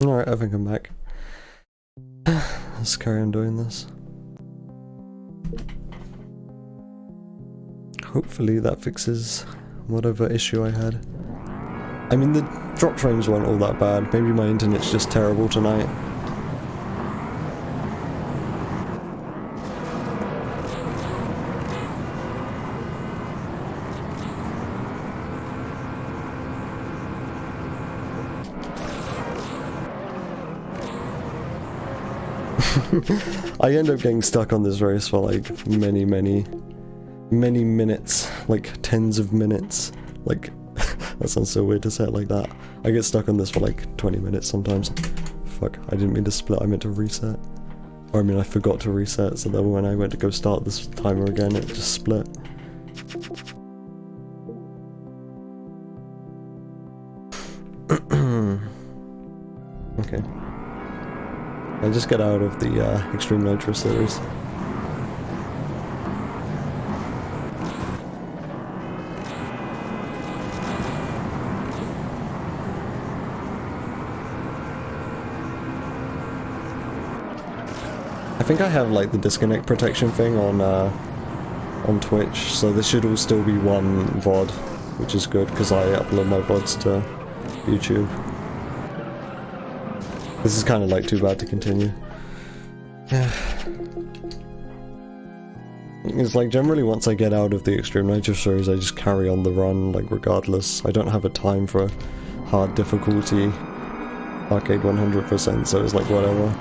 Alright, I think I'm back. Let's carry on doing this. Hopefully that fixes whatever issue I had. I mean, the drop frames weren't all that bad. Maybe my internet's just terrible tonight. I end up getting stuck on this race for like many minutes, like tens of minutes. Like, that sounds so weird to say it like that. I get stuck on this for like 20 minutes sometimes. Fuck, I didn't mean to split, I meant to reset. Or I mean, I forgot to reset, so that when I went to go start this timer again, it just split. Okay. I just get out of the Extreme Nitro series. I think I have like the disconnect protection thing on Twitch, so this should all still be one VOD, which is good because I upload my VODs to YouTube. This is kind of like too bad to continue. Yeah. It's like generally once I get out of the Extreme Nitro series, I just carry on the run, like regardless. I don't have a time for hard difficulty, arcade 100%, so it's like whatever.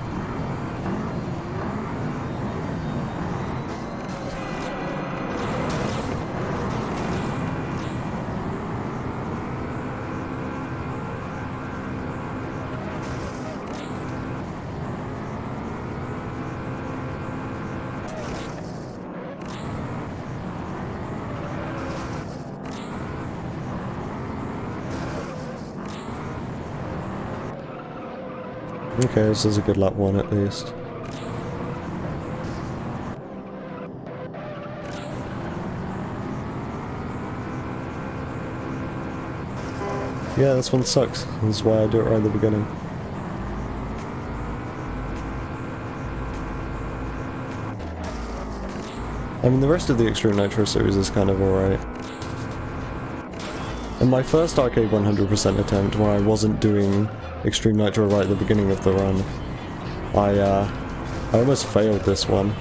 Okay, this is a good lap one at least. Yeah, this one sucks. That's why I do it right at the beginning. I mean, the rest of the Extreme Nitro series is kind of alright. In my first arcade 100% attempt, when I wasn't doing Extreme Nitro right at the beginning of the run, I almost failed this one.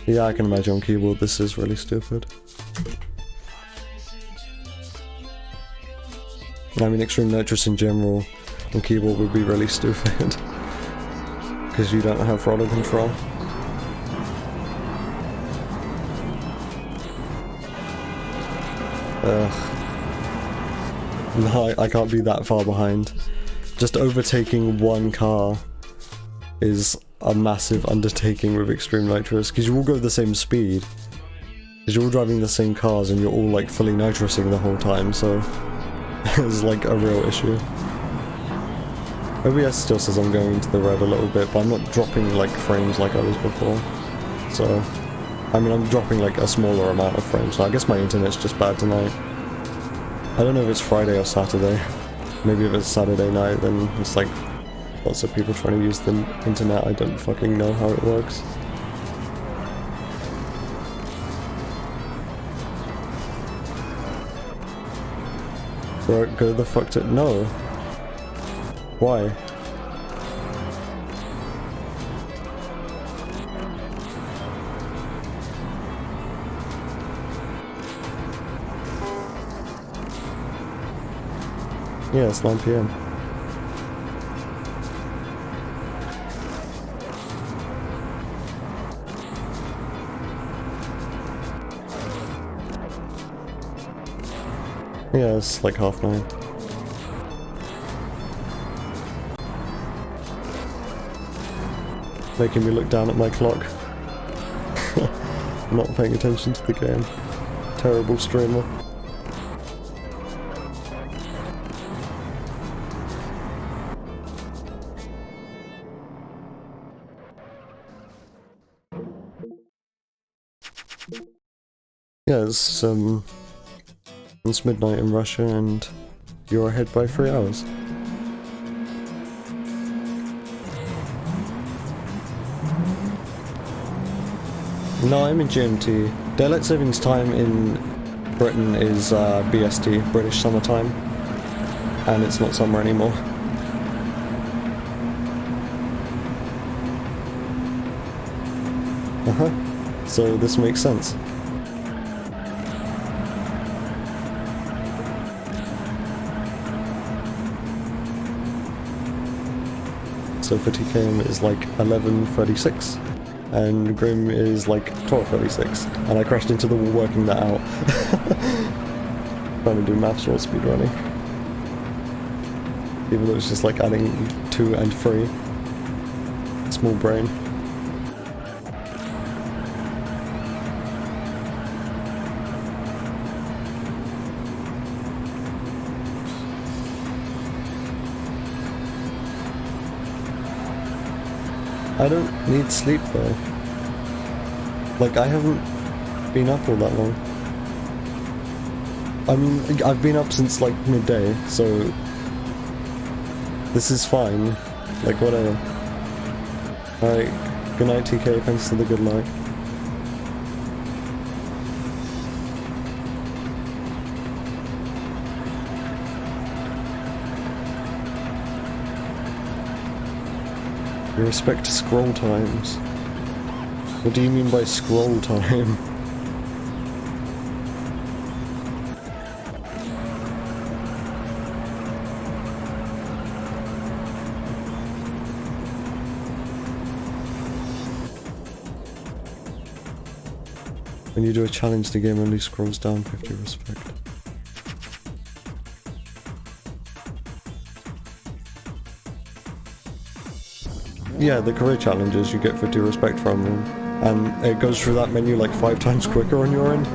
Yeah, I can imagine on keyboard this is really stupid. I mean, Extreme Nitrous in general on keyboard would be really stupid. Because you don't have throttle control. Ugh. No, I can't be that far behind. Just overtaking one car is a massive undertaking with Extreme Nitrous, because you all go the same speed. Because you're all driving the same cars and you're all like fully nitrosing the whole time, so it's like a real issue. OBS still says I'm going into the red a little bit, but I'm not dropping like frames like I was before. So, I mean, I'm dropping like a smaller amount of frames, so I guess my internet's just bad tonight. I don't know if it's Friday or Saturday. Maybe if it's Saturday night, then it's like lots of people trying to use the internet. I don't fucking know how it works. Bro, go the fuck to— no. Why? Yeah, it's 9 PM. Yeah, it's like 9:30. Making me look down at my clock. Not paying attention to the game. Terrible streamer. Yeah, it's midnight in Russia and you're ahead by 3 hours. No, I'm in GMT. Daylight savings time in Britain is BST, British Summer Time, and it's not summer anymore. So this makes sense. So for TKM is like 11:36, and Grim is like 12:36, and I crashed into the wall working that out. Trying to do maths while speedrunning. Even though it's just like adding 2 and 3. Small brain. I don't need sleep though. Like, I haven't been up all that long. I mean, I've been up since like midday, so this is fine. Like, whatever. Alright, good night TK, thanks for the good luck. You respect scroll times. What do you mean by scroll time? When you do a challenge, the game only scrolls down 50 respect. Yeah, the career challenges you get 50 respect from them, and it goes through that menu like 5 times quicker on your end.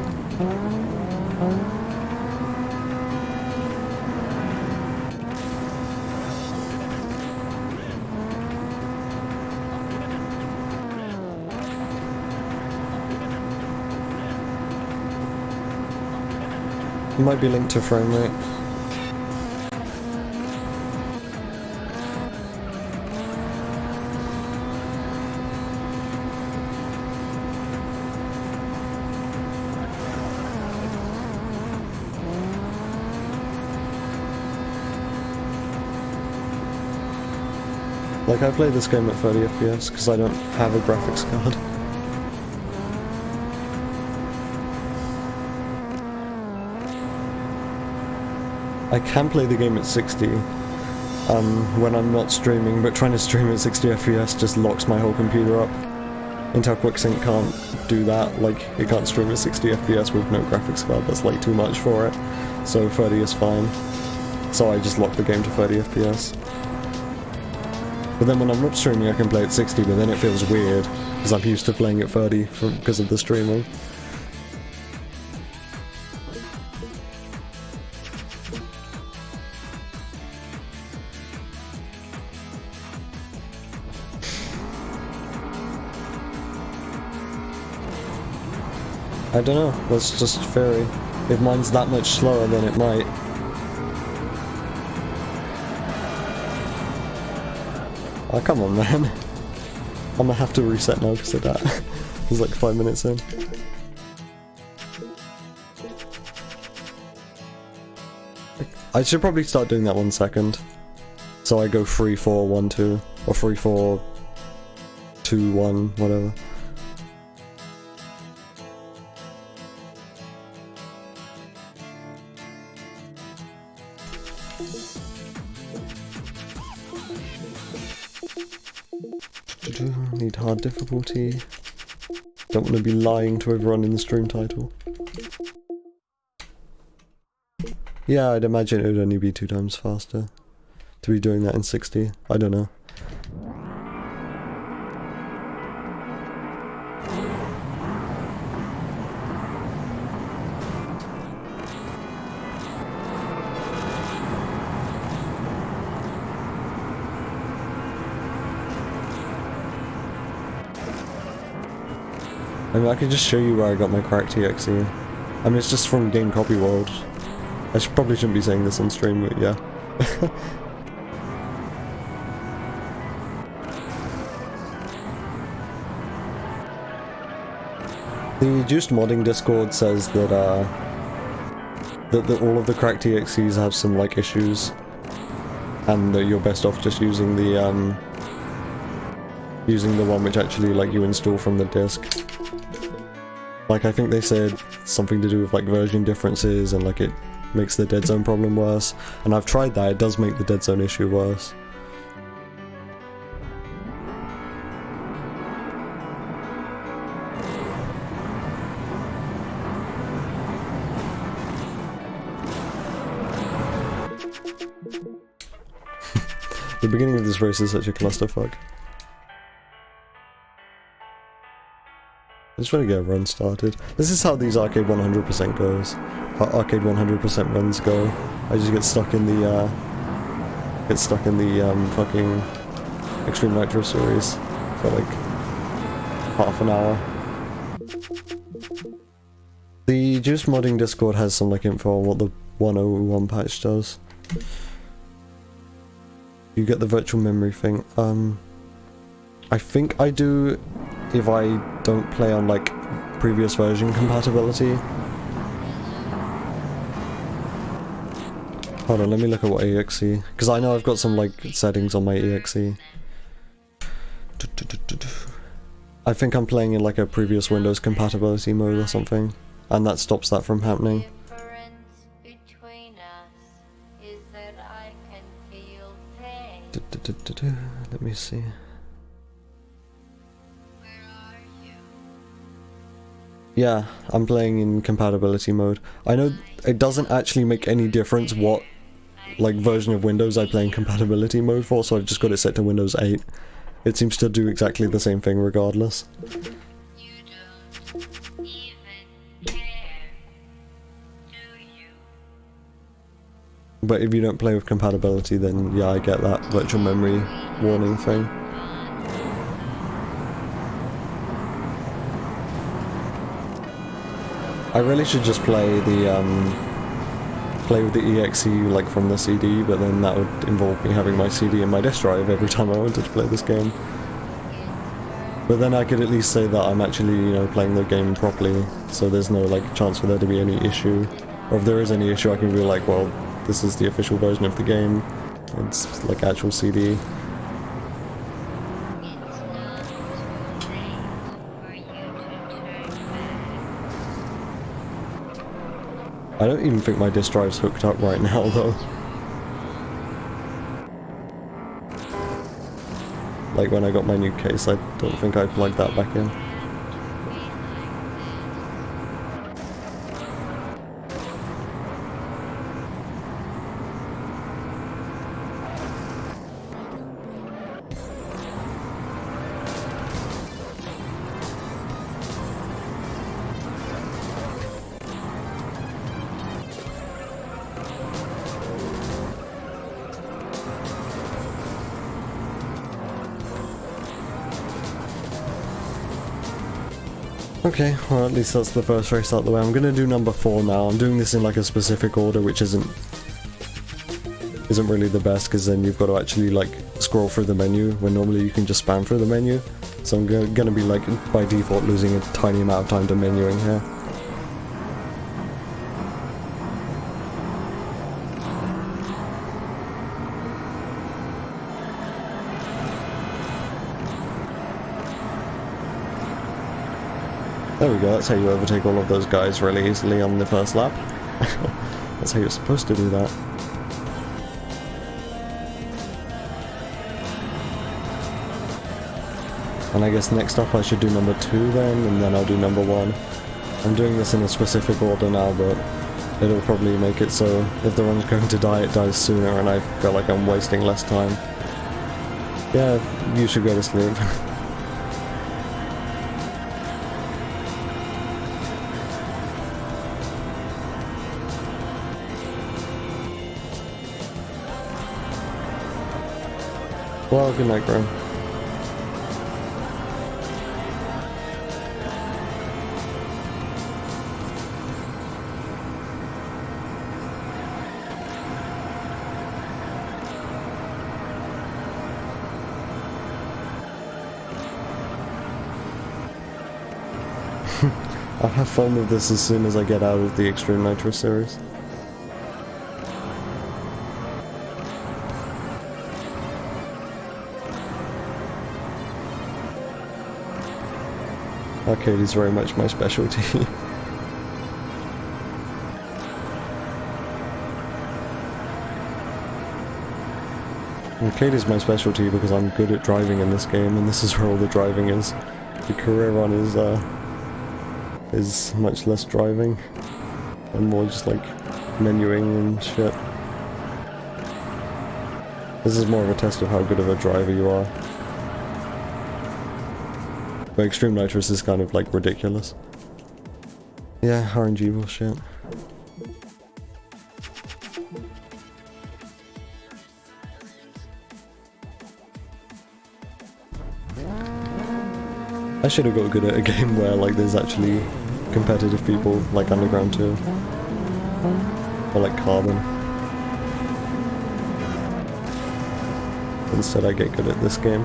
It might be linked to frame rate. Like, I play this game at 30 FPS because I don't have a graphics card. I can play the game at 60 when I'm not streaming, but trying to stream at 60 FPS just locks my whole computer up. Intel QuickSync can't do that, like, it can't stream at 60 FPS with no graphics card, that's like too much for it. So 30 is fine. So I just lock the game to 30 FPS. But then when I'm not streaming I can play at 60, but then it feels weird, because I'm used to playing at 30 because of the streaming. I don't know, that's just theory. If mine's that much slower, then it might. Oh, come on, man. I'm gonna have to reset now because of that. It's like 5 minutes in. I should probably start doing that 1 second. So I go 3, 4, 1, 2, or 3, 4, 2, 1, whatever. Need hard difficulty. Don't want to be lying to everyone in the stream title. Yeah, I'd imagine it would only be 2 times faster to be doing that in 60. I don't know. I mean, I could just show you where I got my cracked EXE. I mean, it's just from Game Copy World. I probably shouldn't be saying this on stream, but yeah. The Juiced Modding Discord says that that all of the cracked EXEs have some like issues, and that you're best off just using the one which actually like you install from the disk. Like I think they said something to do with like version differences and like it makes the Dead Zone problem worse, and I've tried that, it does make the Dead Zone issue worse. The beginning of this race is such a clusterfuck. I just want to get a run started. This is how these Arcade 100% goes. How Arcade 100% runs go. I just get stuck in the fucking Extreme Nitro series for like half an hour. The Juiced Modding Discord has some like info on what the 101 patch does. You get the virtual memory thing. I think I do if I don't play on like previous version compatibility. Hold on, let me look at what EXE, because I know I've got some like settings on my EXE. I think I'm playing in like a previous Windows compatibility mode or something, and that stops that from happening. Let me see. Yeah, I'm playing in compatibility mode. I know it doesn't actually make any difference what like version of Windows I play in compatibility mode for, so I've just got it set to Windows 8. It seems to do exactly the same thing regardless. But if you don't play with compatibility, then yeah, I get that virtual memory warning thing. I really should just play with the EXE like from the CD, but then that would involve me having my CD in my disk drive every time I wanted to play this game. But then I could at least say that I'm actually, you know, playing the game properly, so there's no like chance for there to be any issue. Or if there is any issue, I can be like, well, this is the official version of the game. It's like actual CD. I don't even think my disk drive's hooked up right now though. Like when I got my new case, I don't think I plugged that back in. Okay, well at least that's the first race out the way. I'm gonna do number 4 now. I'm doing this in like a specific order, which isn't really the best, because then you've got to actually like scroll through the menu, when normally you can just spam through the menu. So I'm gonna be like, by default, losing a tiny amount of time to menuing here. There we go, that's how you overtake all of those guys really easily on the first lap. That's how you're supposed to do that. And I guess next up I should do number 2 then, and then I'll do number 1. I'm doing this in a specific order now, but it'll probably make it so if the run's going to die, it dies sooner, and I feel like I'm wasting less time. Yeah, you should go to sleep. Well, good night, Graham. I'll have fun with this as soon as I get out of the Extreme Nitro series. Arcade is very much my specialty. Arcade is my specialty because I'm good at driving in this game, and this is where all the driving is. The career run is much less driving and more just like menuing and shit. This is more of a test of how good of a driver you are. But Extreme Nitrous is kind of like ridiculous. Yeah, RNG bullshit. I should have got good at a game where like there's actually competitive people, like Underground 2. Or like Carbon. Instead I get good at this game.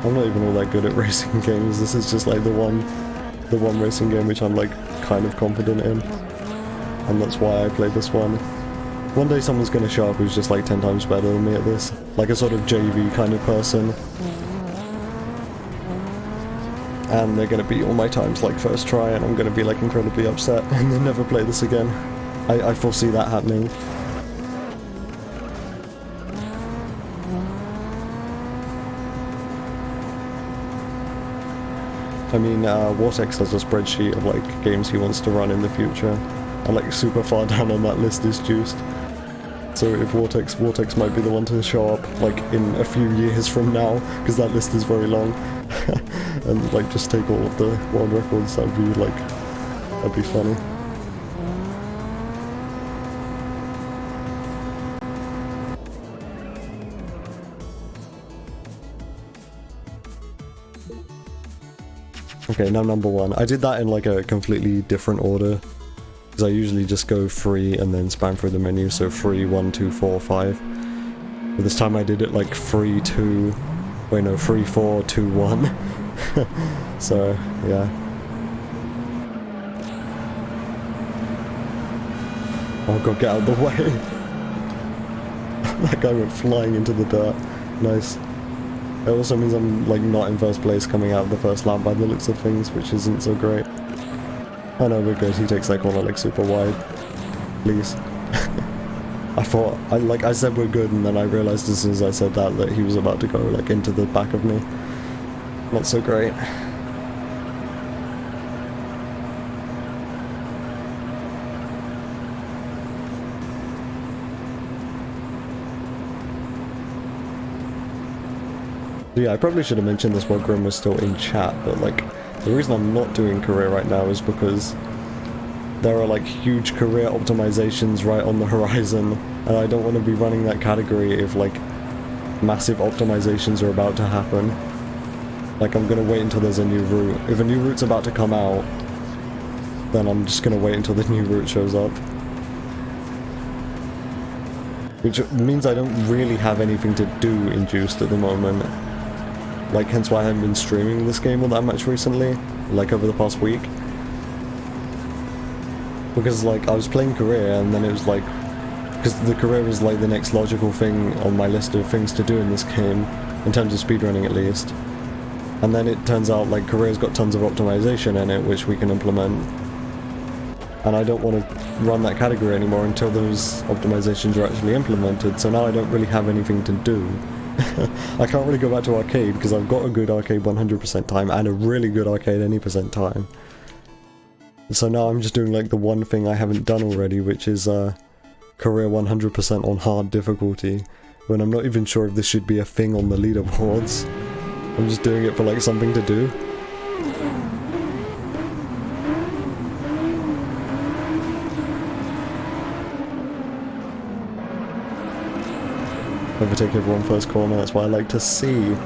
I'm not even all that good at racing games. This is just like the one racing game which I'm like kind of confident in. And that's why I play this one. One day someone's gonna show up who's just like 10 times better than me at this. Like a sort of JV kind of person. And they're gonna beat all my times like first try, and I'm gonna be like incredibly upset and then never play this again. I foresee that happening. I mean, Vortex has a spreadsheet of like games he wants to run in the future. And like super far down on that list is Juiced. So if Vortex might be the one to show up like in a few years from now, because that list is very long. And like just take all of the world records, that'd be funny. Okay, now number 1. I did that in like a completely different order. Because I usually just go 3 and then spam through the menu, so 3, 1, 2, 4, 5. But this time I did it like 3, 2... Wait no, 3, 4, 2, 1. So, yeah. Oh god, get out of the way! That guy went flying into the dirt. Nice. It also means I'm like not in first place coming out of the first lap by the looks of things, which isn't so great. Oh no, we're good. He takes that corner like super wide. Please. I said we're good, and then I realized as soon as I said that he was about to go like into the back of me. Not so great. Yeah, I probably should have mentioned this while Grim was still in chat, but like, the reason I'm not doing career right now is because there are like huge career optimizations right on the horizon, and I don't want to be running that category if like massive optimizations are about to happen. Like, I'm gonna wait until there's a new route. If a new route's about to come out, then I'm just gonna wait until the new route shows up. Which means I don't really have anything to do in Juiced at the moment. Like, hence why I haven't been streaming this game all that much recently, like over the past week. Because, like, I was playing career, and then it was like... Because the career was, like, the next logical thing on my list of things to do in this game, in terms of speedrunning at least. And then it turns out, like, career's got tons of optimization in it, which we can implement. And I don't want to run that category anymore until those optimizations are actually implemented, so now I don't really have anything to do. I can't really go back to arcade because I've got a good arcade 100% time and a really good arcade any percent time. So now I'm just doing like the one thing I haven't done already, which is career 100% on hard difficulty, when I'm not even sure if this should be a thing on the leaderboards. I'm just doing it for like something to do. Overtake everyone first corner, that's what I like to see.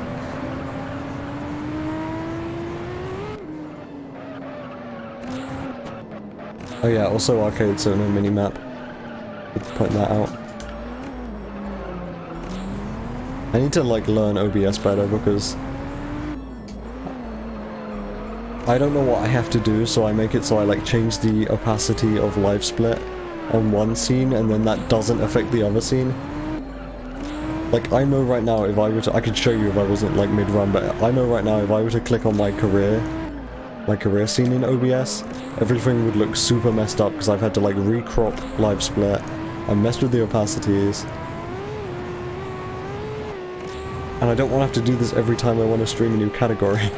Oh yeah, also arcade, so no mini-map. Point that out. I need to like learn OBS better because I don't know what I have to do, so I make it so I like change the opacity of live split on one scene and then that doesn't affect the other scene. Like I know right now if I were to, I could show you if I wasn't like mid-run, but I know right now if I were to click on my career scene in OBS, everything would look super messed up because I've had to like recrop live split and mess with the opacities. And I don't want to have to do this every time I want to stream a new category.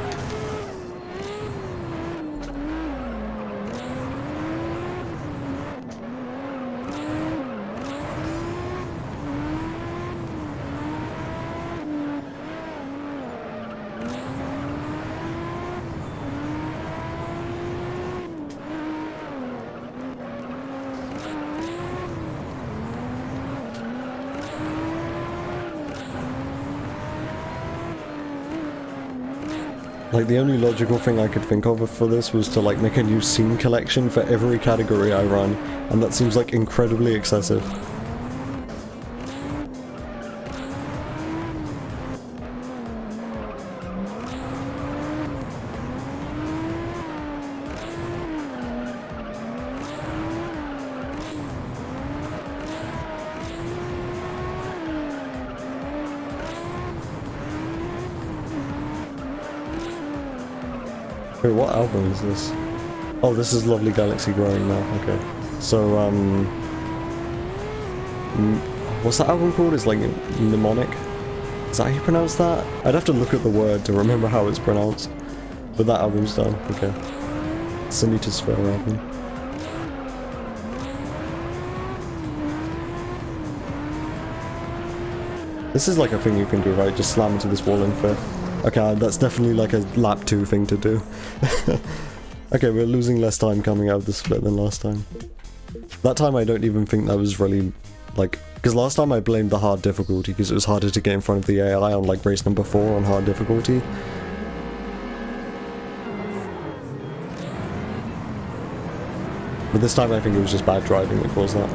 Like the only logical thing I could think of for this was to like make a new scene collection for every category I run, and that seems like incredibly excessive. Wait, what album is this? Oh, this is Lovely Galaxy Growing now, okay. So, what's that album called? It's like Mnemonic? Is that how you pronounce that? I'd have to look at the word to remember how it's pronounced. But that album's done, okay. Sunita Sphere album. This is like a thing you can do, right? Just slam into this wall in fifth. Okay, that's definitely like a lap 2 thing to do. Okay, we're losing less time coming out of the split than last time. That time I don't even think that was really, like... Because last time I blamed the hard difficulty because it was harder to get in front of the AI on like race number 4 on hard difficulty. But this time I think it was just bad driving that caused that.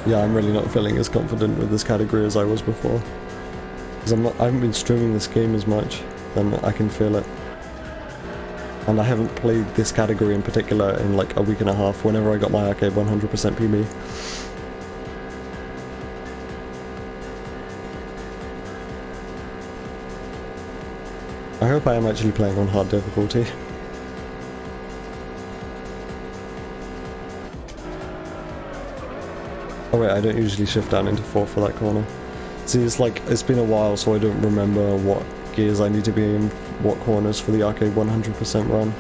Yeah, I'm really not feeling as confident with this category as I was before. Because I haven't been streaming this game as much, then I can feel it. And I haven't played this category in particular in like a week and a half, whenever I got my Arcade 100% PB. I hope I am actually playing on hard difficulty. Oh wait, I don't usually shift down into 4 for that corner. See, it's like, it's been a while so I don't remember what gears I need to be in, what corners for the Arcade 100% run.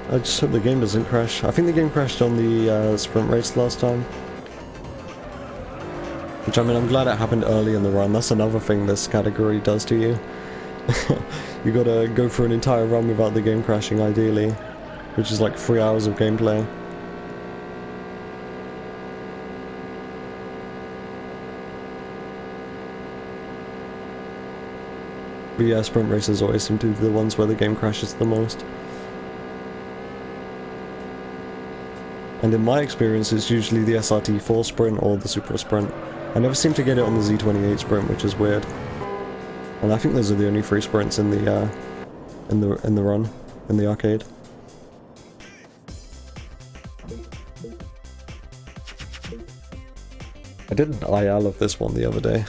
I just hope the game doesn't crash. I think the game crashed on the sprint race last time. Which, I mean, I'm glad it happened early in the run. That's another thing this category does to you. You gotta go for an entire run without the game crashing, ideally. Which is like 3 hours of gameplay. But yeah, sprint races always seem to be the ones where the game crashes the most. And in my experience, it's usually the SRT4 sprint or the Supra sprint. I never seem to get it on the Z28 sprint, which is weird. And I think those are the only 3 sprints in the run, in the arcade. I did an IL of this one the other day.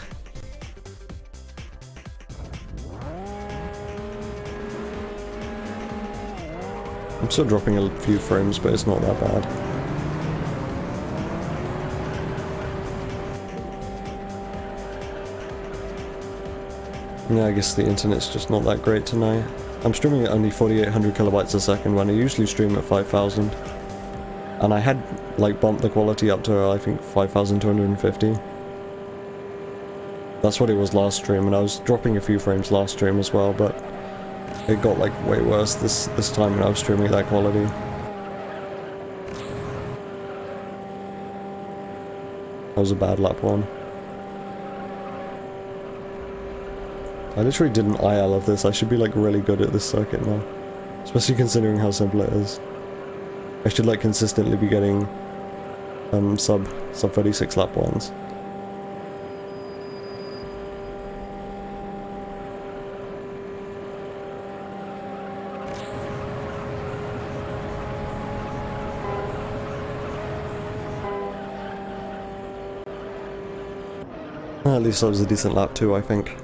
I'm still dropping a few frames, but it's not that bad. Yeah, I guess the internet's just not that great tonight. I'm streaming at only 4800 kilobytes a second when I usually stream at 5000. And I had like bumped the quality up to I think 5250. That's what it was last stream, and I was dropping a few frames last stream as well, but it got like way worse this time when I was streaming at that quality. That was a bad lap one. I literally did an IL of this. I should be like really good at this circuit now. Especially considering how simple it is. I should like consistently be getting sub 36 lap ones. At least that was a decent lap too, I think.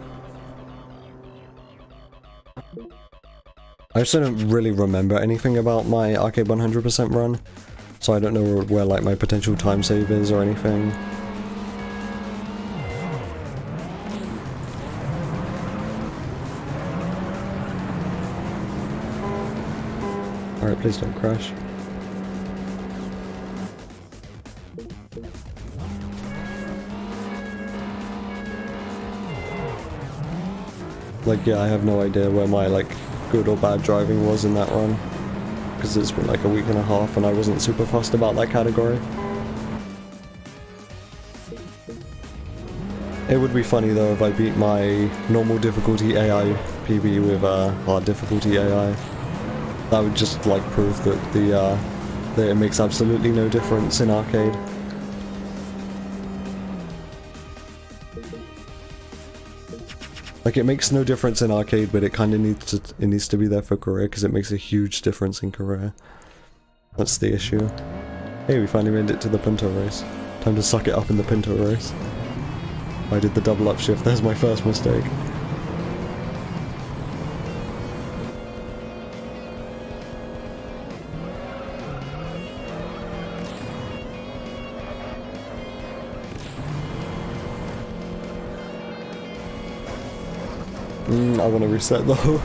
I also don't really remember anything about my Arcade 100% run, so I don't know where like my potential time save is or anything. Alright, please don't crash. Like, yeah, I have no idea where my, like, good or bad driving was in that run. Because it's been like a week and a half and I wasn't super fussed about that category. It would be funny though if I beat my normal difficulty AI PB with hard difficulty AI. That would just, like, prove that that it makes absolutely no difference in arcade. Like, it makes no difference in arcade, but it kind of needs to be there for career, because it makes a huge difference in career. That's the issue. Hey, we finally made it to the Pinto race. Time to suck it up in the Pinto race. I did the double upshift, there's my first mistake. I want to reset though.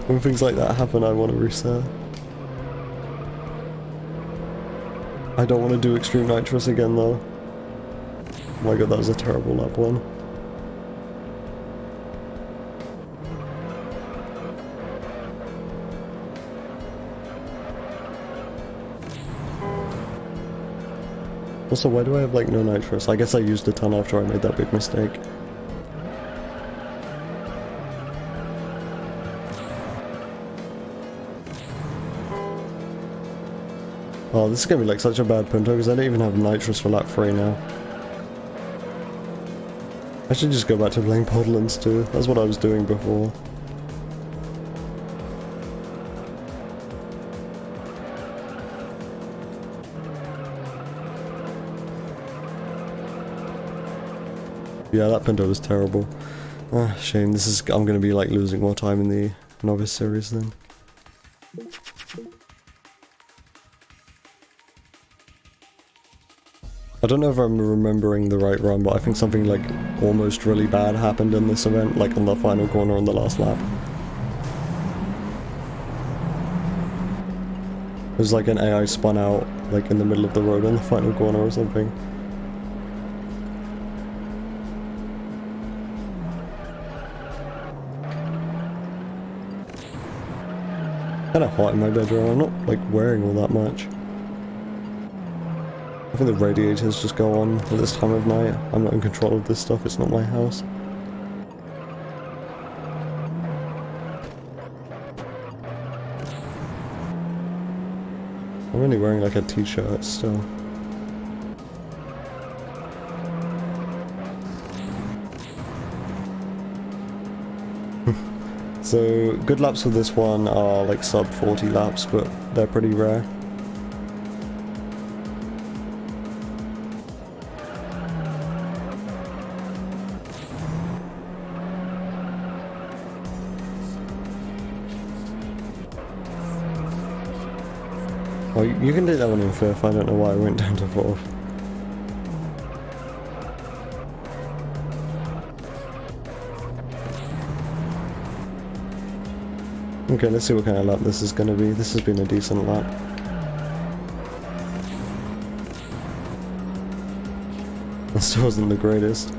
When things like that happen, I want to reset. I don't want to do Extreme Nitrous again though. Oh my god, that was a terrible lap one. Also, why do I have like no nitrous? I guess I used a ton after I made that big mistake. Oh, this is gonna be like such a bad Pinto because I don't even have nitrous for lap 3 now. I should just go back to playing Podlands too. That's what I was doing before. Yeah, that Pinto was terrible. Ah, shame. I'm gonna be like losing more time in the novice series then. I don't know if I'm remembering the right run, but I think something like almost really bad happened in this event, like on the final corner on the last lap. It was like an AI spun out, like in the middle of the road on the final corner or something. Kinda hot in my bedroom, I'm not like wearing all that much. I think the radiators just go on at this time of night. I'm not in control of this stuff, it's not my house. I'm only wearing like a t-shirt still. So, good laps for this one are like sub 40 laps, but they're pretty rare. Oh, you can do that one in 5th, I don't know why I went down to 4th. Okay, let's see what kind of lap this is going to be. This has been a decent lap. That still wasn't the greatest.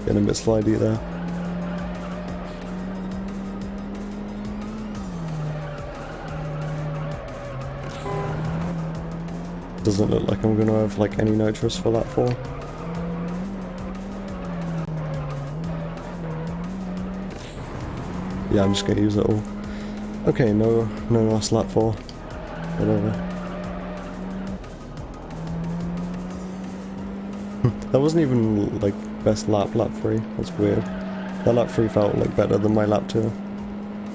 Getting a bit slidey there. Doesn't look like I'm going to have like any nitrous for lap 4. Yeah, I'm just going to use it all. Okay, no last lap 4. Whatever. That wasn't even like best lap 3. That's weird. That lap 3 felt like better than my lap 2.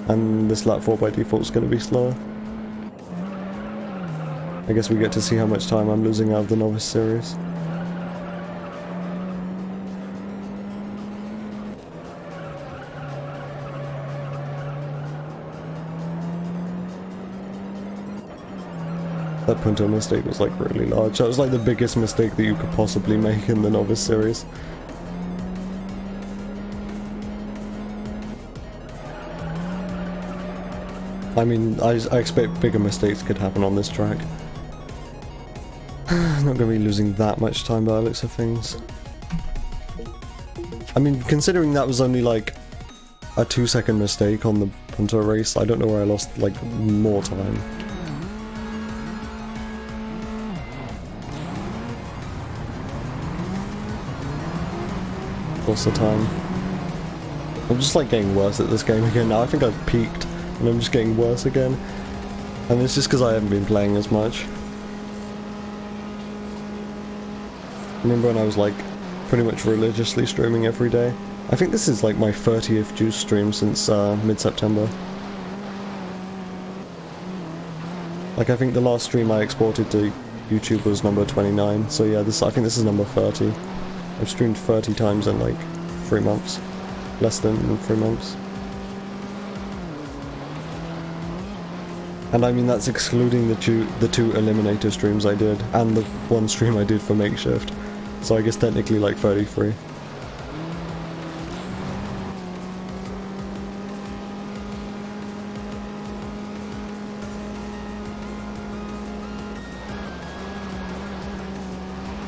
And this lap 4 by default is going to be slower. I guess we get to see how much time I'm losing out of the novice series. That Punto mistake was like really large. That was like the biggest mistake that you could possibly make in the novice series. I mean, I expect bigger mistakes could happen on this track. Not gonna be losing that much time by the looks of things. I mean, considering that was only like a 2-second mistake on the Punto race, I don't know where I lost like more time. What's the time? I'm just like getting worse at this game again now. I think I've peaked and I'm just getting worse again. And it's just because I haven't been playing as much. Remember when I was like pretty much religiously streaming every day? I think this is like my 30th Juice stream since mid-September. Like I think the last stream I exported to YouTube was number 29, so yeah, I think this is number 30. I've streamed 30 times in like 3 months. Less than 3 months. And I mean that's excluding the two Eliminator streams I did, and the one stream I did for Makeshift. So I guess technically like 33.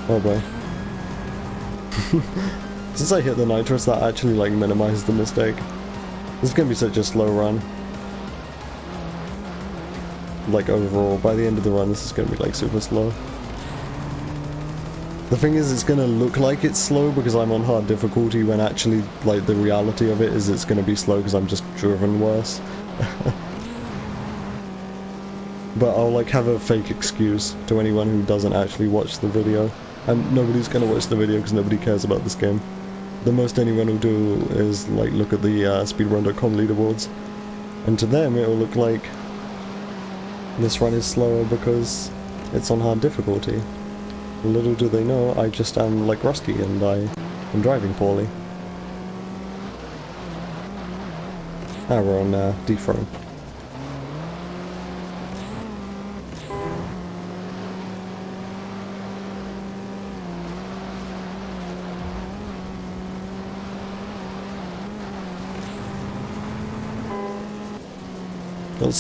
Oh boy. Since I hit the nitrous, that actually like minimized the mistake. This is gonna be such a slow run. Like overall, by the end of the run this is gonna be like super slow. The thing is, it's gonna look like it's slow because I'm on hard difficulty, when actually like the reality of it is it's gonna be slow because I'm just driven worse. But I'll like have a fake excuse to anyone who doesn't actually watch the video. And nobody's gonna watch the video because nobody cares about this game. The most anyone will do is like look at the speedrun.com leaderboards, and to them it will look like this run is slower because it's on hard difficulty. Little do they know, I just am like rusty and I am driving poorly. Ah, we're on Dethrone.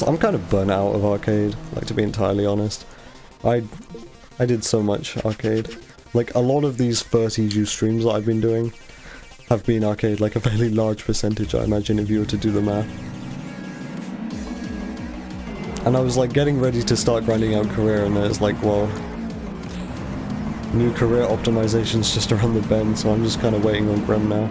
I'm kind of burnt out of arcade, like to be entirely honest. I did so much arcade. Like a lot of these 30 Juice streams that I've been doing have been arcade, like a fairly large percentage I imagine if you were to do the math. And I was like getting ready to start grinding out career, and then it's like, well, new career optimization's just around the bend, so I'm just kind of waiting on Grim now.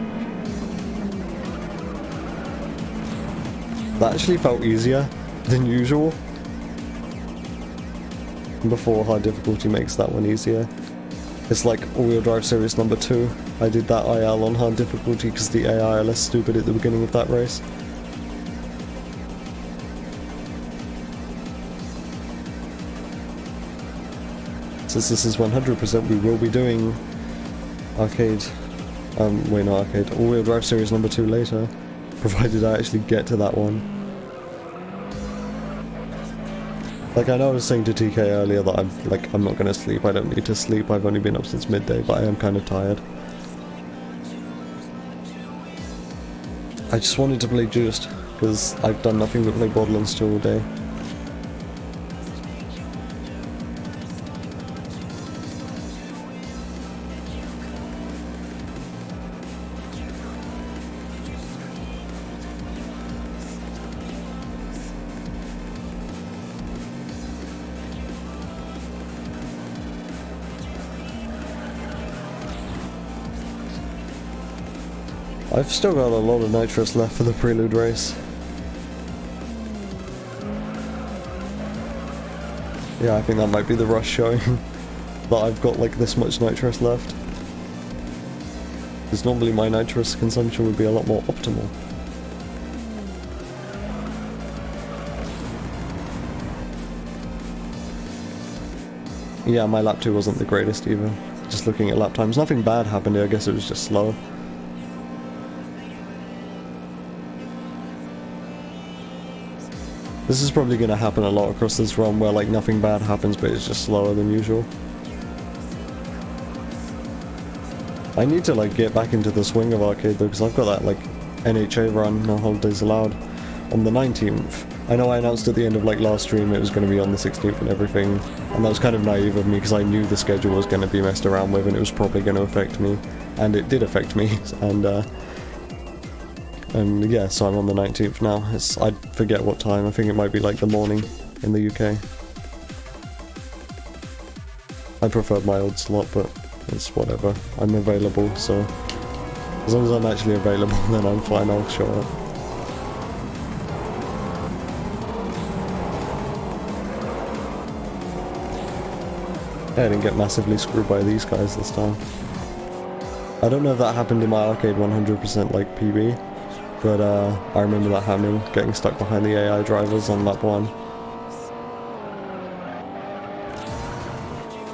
That actually felt easier than usual. Before hard difficulty makes that one easier. It's like all-wheel drive series number 2. I did that IL on hard difficulty because the AI are less stupid at the beginning of that race. Since this is 100%, we will be doing arcade, wait, not arcade, all-wheel drive series number 2 later, provided I actually get to that one. Like, I know I was saying to TK earlier that I'm not gonna sleep, I don't need to sleep, I've only been up since midday, but I am kind of tired. I just wanted to play Juiced, because I've done nothing but play Borderlands 2 all day. I've still got a lot of nitrous left for the Prelude race. Yeah, I think that might be the rush showing that I've got like this much nitrous left. Because normally my nitrous consumption would be a lot more optimal. Yeah, my lap 2 wasn't the greatest either. Just looking at lap times, nothing bad happened here, I guess it was just slow. This is probably going to happen a lot across this run where like nothing bad happens but it's just slower than usual. I need to like get back into the swing of arcade though, because I've got that like NHA run, No Holidays Allowed, on the 19th. I know I announced at the end of like last stream it was going to be on the 16th and everything, and that was kind of naive of me because I knew the schedule was going to be messed around with and it was probably going to affect me, and it did affect me, and yeah, so I'm on the 19th now. I forget what time, I think it might be like the morning in the UK. I prefer my old slot, but it's whatever. I'm available, so as long as I'm actually available then I'm fine, I'll show up. Yeah, I didn't get massively screwed by these guys this time. I don't know if that happened in my arcade 100% like PB, but I remember that happening, getting stuck behind the AI drivers on lap 1.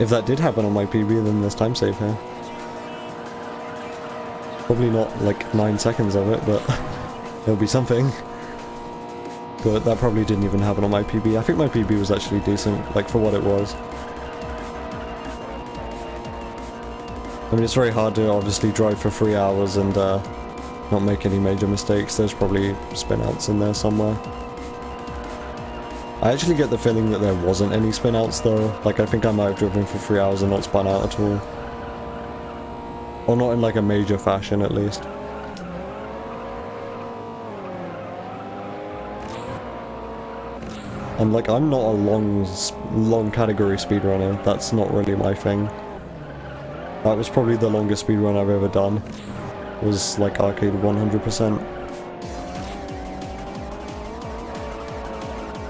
If that did happen on my PB, then there's time save here. Probably not like 9 seconds of it, but there'll be something. But that probably didn't even happen on my PB. I think my PB was actually decent, like for what it was. I mean, it's very hard to obviously drive for 3 hours and not make any major mistakes. There's probably spin-outs in there somewhere. I actually get the feeling that there wasn't any spin-outs though. Like, I think I might have driven for 3 hours and not spun out at all. Or not in like a major fashion at least. And like, I'm not a long category speedrunner. That's not really my thing. That was probably the longest speedrun I've ever done. Was like arcade 100%.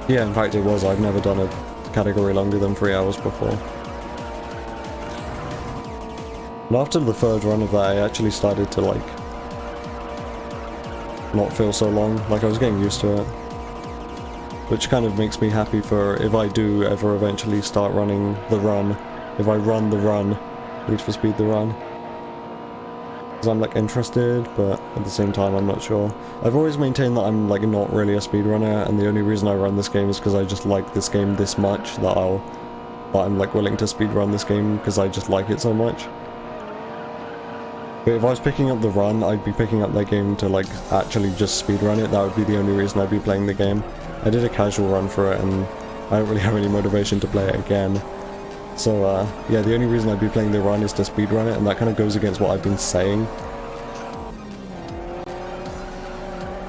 Yeah, in fact it was. I've never done a category longer than 3 hours before. And after the third run of that, I actually started to like not feel so long. Like, I was getting used to it. Which kind of makes me happy for if I do ever eventually start running the run. If I run the run, Need for Speed the run. Because I'm like interested, but at the same time I'm not sure. I've always maintained that I'm like not really a speedrunner, and the only reason I run this game is because I just like this game this much that I'm like willing to speedrun this game because I just like it so much. But if I was picking up the run, I'd be picking up that game to like actually just speedrun it. That would be the only reason I'd be playing the game. I did a casual run for it and I don't really have any motivation to play it again. So yeah, the only reason I'd be playing the run is to speedrun it, and that kind of goes against what I've been saying.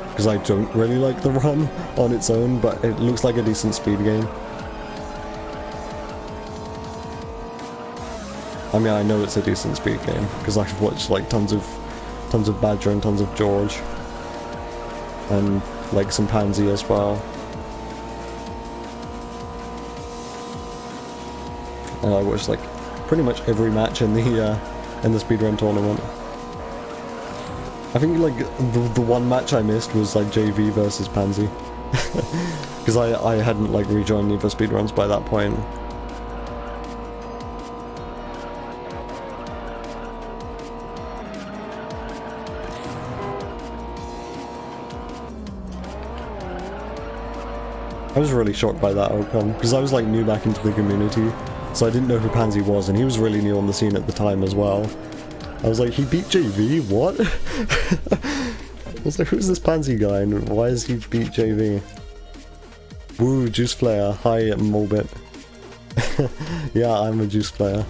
Because I don't really like the run on its own, but it looks like a decent speed game. I mean, I know it's a decent speed game, because I've watched like tons of Badger and tons of George. And like some Pansy as well. And I watched like pretty much every match in the speedrun tournament. I think like the one match I missed was like JV versus Pansy, because I hadn't like rejoined Need for Speed runs by that point. I was really shocked by that outcome, because I was like new back into the community, so I didn't know who Pansy was, and he was really new on the scene at the time as well. I was like, he beat JV? What? I was like, who's this Pansy guy, and why has he beat JV? Woo, Juice Player. Hi, Molbit. Yeah, I'm a Juice Player.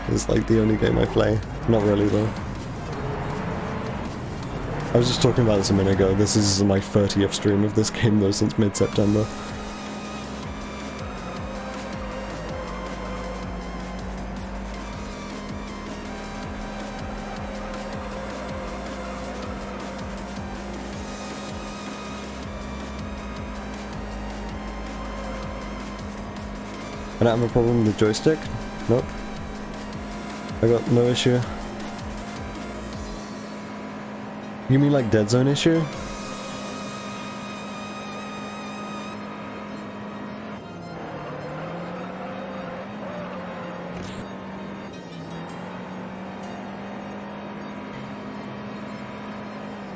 It's like the only game I play. Not really though. I was just talking about this a minute ago. This is my 30th stream of this game though since mid-September. I don't have a problem with the joystick. Nope. I got no issue. You mean like Dead Zone issue?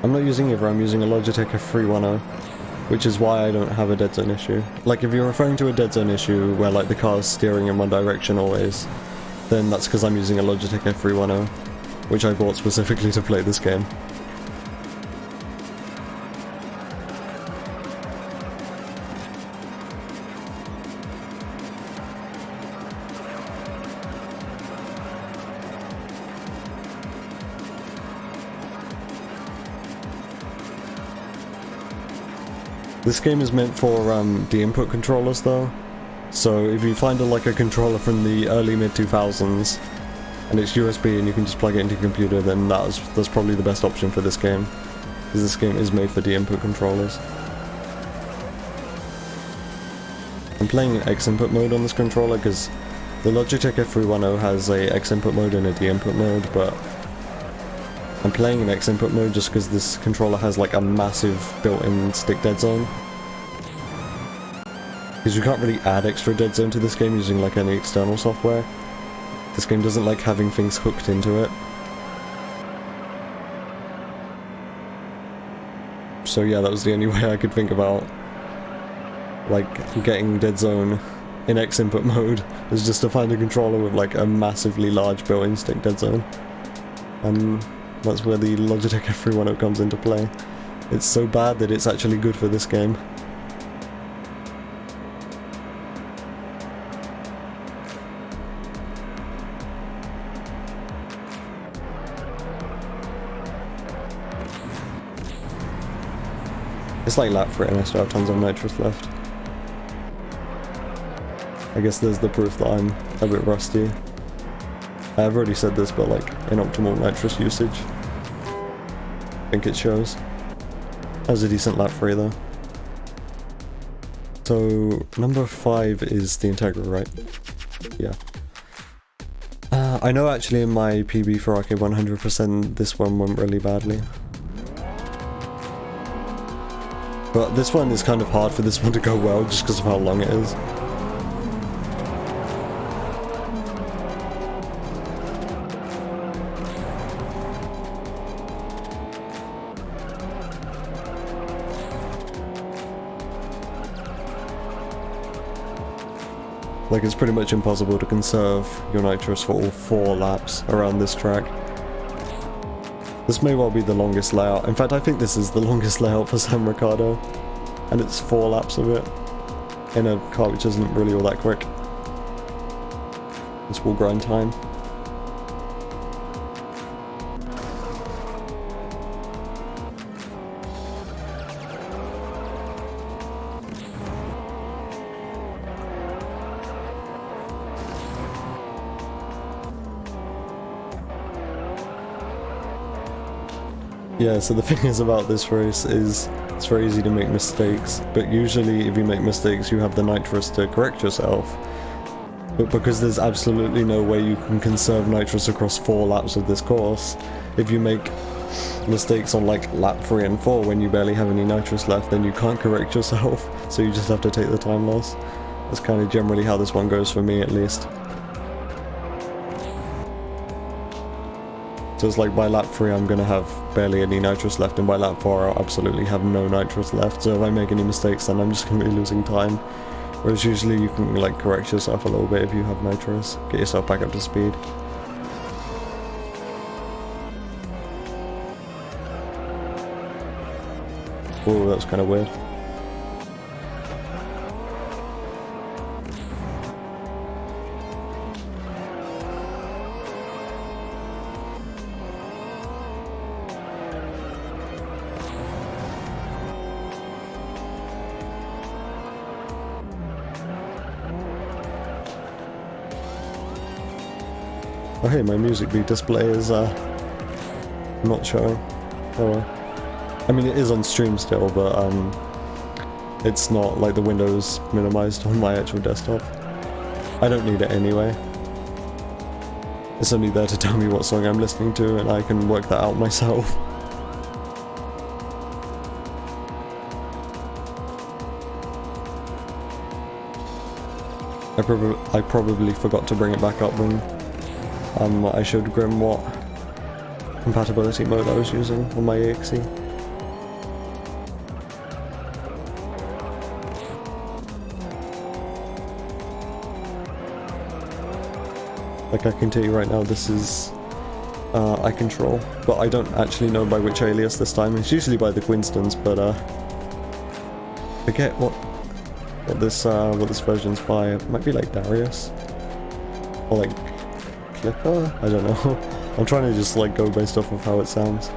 I'm not using either, I'm using a Logitech F310, which is why I don't have a Dead Zone issue. Like, if you're referring to a Dead Zone issue where like the car's steering in one direction always, then that's because I'm using a Logitech F310, which I bought specifically to play this game. This game is meant for the input controllers though, so if you find like a controller from the early mid-2000s and it's USB and you can just plug it into your computer, then that's probably the best option for this game, because this game is made for the input controllers. I'm playing in X input mode on this controller because the Logitech F310 has a X input mode and a D input mode, but I'm playing in X input mode just because this controller has like a massive built-in stick dead zone. Because you can't really add extra dead zone to this game using like any external software. This game doesn't like having things hooked into it. So yeah, that was the only way I could think about like getting dead zone in X input mode, is just to find a controller with like a massively large built-in stick dead zone. That's where the Logitech F310 comes into play. It's so bad that it's actually good for this game. It's like lap 3 and I still have tons of nitrous left. I guess there's the proof that I'm a bit rusty. I've already said this, but like, inoptimal nitrous usage. I think it shows. That was a decent lap 3 though. So, number 5 is the Integra, right? Yeah. I know actually in my PB for Arcade 100% this one went really badly. But this one is kind of hard for this one to go well just because of how long it is. Like, it's pretty much impossible to conserve your nitrous for all 4 laps around this track. This may well be the longest layout. In fact, I think this is the longest layout for San Ricardo. And it's 4 laps of it. In a car which isn't really all that quick. This will grind time. Yeah, so the thing is about this race is it's very easy to make mistakes, but usually if you make mistakes you have the nitrous to correct yourself. But because there's absolutely no way you can conserve nitrous across 4 laps of this course, if you make mistakes on like lap 3 and 4 when you barely have any nitrous left, then you can't correct yourself, so you just have to take the time loss. That's kind of generally how this one goes for me at least. So it's like by lap 3 I'm gonna have barely any nitrous left, and by lap 4 I'll absolutely have no nitrous left, so if I make any mistakes then I'm just gonna be losing time. Whereas usually you can like correct yourself a little bit if you have nitrous, get yourself back up to speed. Whoa, that was kind of weird. Oh hey, my music beat display is not showing. Oh well. I mean, it is on stream still, but it's not like the windows minimized on my actual desktop. I don't need it anyway. It's only there to tell me what song I'm listening to, and I can work that out myself. I probably forgot to bring it back up when I showed Grim what compatibility mode I was using on my EXE. Like I can tell you right now, this is iControl, but I don't actually know by which alias this time. It's usually by the Quinstons, but forget what this version's by. It might be like Darius or like Clipper. I don't know. I'm trying to just like go based off of how it sounds.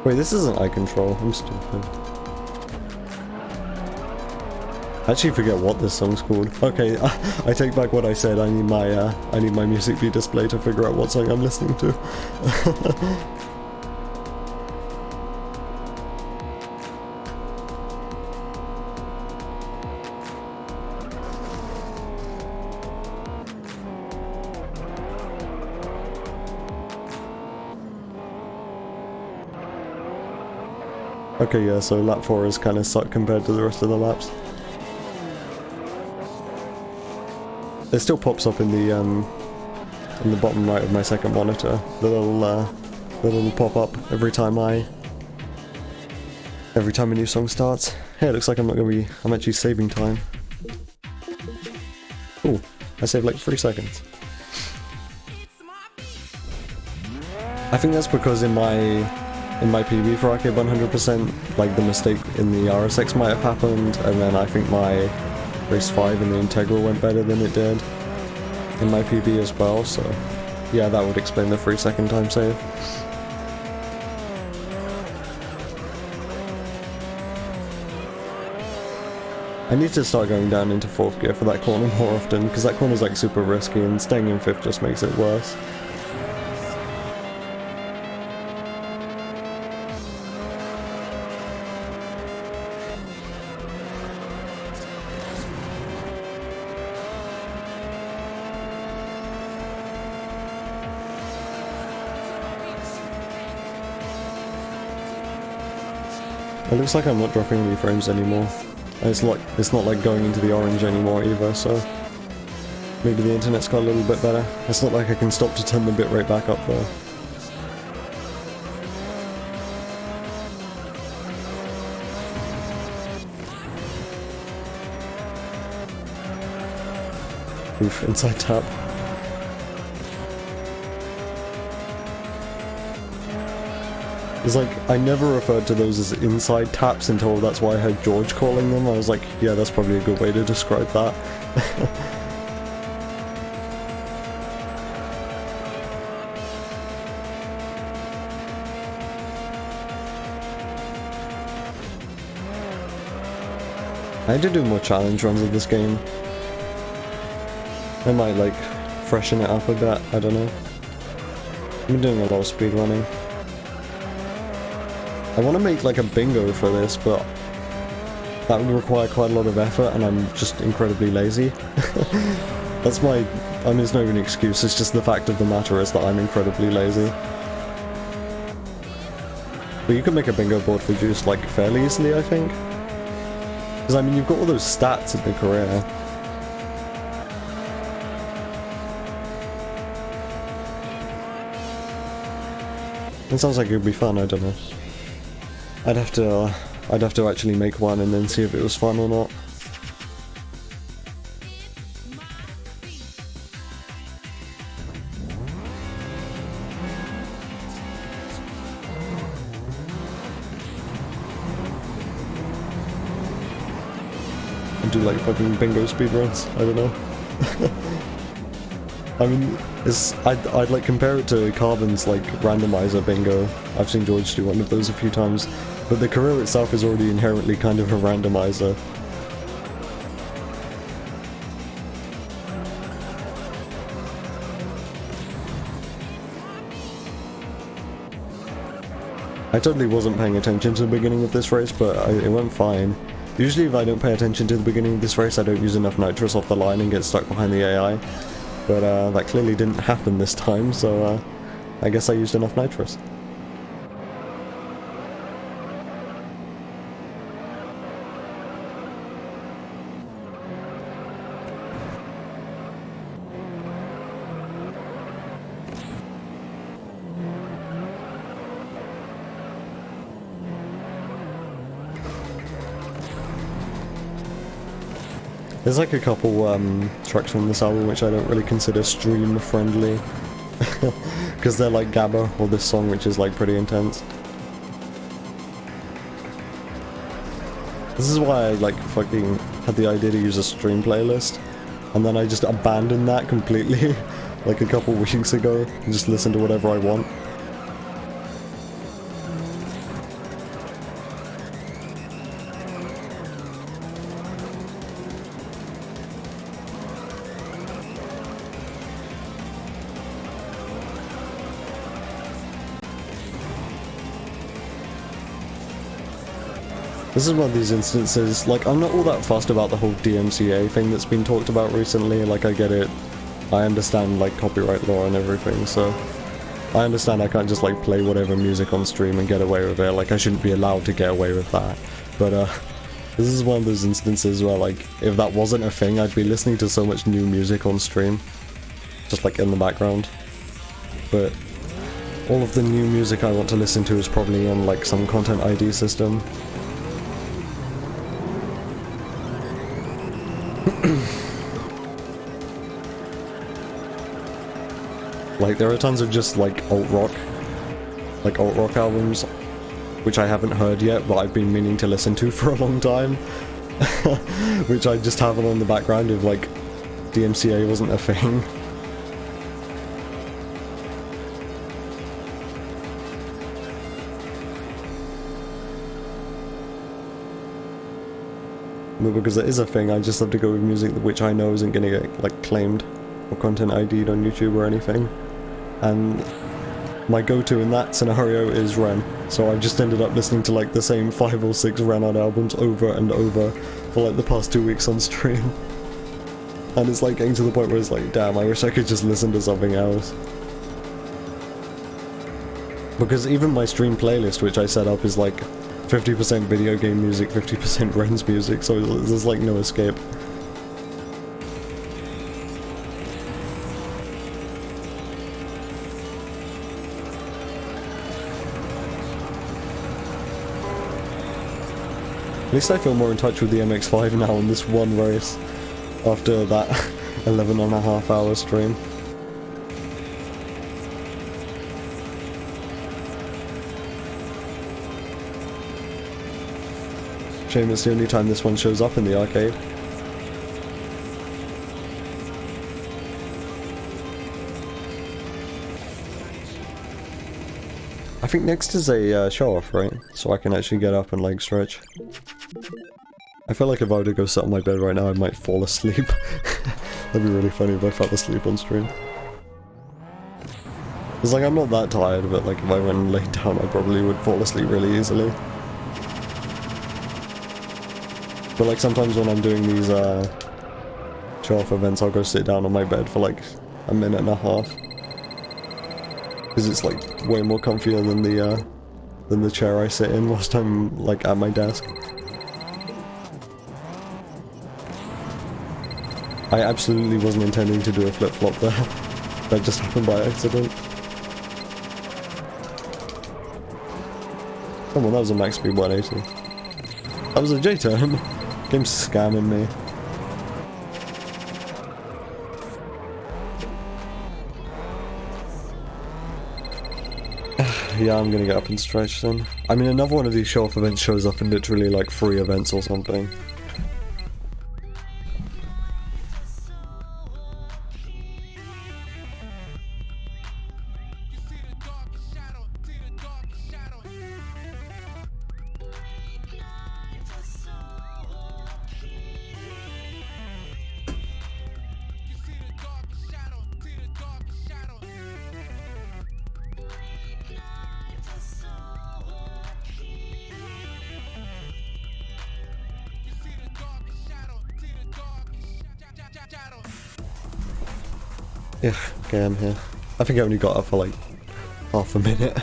Wait, this isn't iControl. I'm stupid. I actually forget what this song's called. Okay, I take back what I said. I need my music beat display to figure out what song I'm listening to. Okay, yeah, so lap 4 is kind of suck compared to the rest of the laps. It still pops up in the bottom right of my second monitor. The little pop-up every time a new song starts. Hey, it looks like I'm actually saving time. Ooh, I saved like 3 seconds. I think that's because in my PB for Arcade 100%, like the mistake in the RSX might have happened, and then I think my Race 5 in the Integral went better than it did in my PB as well, so yeah, that would explain the 3-second time save. I need to start going down into 4th gear for that corner more often, because that corner's like super risky and staying in 5th just makes it worse. It looks like I'm not dropping any frames anymore. And it's not like going into the orange anymore either, so maybe the internet's got a little bit better. It's not like I can stop to turn the bitrate back up though. Oof, inside tap. It's like, I never referred to those as inside taps until that's why I heard George calling them. I was like, yeah, that's probably a good way to describe that. I need to do more challenge runs of this game. I might like freshen it up a bit, I don't know. I've been doing a lot of speed running. I want to make like a bingo for this, but that would require quite a lot of effort and I'm just incredibly lazy. That's my, I mean, it's not even an excuse, it's just the fact of the matter is that I'm incredibly lazy. But you can make a bingo board for Juice like fairly easily, I think. Because I mean, you've got all those stats in the career. It sounds like it would be fun, I don't know. I'd have to actually make one and then see if it was fun or not. Do like fucking bingo speedruns, I don't know. I mean, I'd like compare it to Carbon's like randomizer bingo. I've seen George do one of those a few times, but the career itself is already inherently kind of a randomizer. I totally wasn't paying attention to the beginning of this race, but it went fine. Usually if I don't pay attention to the beginning of this race, I don't use enough nitrous off the line and get stuck behind the AI. But that clearly didn't happen this time, so I guess I used enough nitrous. There's like a couple tracks on this album which I don't really consider stream friendly because they're like Gabba or this song which is like pretty intense. This is why I like fucking had the idea to use a stream playlist and then I just abandoned that completely like a couple weeks ago and just listen to whatever I want. This is one of these instances, like, I'm not all that fussed about the whole DMCA thing that's been talked about recently. Like, I get it. I understand, like, copyright law and everything, so I understand I can't just, like, play whatever music on stream and get away with it. Like, I shouldn't be allowed to get away with that. But, this is one of those instances where, like, if that wasn't a thing, I'd be listening to so much new music on stream. Just, like, in the background. But all of the new music I want to listen to is probably on, like, some content ID system. Like, there are tons of just, like, alt-rock albums, which I haven't heard yet, but I've been meaning to listen to for a long time, which I just have on the background if, like, DMCA wasn't a thing. But because it is a thing, I just have to go with music which I know isn't gonna get, like, claimed or content ID'd on YouTube or anything. And my go-to in that scenario is Ren. So I've just ended up listening to, like, the same 5 or 6 Renard albums over and over for, like, the past 2 weeks on stream. And it's, like, getting to the point where it's like, damn, I wish I could just listen to something else. Because even my stream playlist, which I set up, is, like, 50% video game music, 50% Ren's music, so there's, like, no escape. At least I feel more in touch with the MX-5 now in this one race, after that 11.5-hour stream. Shame it's the only time this one shows up in the arcade. I think next is a show-off, right? So I can actually get up and, like, stretch. I feel like if I were to go sit on my bed right now, I might fall asleep. That'd be really funny if I fell asleep on stream. It's like, I'm not that tired, but, like, if I went and laid down, I probably would fall asleep really easily. But, like, sometimes when I'm doing these, show-off events, I'll go sit down on my bed for, like, a minute and a half. Because it's, like, way more comfier than the chair I sit in whilst I'm, like, at my desk. I absolutely wasn't intending to do a flip-flop there. That just happened by accident. Come on, that was a max speed 180. That was a J-turn. Game's scamming me. Yeah, I'm gonna get up and stretch then. I mean, another one of these show-off events shows up in literally like 3 events or something. Yeah, okay, I'm here. I think I only got up for like half a minute.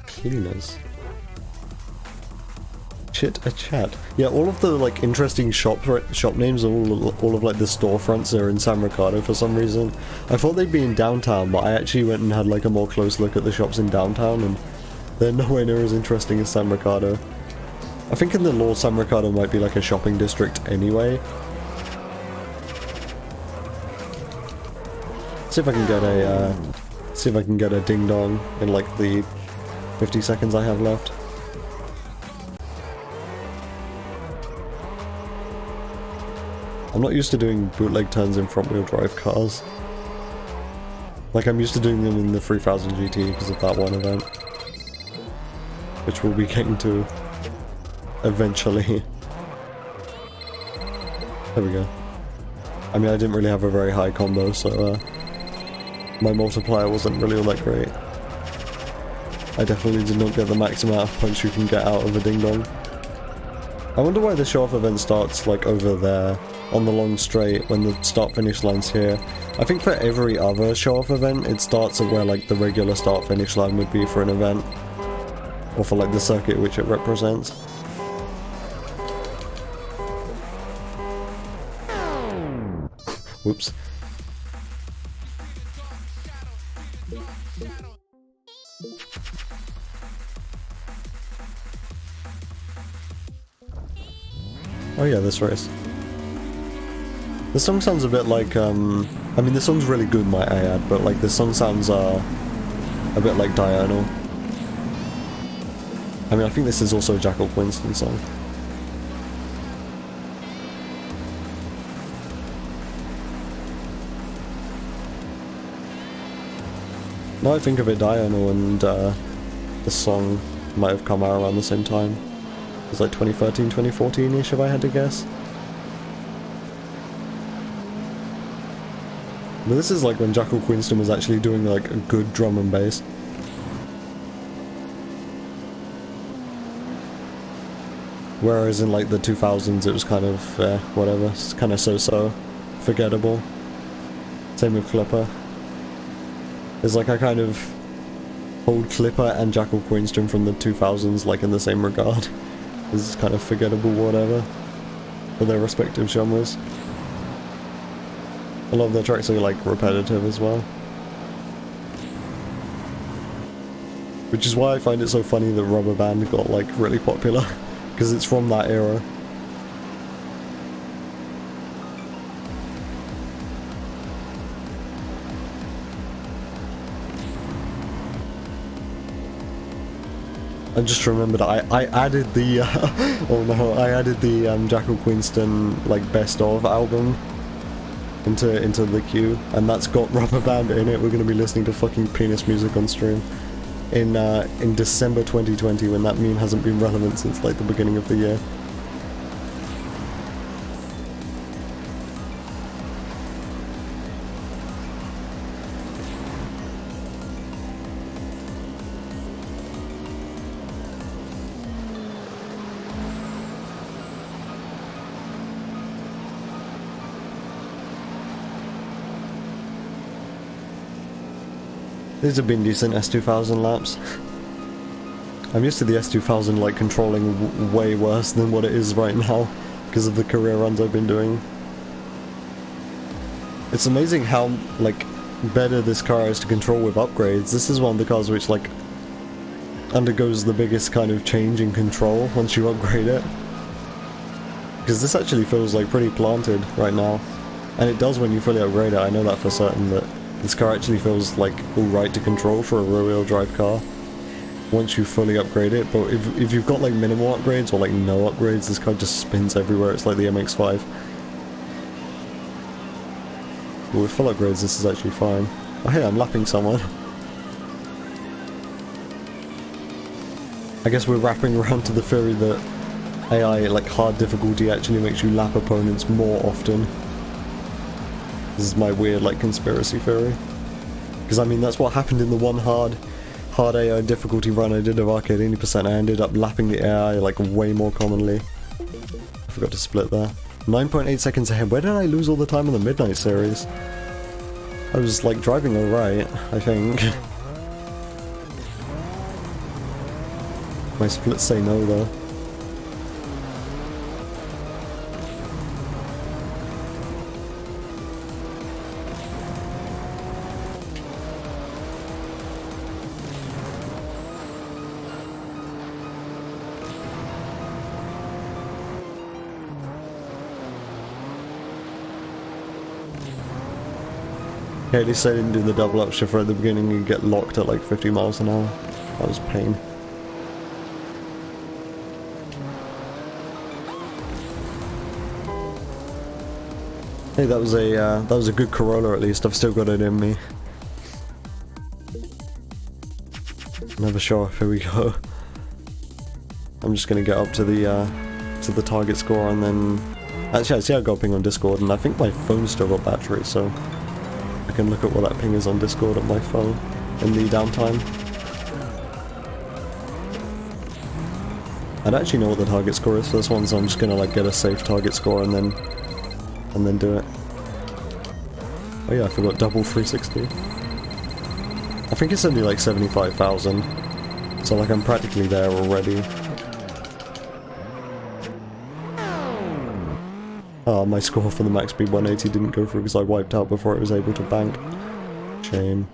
Cleaners. Chit a chat. Yeah, all of the like interesting shop names, all of like the storefronts are in San Ricardo for some reason. I thought they'd be in downtown, but I actually went and had like a more close look at the shops in downtown, and they're nowhere near as interesting as San Ricardo. I think in the lore, San Ricardo might be like a shopping district anyway. See if I can get a ding dong in like the 50 seconds I have left. I'm not used to doing bootleg turns in front wheel drive cars. Like, I'm used to doing them in the 3000 GT because of that one event, which we'll be getting to eventually. There we go. I mean, I didn't really have a very high combo, so my multiplier wasn't really all that great. I definitely did not get the max amount of punch you can get out of a ding dong. I wonder why the show-off event starts like over there on the long straight when the start-finish line's here. I think for every other show-off event it starts at where like the regular start-finish line would be for an event, or for like the circuit which it represents. Whoops. Oh yeah, this race. This song sounds a bit like, I mean the song's really good, might I add, but like this song sounds a bit like Diurnal. I mean, I think this is also a Jackal Quinston song. Now I think of it, Diurnal and the song might have come out around the same time. It was like 2013, 2014-ish if I had to guess. But this is like when Jackal Quinston was actually doing like a good drum and bass. Whereas in like the 2000s it was kind of, whatever, it's kind of so-so, forgettable. Same with Clipper. It's like I kind of hold Clipper and Jackal Quinston from the 2000s like in the same regard. It's kind of forgettable whatever, for their respective genres. A lot of their tracks are like repetitive as well. Which is why I find it so funny that Rubber Band got like really popular, because it's from that era. I just remembered I added the oh no, I added the Jackal Quinston like best of album into the queue, and that's got Rubber Band in it. We're gonna be listening to fucking penis music on stream in December 2020, when that meme hasn't been relevant since like the beginning of the year. These have been decent S2000 laps. I'm used to the S2000 like controlling way worse than what it is right now because of the career runs I've been doing. It's amazing how like better this car is to control with upgrades. This is one of the cars which like undergoes the biggest kind of change in control once you upgrade it. Because this actually feels like pretty planted right now. And it does when you fully upgrade it, I know that for certain, that this car actually feels like alright to control for a rear-wheel drive car once you fully upgrade it. But if you've got like minimal upgrades or like no upgrades, this car just spins everywhere. It's like the MX-5. But with full upgrades this is actually fine. Oh hey, I'm lapping someone. I guess we're wrapping around to the theory that AI, like hard difficulty, actually makes you lap opponents more often. This is my weird, like, conspiracy theory. Because, I mean, that's what happened in the one hard AI difficulty run I did of Arcade 80%. I ended up lapping the AI, like, way more commonly. I forgot to split there. 9.8 seconds ahead. Where did I lose all the time on the Midnight series? I was, like, driving alright, I think. My splits say no, though. Okay, at least I didn't do the double upshifter at the beginning and get locked at like 50 miles an hour. That was pain. Hey, that was a good Corolla at least. I've still got it in me. Never sure. Here we go. I'm just gonna get up to the target score and then. Actually, I see I got a ping on Discord, and I think my phone's still got battery, so I can look at what that ping is on Discord on my phone in the downtime. I don't actually know what the target score is for this one, so I'm just gonna like get a safe target score and then do it. Oh yeah, I forgot double 360. I think it's only like 75,000, so like I'm practically there already. Oh, my score for the max speed 180 didn't go through because I wiped out before it was able to bank. Shame.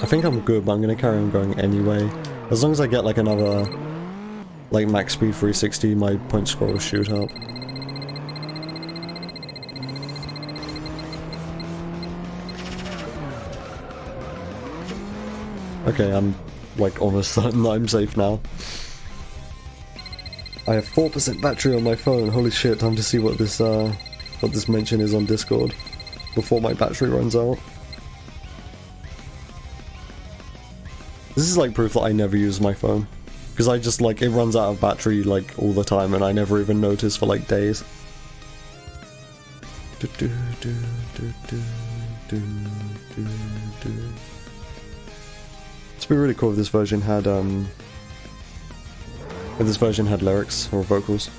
I think I'm good, but I'm gonna carry on going anyway. As long as I get like another like max speed 360, my point score will shoot up. Okay, I'm like almost certain that I'm safe now. I have 4% battery on my phone. Holy shit, time to see what this mention is on Discord before my battery runs out. This is like proof that I never use my phone. Because I just like, it runs out of battery like all the time and I never even notice for like days. It'd be really cool if this version had lyrics or vocals.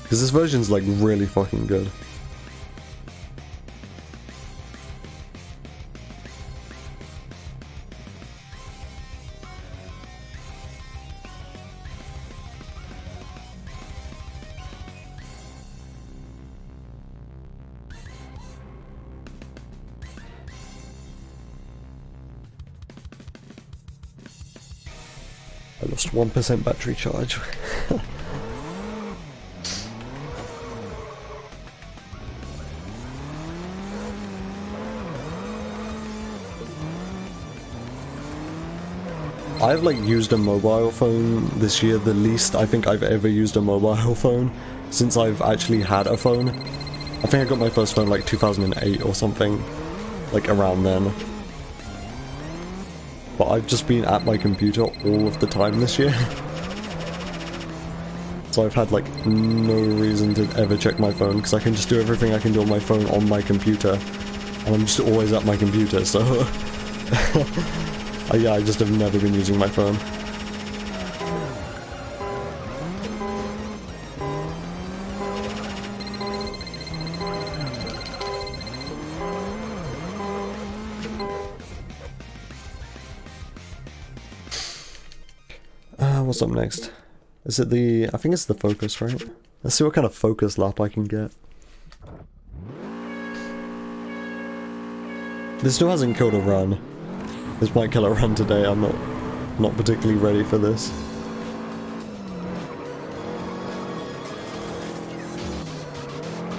Because this version's like really fucking good. I lost 1% battery charge. I've like used a mobile phone this year the least I think I've ever used a mobile phone since I've actually had a phone. I think I got my first phone like 2008 or something, like around then. But I've just been at my computer all of the time this year. So I've had like no reason to ever check my phone because I can just do everything I can do on my phone on my computer. And I'm just always at my computer, so yeah, I just have never been using my phone. what's up next? Is it the... I think it's the focus, right? Let's see what kind of focus lap I can get. This still hasn't killed a run. This might kill a run today, I'm not particularly ready for this.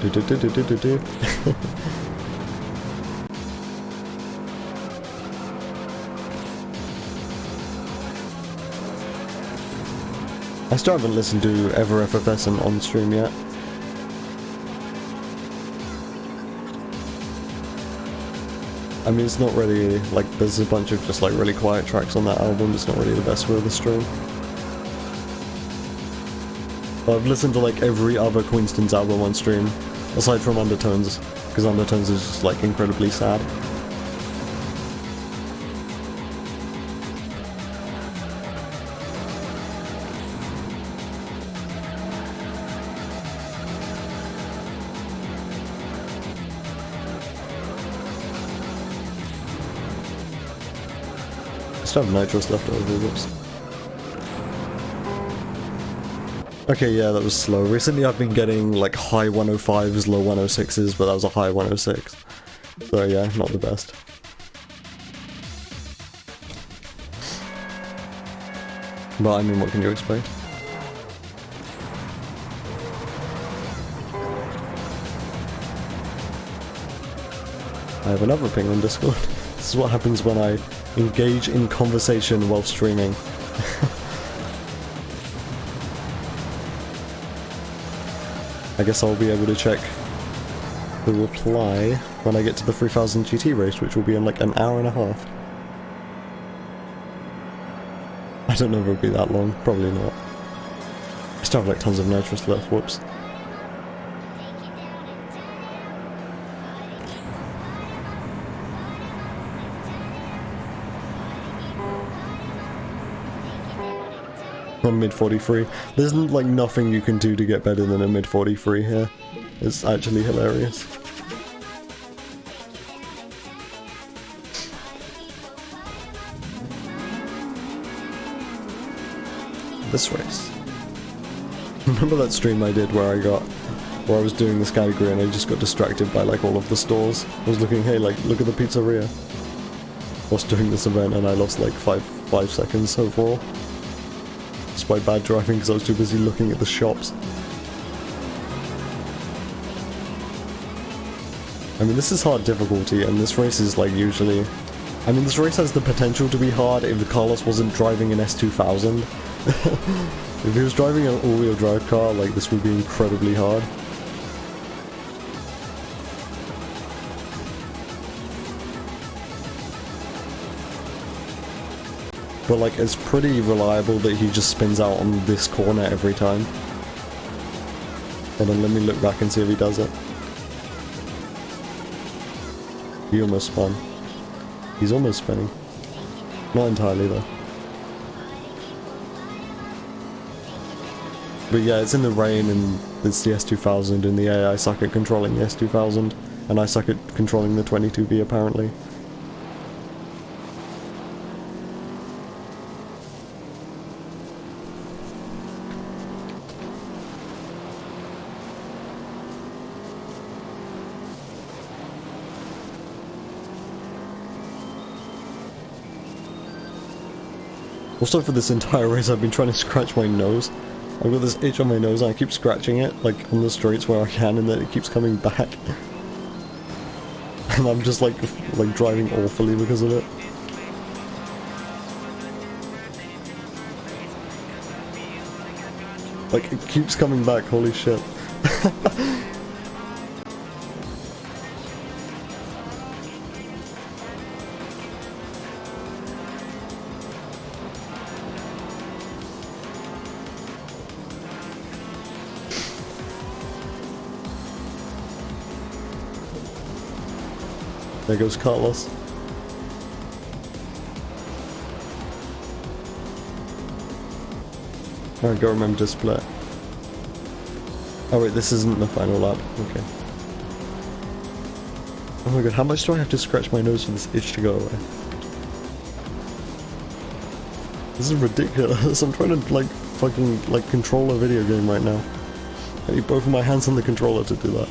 Do. I still haven't listened to Ever FFS on stream yet. I mean, it's not really, like, there's a bunch of just, like, really quiet tracks on that album. It's not really the best way of the stream. But I've listened to, like, every other Queenstone's album on stream, aside from Undertones, because Undertones is just, like, incredibly sad. Still have nitrous left over, whoops. Okay, yeah, that was slow. Recently I've been getting like high 105s, low 106s, but that was a high 106. So yeah, not the best. But I mean, what can you expect? I have another ping on Discord. This is what happens when I engage in conversation while streaming. I guess I'll be able to check the reply when I get to the 3000 GT race, which will be in like an hour and a half. I don't know if it'll be that long, probably not. I still have like tons of nitrous left, whoops. I'm mid 43. There's like nothing you can do to get better than a mid 43 here. It's actually hilarious. This race. Remember that stream I did where I was doing the Sky Grill and I just got distracted by like all of the stores. I was looking, hey, like look at the pizzeria. Whilst doing this event and I lost like 5 seconds overall. By bad driving because I was too busy looking at the shops. I mean, this is hard difficulty, and this race is like usually... I mean, this race has the potential to be hard if Carlos wasn't driving an S2000. If he was driving an all-wheel drive car, like, this would be incredibly hard. But like, it's pretty reliable that he just spins out on this corner every time. Hold on, let me look back and see if he does it. He almost spun. He's almost spinning. Not entirely though. But yeah, it's in the rain and it's the S2000 and the AI suck at controlling the S2000. And I suck at controlling the 22V apparently. Also, for this entire race I've been trying to scratch my nose. I've got this itch on my nose and I keep scratching it, like, on the straights where I can, and then it keeps coming back. And I'm just like driving awfully because of it. Like, it keeps coming back, holy shit. There goes Carlos. I gotta remember to split. Oh wait, this isn't the final lap. Okay. Oh my god, how much do I have to scratch my nose for this itch to go away? This is ridiculous. I'm trying to like fucking like control a video game right now. I need both of my hands on the controller to do that.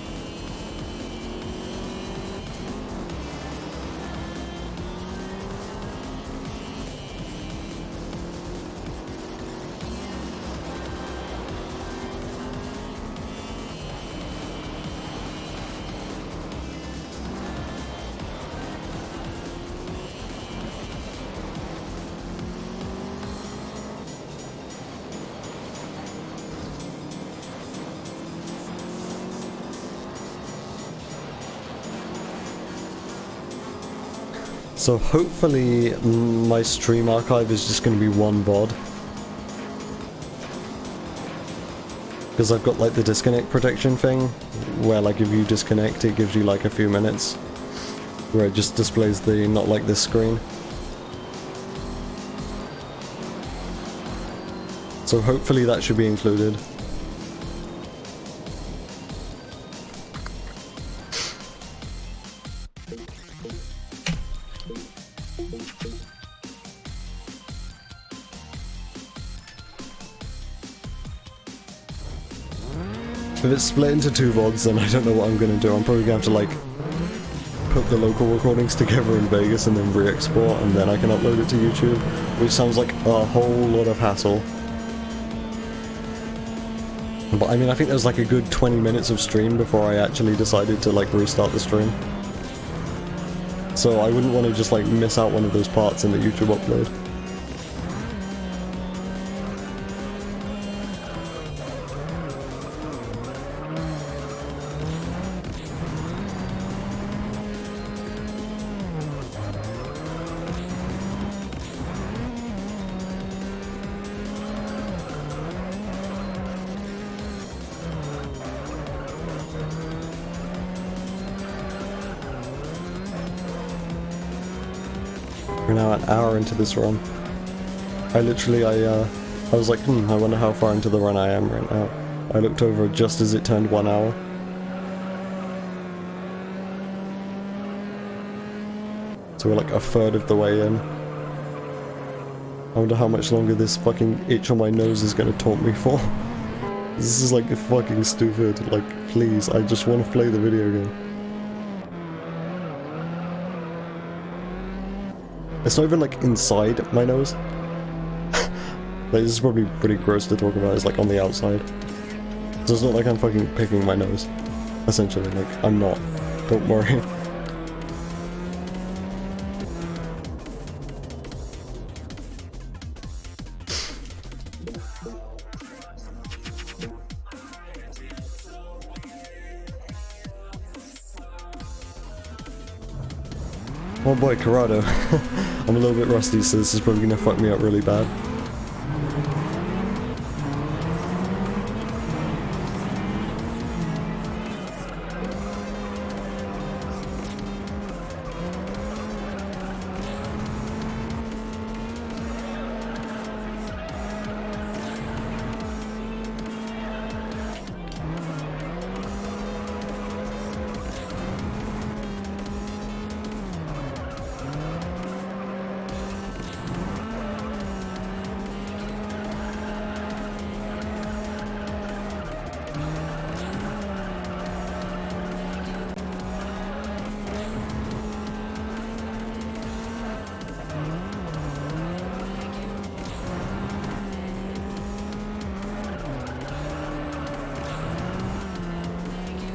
So hopefully my stream archive is just going to be one VOD. Because I've got like the disconnect protection thing, where like if you disconnect it gives you like a few minutes, where it just displays the not like this screen. So hopefully that should be included. If it's split into two VODs, then I don't know what I'm gonna do. I'm probably gonna have to like put the local recordings together in Vegas and then re-export, and then I can upload it to YouTube, which sounds like a whole lot of hassle. But I mean, I think there's like a good 20 minutes of stream before I actually decided to like restart the stream. So I wouldn't want to just like miss out one of those parts in the YouTube upload. We're now an hour into this run. I was like, I wonder how far into the run I am right now. I looked over just as it turned 1 hour. So we're like a third of the way in. I wonder how much longer this fucking itch on my nose is gonna taunt me for. This is like fucking stupid. Like, please, I just want to play the video game. It's not even like inside my nose. Like, this is probably pretty gross to talk about. It's like on the outside. So it's not like I'm fucking picking my nose. Essentially, like, I'm not. Don't worry. Oh boy, Corrado. I'm a little bit rusty, so this is probably gonna fuck me up really bad.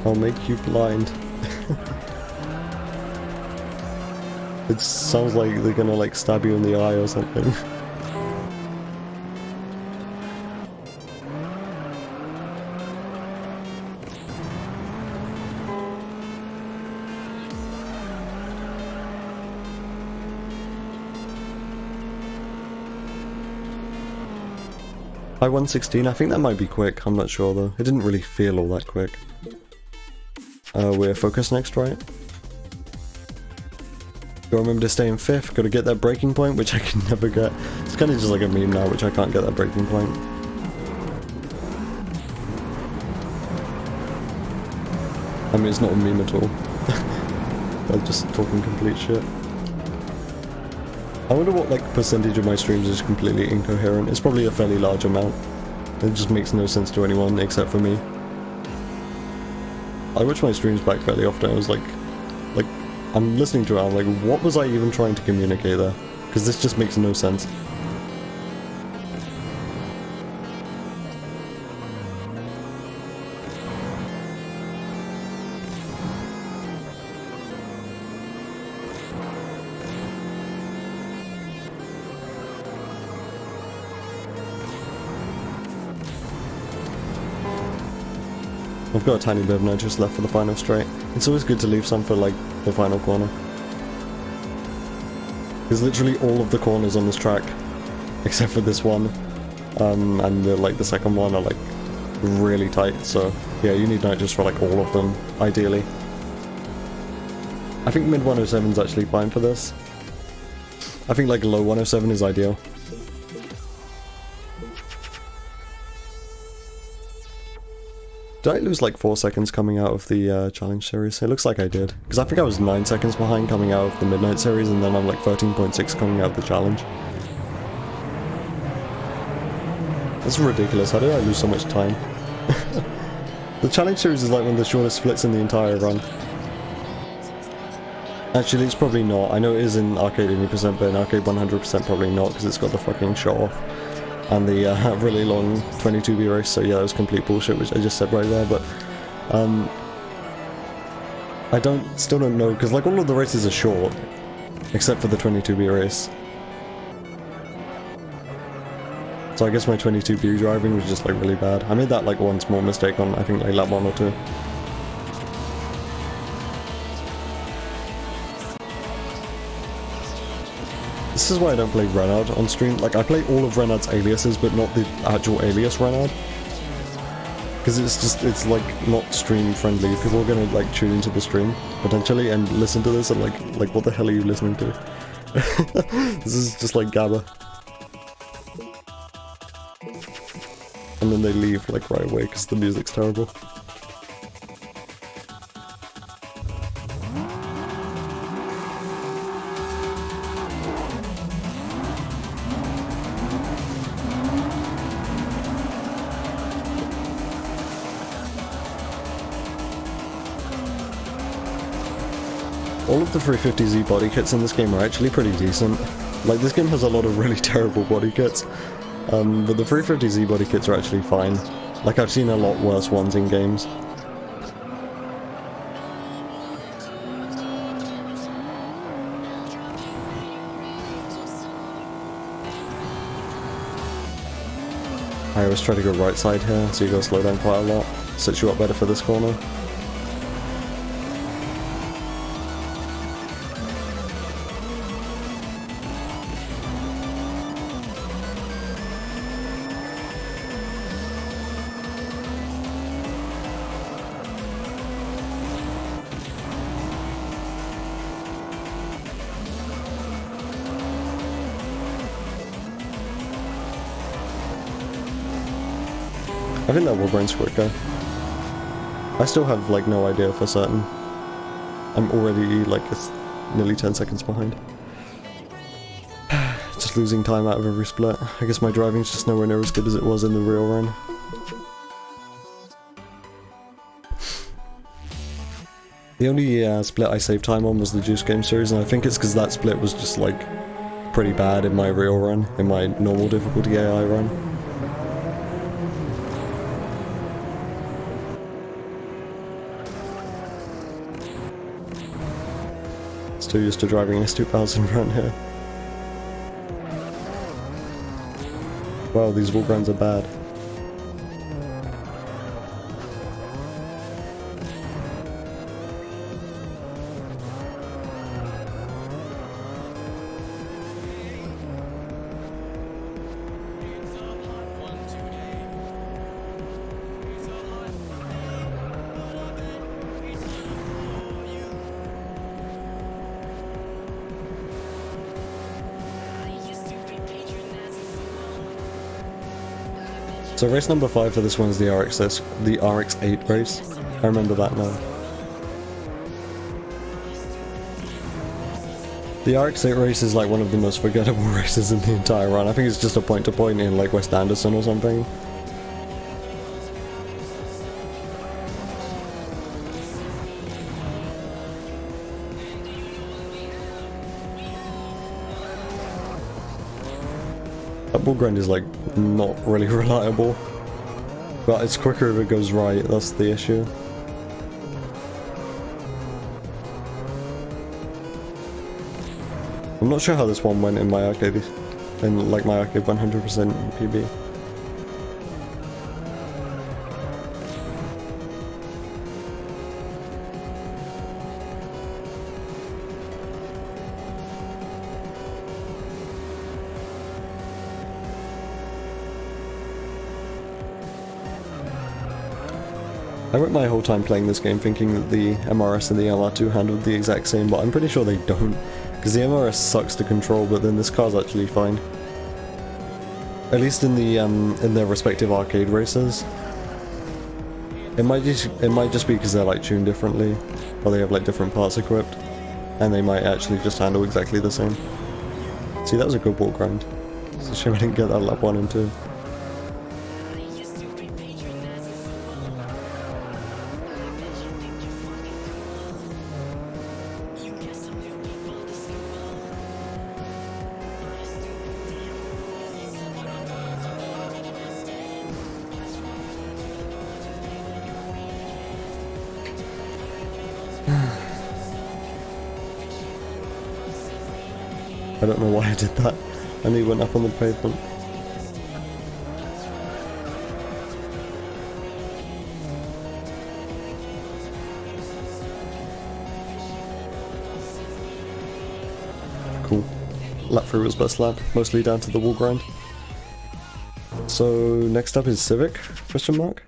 I'll make you blind. It sounds like they're gonna like stab you in the eye or something. I-116, I think that might be quick, I'm not sure though. It didn't really feel all that quick. We're focused next, right? Gotta remember to stay in 5th, gotta get that breaking point, which I can never get. It's kind of just like a meme now, which I can't get that breaking point. I mean, it's not a meme at all. I'm just talking complete shit. I wonder what like percentage of my streams is completely incoherent. It's probably a fairly large amount. It just makes no sense to anyone except for me. I watch my streams back fairly often. I was like I'm listening to it, I'm like, what was I even trying to communicate there? Because this just makes no sense. I've got a tiny bit of nitrous left for the final straight. It's always good to leave some for, like, the final corner. Because literally all of the corners on this track, except for this one, and the second one are, like, really tight, so yeah, you need nitrous for, like, all of them, ideally. I think mid 107 is actually fine for this. I think, like, low 107 is ideal. Did I lose like 4 seconds coming out of the challenge series? It looks like I did. Because I think I was 9 seconds behind coming out of the Midnight series, and then I'm like 13.6 coming out of the challenge. That's ridiculous. How did I lose so much time? The challenge series is like one of the shortest splits in the entire run. Actually, it's probably not. I know it is in Arcade 80%, but in Arcade 100% probably not, because it's got the fucking shot off. And the really long 22B race, so yeah, that was complete bullshit, which I just said right there, but I still don't know, because like all of the races are short, except for the 22B race. So I guess my 22B driving was just like really bad. I made that like one small mistake on, I think, like lap 1 or 2. This is why I don't play Renard on stream. Like, I play all of Renard's aliases, but not the actual alias Renard. Because it's like not stream friendly. People are gonna like tune into the stream, potentially, and listen to this and like what the hell are you listening to? This is just like GABA. And then they leave like right away because the music's terrible. All of the 350Z body kits in this game are actually pretty decent. Like, this game has a lot of really terrible body kits, but the 350Z body kits are actually fine. Like, I've seen a lot worse ones in games. I always try to go right side here, so you gotta slow down quite a lot. Sets you up better for this corner. I think that will brain quicker. I still have like no idea for certain. I'm already like nearly 10 seconds behind. Just losing time out of every split. I guess my driving's just nowhere near as good as it was in the real run. The only split I saved time on was the Juice Game series, and I think it's because that split was just like pretty bad in my real run, in my normal difficulty AI run. Still used to driving S2000 around here. Wow, these wall runs are bad. So race number 5 for this one is the RX-8 race. I remember that now. The RX-8 race is like one of the most forgettable races in the entire run. I think it's just a point-to-point in like West Anderson or something. That bull grind is like not really reliable, but it's quicker if it goes right, that's the issue. I'm not sure how this one went in my arcade, in like my arcade 100% PB. I went my whole time playing this game thinking that the MRS and the LR2 handled the exact same, but I'm pretty sure they don't. Because the MRS sucks to control, but then this car's actually fine. At least in the in their respective arcade races. It might just be because they're like tuned differently, or they have like different parts equipped, and they might actually just handle exactly the same. See, that was a good ball grind. It's a shame I didn't get that lap 1 and 2. I don't know why I did that. I knew he went up on the pavement. Cool. Lap 3 was best lap, mostly down to the wall grind. So next up is Civic? Question mark?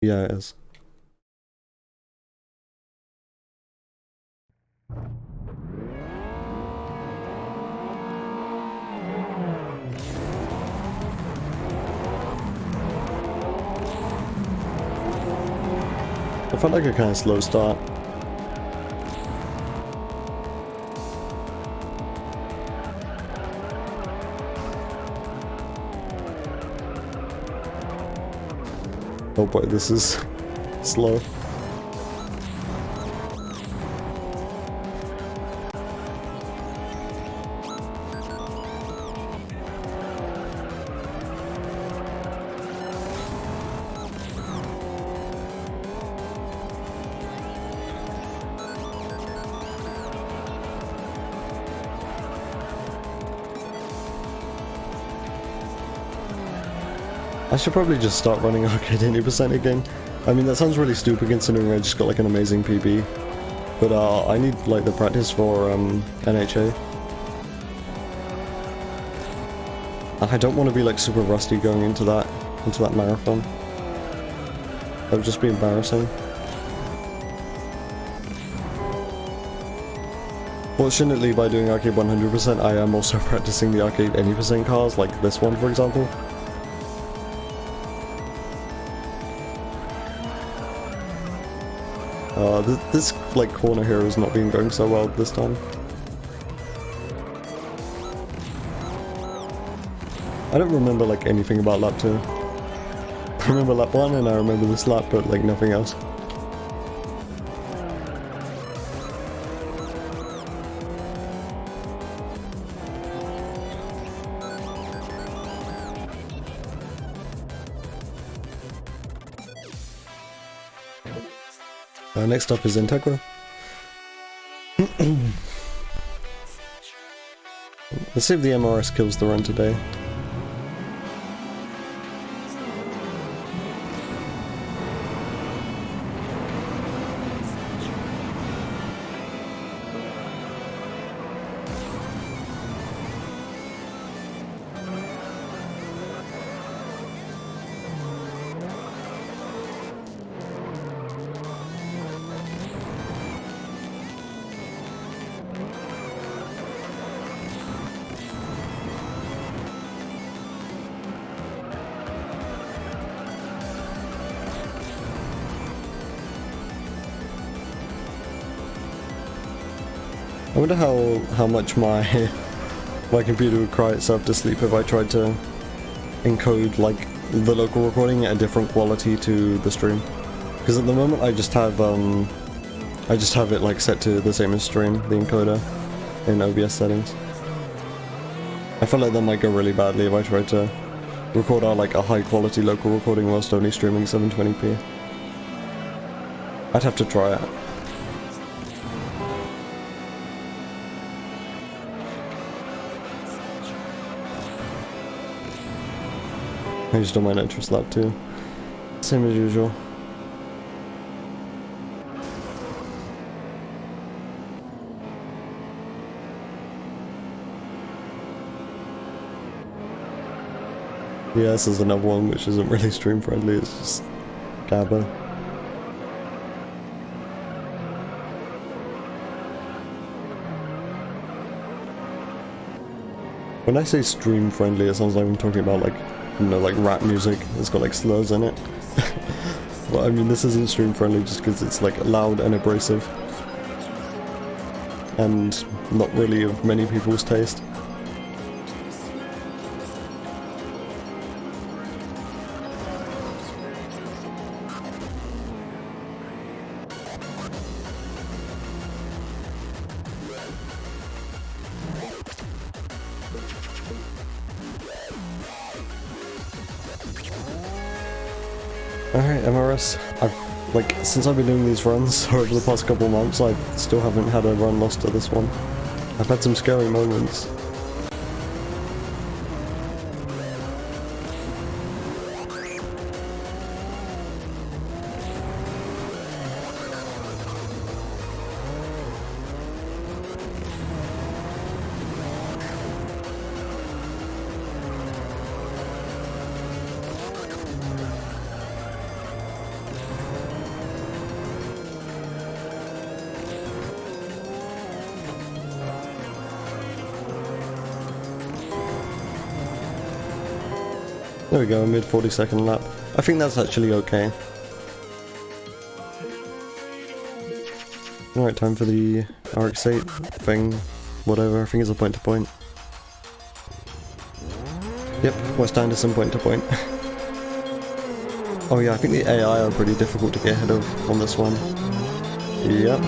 Yeah, it is. I felt like a kind of slow start. Oh boy, this is slow. I should probably just start running arcade 80% again. I mean, that sounds really stupid considering I just got like an amazing PB. But I need like the practice for NHA. I don't want to be like super rusty going into that marathon. That would just be embarrassing. Fortunately, by doing arcade 100%, I am also practicing the arcade 80% cars, like this one for example. This like corner here has not been going so well this time. I don't remember like anything about lap 2. I remember lap 1 and I remember this lap, but like nothing else. Next up is Integra. Let's see if the MRS kills the run today. I wonder how much my my computer would cry itself to sleep if I tried to encode like the local recording at a different quality to the stream. Because at the moment I just have it like set to the same as stream, the encoder in OBS settings. I feel like that might go really badly if I tried to record out like a high quality local recording whilst only streaming 720p. I'd have to try it. I just don't mind Nitrous Lab too. Same as usual. Yeah, this is another one which isn't really stream friendly, it's just Gabba. When I say stream friendly, it sounds like I'm talking about like, you know, like rap music. It's got like slurs in it. But I mean, this isn't stream friendly just because it's like loud and abrasive. And not really of many people's taste. Alright, MRS. Since I've been doing these runs over the past couple months, I still haven't had a run lost to this one. I've had some scary moments. There we go, mid 40-second lap. I think that's actually okay. Alright, time for the RX-8 thing, whatever, I think it's a point to point. Yep, West Anderson point to point. Oh yeah, I think the AI are pretty difficult to get ahead of on this one. Yep.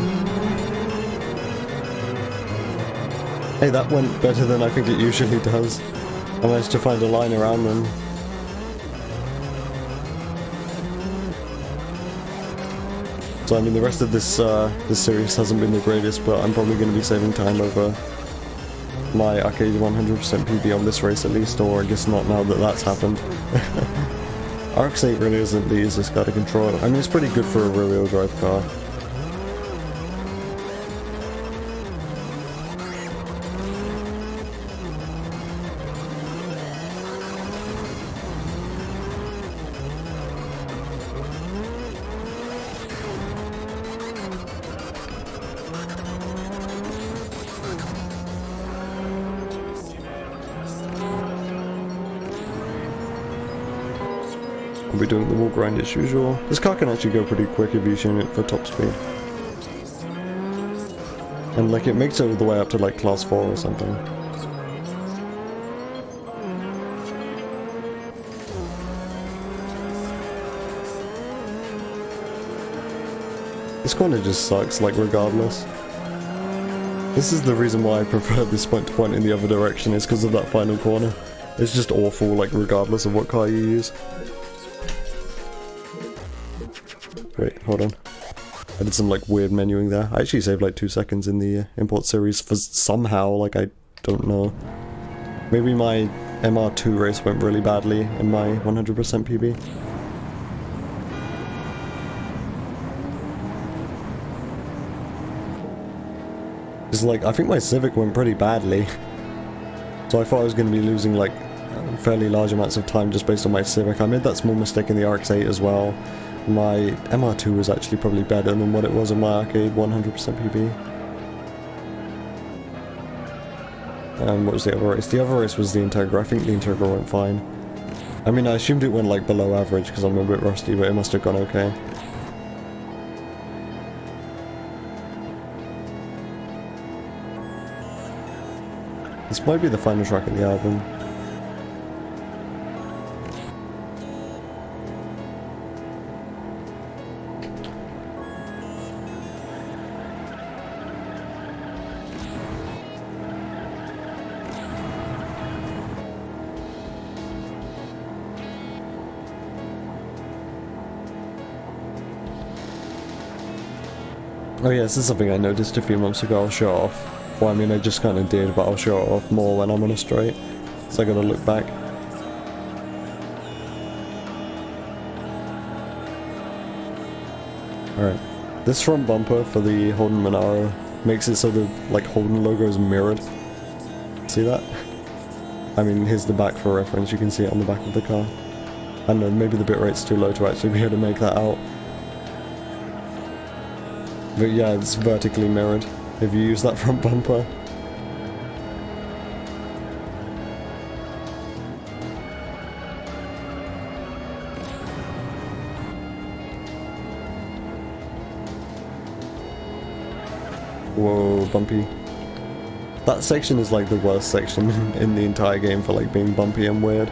Hey, that went better than I think it usually does. I managed to find a line around them. So I mean, the rest of this series hasn't been the greatest, but I'm probably going to be saving time over my Arcade 100% PB on this race at least, or I guess not now that that's happened. RX-8 really isn't the easiest car to control. I mean, it's pretty good for a rear-wheel drive car. We'll be doing the wall grind as usual. This car can actually go pretty quick if you tune it for top speed. And like it makes it all the way up to like class 4 or something. This corner just sucks, like regardless. This is the reason why I prefer this point to point in the other direction, is because of that final corner. It's just awful, like regardless of what car you use. Wait, hold on. I did some like weird menuing there. I actually saved like 2 seconds in the import series for somehow, like I don't know. Maybe my MR2 race went really badly in my 100% PB. It's like, I think my Civic went pretty badly. So I thought I was going to be losing like fairly large amounts of time just based on my Civic. I made that small mistake in the RX-8 as well. My MR2 was actually probably better than what it was in my Arcade 100% PB. What was the other race? The other race was the Integra. I think the Integra went fine. I mean, I assumed it went like below average because I'm a bit rusty, but it must have gone okay. This might be the final track of the album. Oh yeah, this is something I noticed a few months ago. I'll show it off. Well, I mean, I just kind of did, but I'll show it off more when I'm on a straight. So I gotta look back. Alright. This front bumper for the Holden Monaro makes it so the like Holden logo is mirrored. See that? I mean, here's the back for reference. You can see it on the back of the car. I don't know, maybe the bitrate's too low to actually be able to make that out. But yeah, it's vertically mirrored if you use that front bumper. Whoa, bumpy. That section is like the worst section in the entire game for like being bumpy and weird.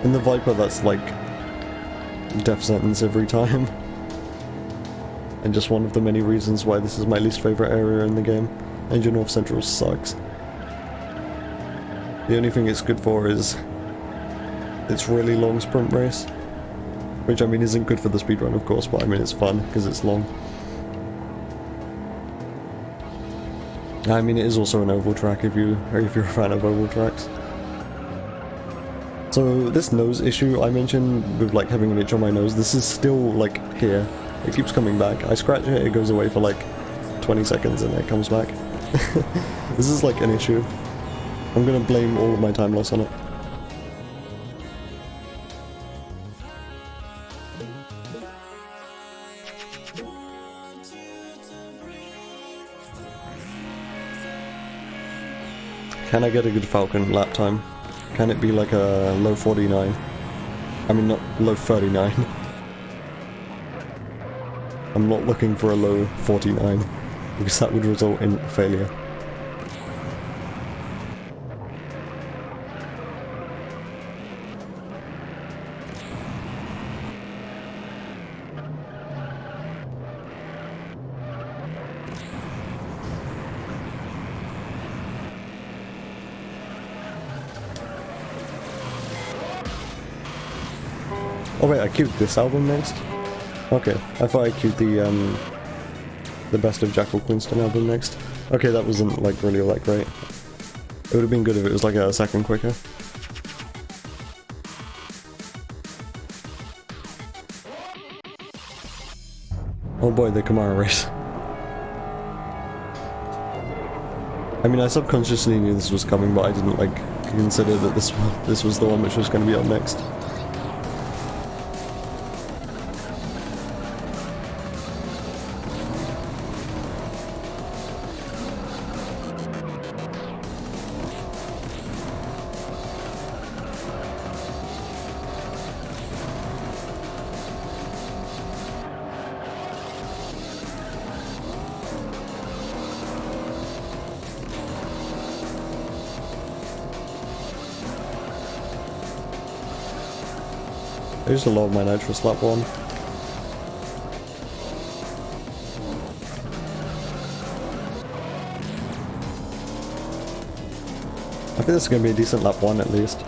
In the Viper, that's like death sentence every time. And just one of the many reasons why this is my least favourite area in the game. Engine North Central sucks. The only thing it's good for is its really long sprint race. Which I mean isn't good for the speedrun of course, but I mean it's fun because it's long. I mean it is also an oval track if you're a fan of oval tracks. So this nose issue I mentioned with like having an itch on my nose, this is still like here. It keeps coming back. I scratch it, it goes away for like 20 seconds and then it comes back. This is like an issue. I'm gonna blame all of my time loss on it. Can I get a good Falcon lap time? Can it be like a low 49? I mean not low 39. I'm not looking for a low 49, because that would result in failure. Oh wait, I queued this album next? Okay, I thought I queued the Best of Jackal Queenston album next. Okay, that wasn't like really all that great. It would have been good if it was like a second quicker. Oh boy, the Camaro race. I mean, I subconsciously knew this was coming, but I didn't like consider that this was the one which was going to be up next. I used a lot of my nitrous lap 1. I think this is going to be a decent lap 1 at least.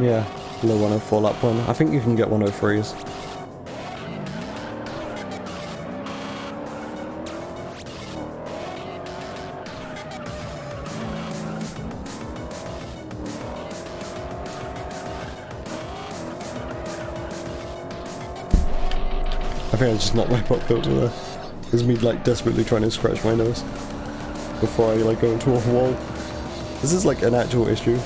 Yeah, low 104 lap 1. I think you can get 103s. I think I just knocked my pop filter there. This is me like desperately trying to scratch my nose before I like go into a wall. This is like an actual issue.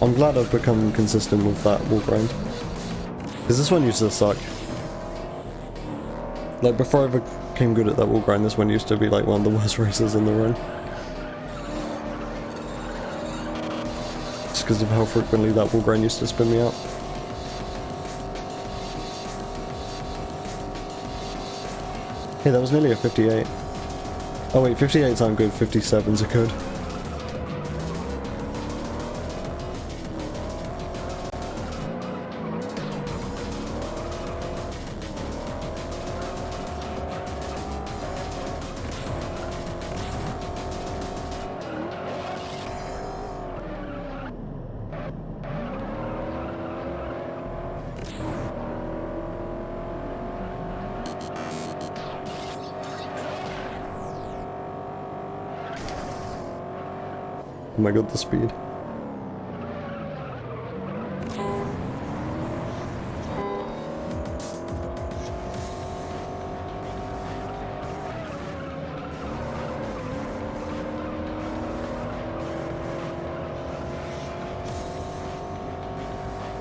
I'm glad I've become consistent with that wall grind. Because this one used to suck. Like, before I became good at that wall grind, this one used to be like one of the worst races in the run. Just because of how frequently that wall grind used to spin me out. Hey, that was nearly a 58. Oh wait, 58's aren't good, 57's are good. Oh my god, the speed.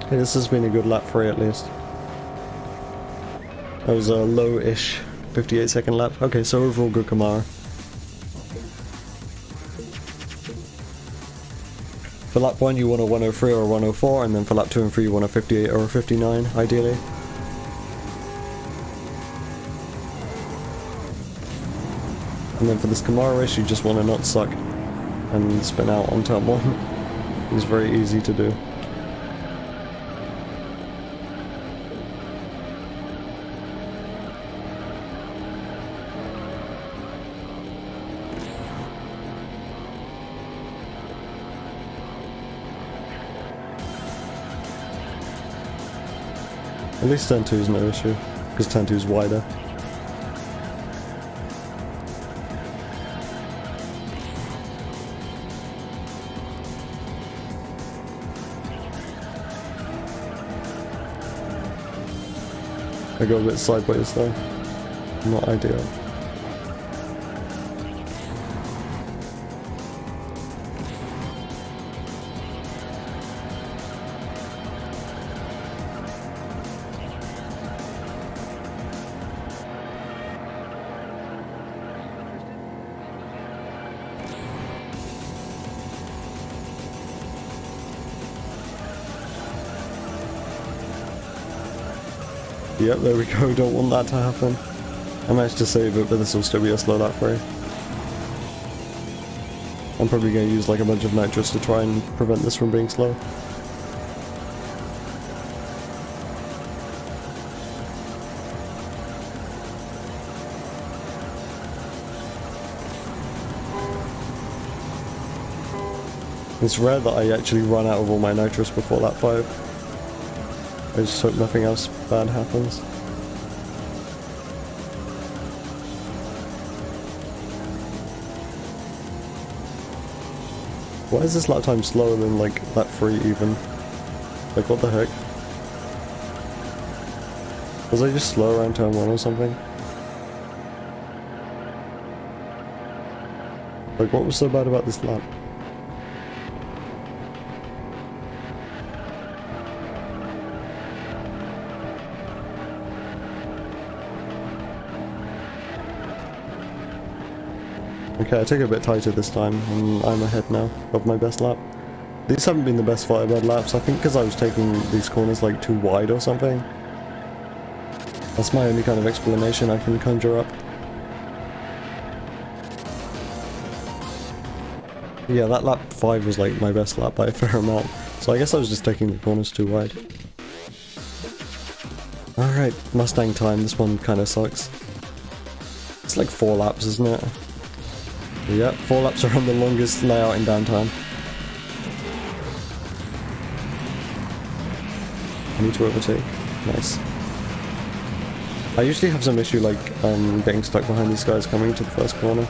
Okay, this has been a good lap 3 at least. That was a low-ish 58-second lap. Okay, so overall good Kamara. For lap 1 you want a 103 or a 104, and then for lap 2 and 3 you want a 58 or a 59, ideally. And then for this Kamara race you just want to not suck and spin out on turn 1. It's very easy to do. At least turn 2 is no issue, because turn 2 is wider. I go a bit sideways though, not ideal. Yep, there we go, don't want that to happen. I managed to save it, but this will still be a slow lap 3. I'm probably going to use like a bunch of nitrous to try and prevent this from being slow. It's rare that I actually run out of all my nitrous before lap 5. I just hope nothing else bad happens. Why is this lap time slower than like lap 3 even? Like what the heck? Was I just slow around turn 1 or something? Like what was so bad about this lap? Okay, I took it a bit tighter this time, and I'm ahead now of my best lap. These haven't been the best Firebird laps, I think because I was taking these corners like too wide or something. That's my only kind of explanation I can conjure up. Yeah, that lap 5 was like my best lap by a fair amount, so I guess I was just taking the corners too wide. Alright, Mustang time, this one kinda sucks. It's like 4 laps, isn't it? Yep, 4 laps are on the longest layout in downtown. I need to overtake. Nice. I usually have some issue like getting stuck behind these guys coming to the first corner.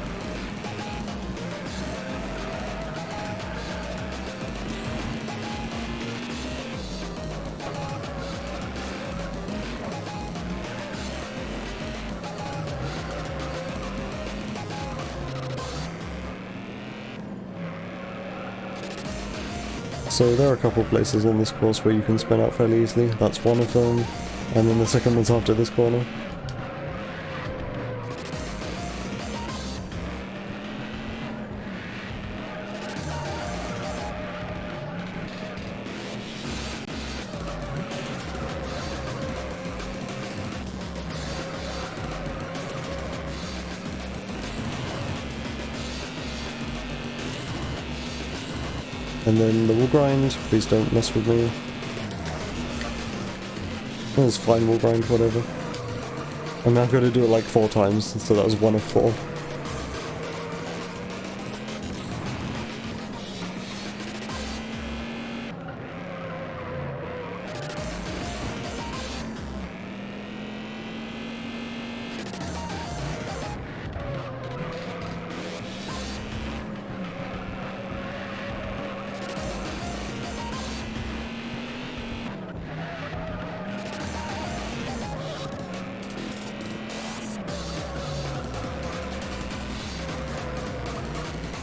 So there are a couple places on this course where you can spin out fairly easily. That's one of them, and then the second one's after this corner. And then the wall grind, please don't mess with me. Oh, it's fine, wall grind, whatever. And I've got to do it like 4 times, so that was 1 of 4.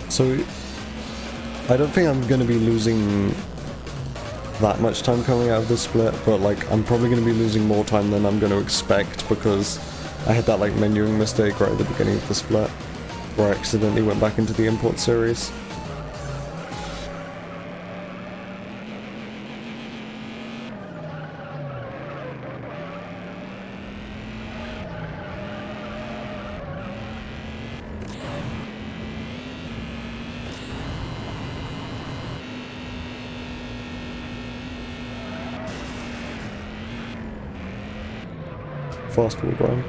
So, I don't think I'm going to be losing that much time coming out of this split, but like, I'm probably going to be losing more time than I'm going to expect, because I had that like menuing mistake right at the beginning of the split, where I accidentally went back into the import series. Fast wall grind.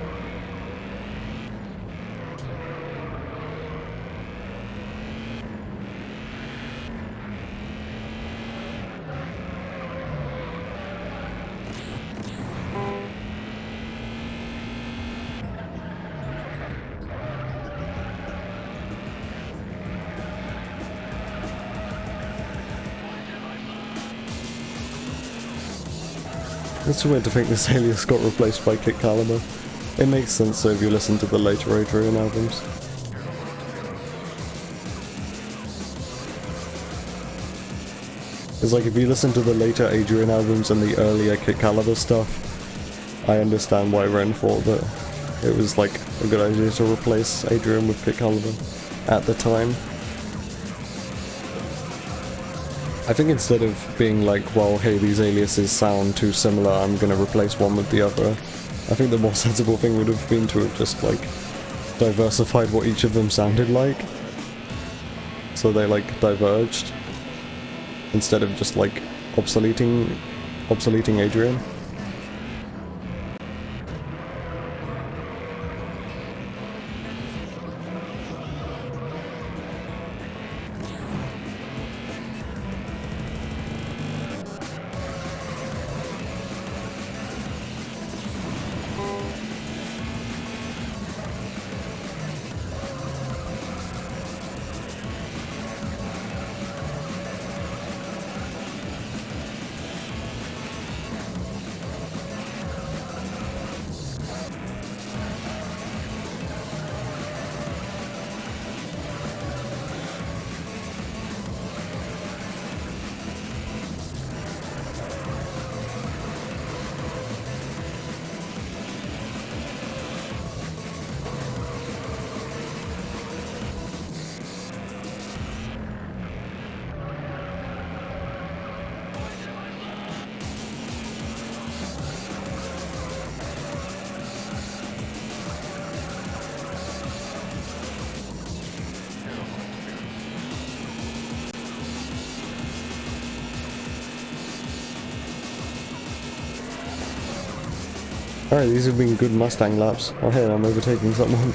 It's weird to think this alias got replaced by Kit Caliber. It makes sense though if you listen to the later Adrian albums. It's like if you listen to the later Adrian albums and the earlier Kit Caliber stuff, I understand why Ren thought that it was like a good idea to replace Adrian with Kit Caliber at the time. I think instead of being like, well, hey, these aliases sound too similar, I'm gonna replace one with the other, I think the more sensible thing would have been to have just like diversified what each of them sounded like, so they like diverged, instead of just like obsoleting Adrian. Alright, these have been good Mustang laps. Oh hey, I'm overtaking someone.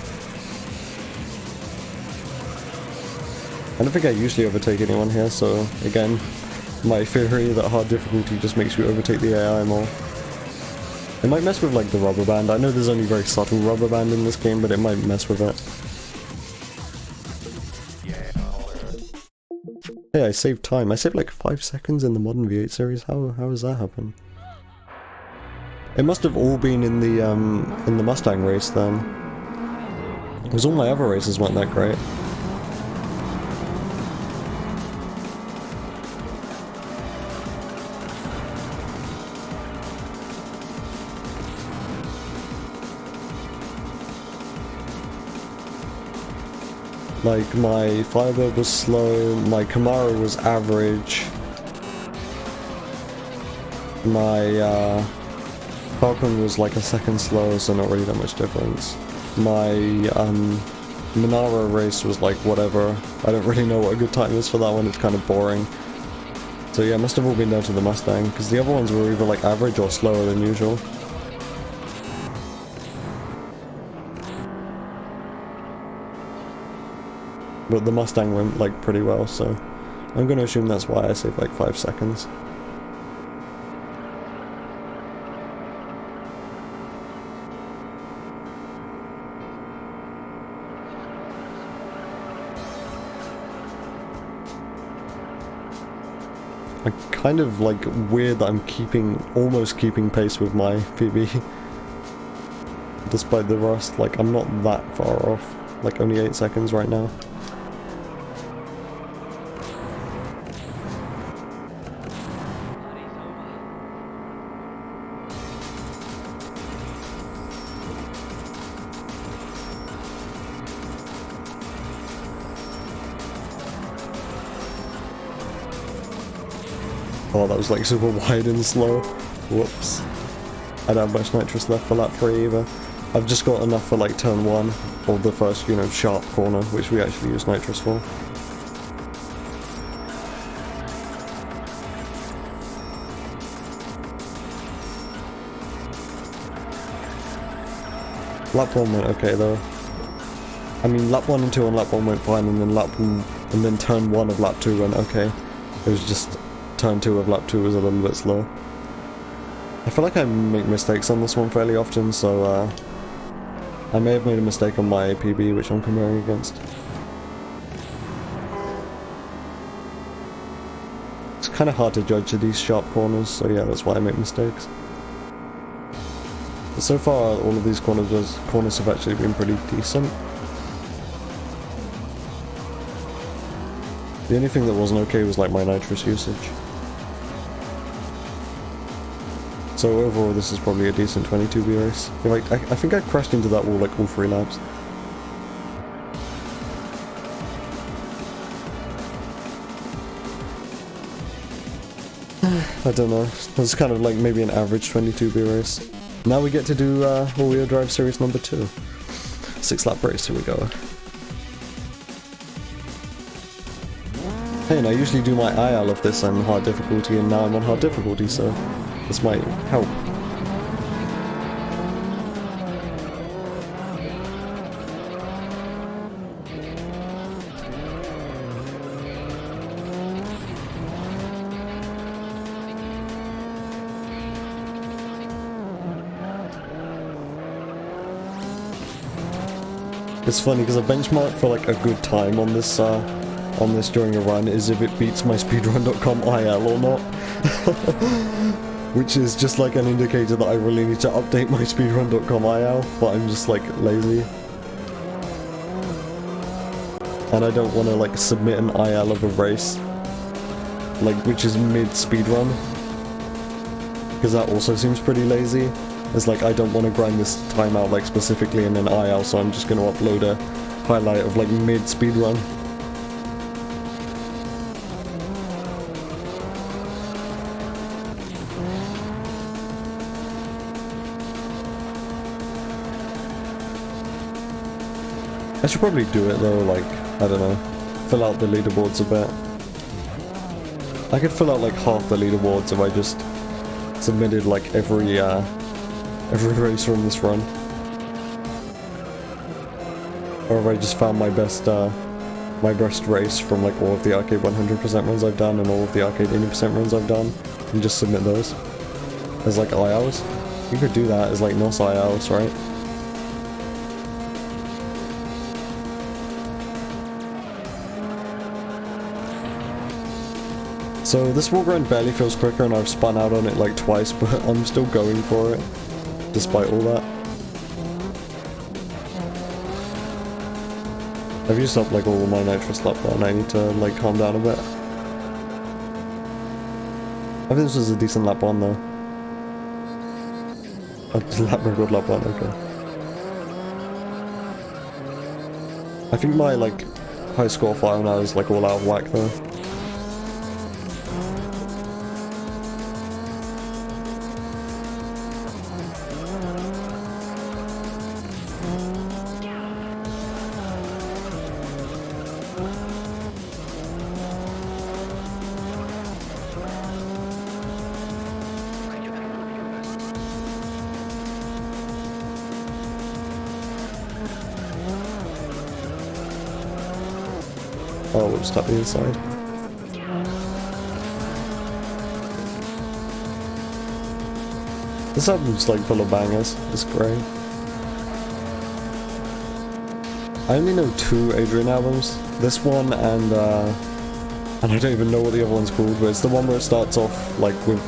I don't think I usually overtake anyone here, so again, my theory that hard difficulty just makes you overtake the AI more. It might mess with like the rubber band. I know there's only very subtle rubber band in this game, but it might mess with it. Hey, I saved time. I saved like 5 seconds in the modern V8 series. How has that happened? It must have all been in the Mustang race then, because all my other races weren't that great. Like, my Firebird was slow, my Camaro was average, my Falcon was like a second slow, so not really that much difference. My Monaro race was like whatever. I don't really know what a good time is for that one, it's kind of boring. So yeah, it must have all been down to the Mustang, because the other ones were either like average or slower than usual. But the Mustang went like pretty well, so I'm going to assume that's why I saved like 5 seconds. I kind of like weird that I'm almost keeping pace with my PB. Despite the rust, like I'm not that far off, like only 8 seconds right now. Oh, that was like super wide and slow. Whoops. I don't have much nitrous left for lap 3 either. I've just got enough for like turn 1, or the first, you know, sharp corner, which we actually use nitrous for. Lap 1 went okay though. I mean, lap 1 and 2 on lap 1 went fine, and then turn 1 of lap 2 went okay. It was just turn 2 of lap 2 was a little bit slow. I feel like I make mistakes on this one fairly often, so I may have made a mistake on my PB, which I'm comparing against. It's kind of hard to judge these sharp corners, so yeah, that's why I make mistakes. But so far, all of these corners have actually been pretty decent. The only thing that wasn't okay was like my nitrous usage. So overall, this is probably a decent 22B race. I think I crashed into that wall like all 3 laps. I don't know. It's kind of like maybe an average 22B race. Now we get to do all-wheel drive series number 2. 6-lap race, here we go. Hey, and I usually do my IL of this on hard difficulty, and now I'm on hard difficulty, so this might help. It's funny because a benchmark for like a good time on this during a run is if it beats my speedrun.com IL or not. Which is just like an indicator that I really need to update my speedrun.com IL, but I'm just like lazy. And I don't want to like submit an IL of a race, like which is mid speedrun, because that also seems pretty lazy. It's like I don't want to grind this time out like specifically in an IL, so I'm just going to upload a highlight of like mid speedrun. I should probably do it though, like, I don't know, fill out the leaderboards a bit. I could fill out like half the leaderboards if I just submitted like every racer in this run. Or if I just found my best race from like all of the arcade 100% runs I've done and all of the arcade 80% runs I've done, and just submit those as like ILs. You could do that as like NOS ILs, right? So this walk around barely feels quicker, and I've spun out on it like twice, but I'm still going for it, despite all that. I've used up like all of my nitrous lap there, and I need to like calm down a bit. I think this was a decent lap 1 though. Lap record lap 1, okay. I think my like high score file now is like all out of whack though. Oh, whoops, tap the inside. This album's like full of bangers. It's great. I only know 2 Adrian albums. This one and I don't even know what the other one's called, but it's the one where it starts off like with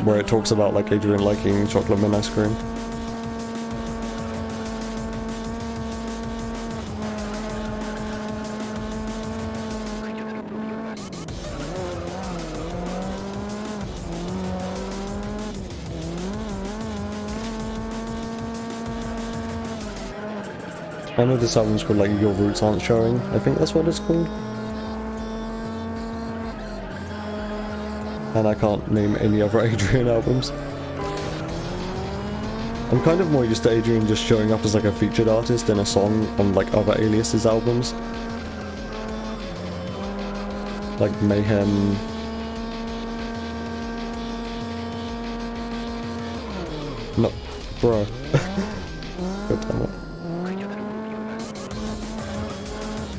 where it talks about like Adrian liking chocolate mint ice cream. I know this album's called like Your Roots Aren't Showing. I think that's what it's called. And I can't name any other Adrian albums. I'm kind of more used to Adrian just showing up as like a featured artist in a song on like other Alias's albums. Like Mayhem. No, bro. God damn it.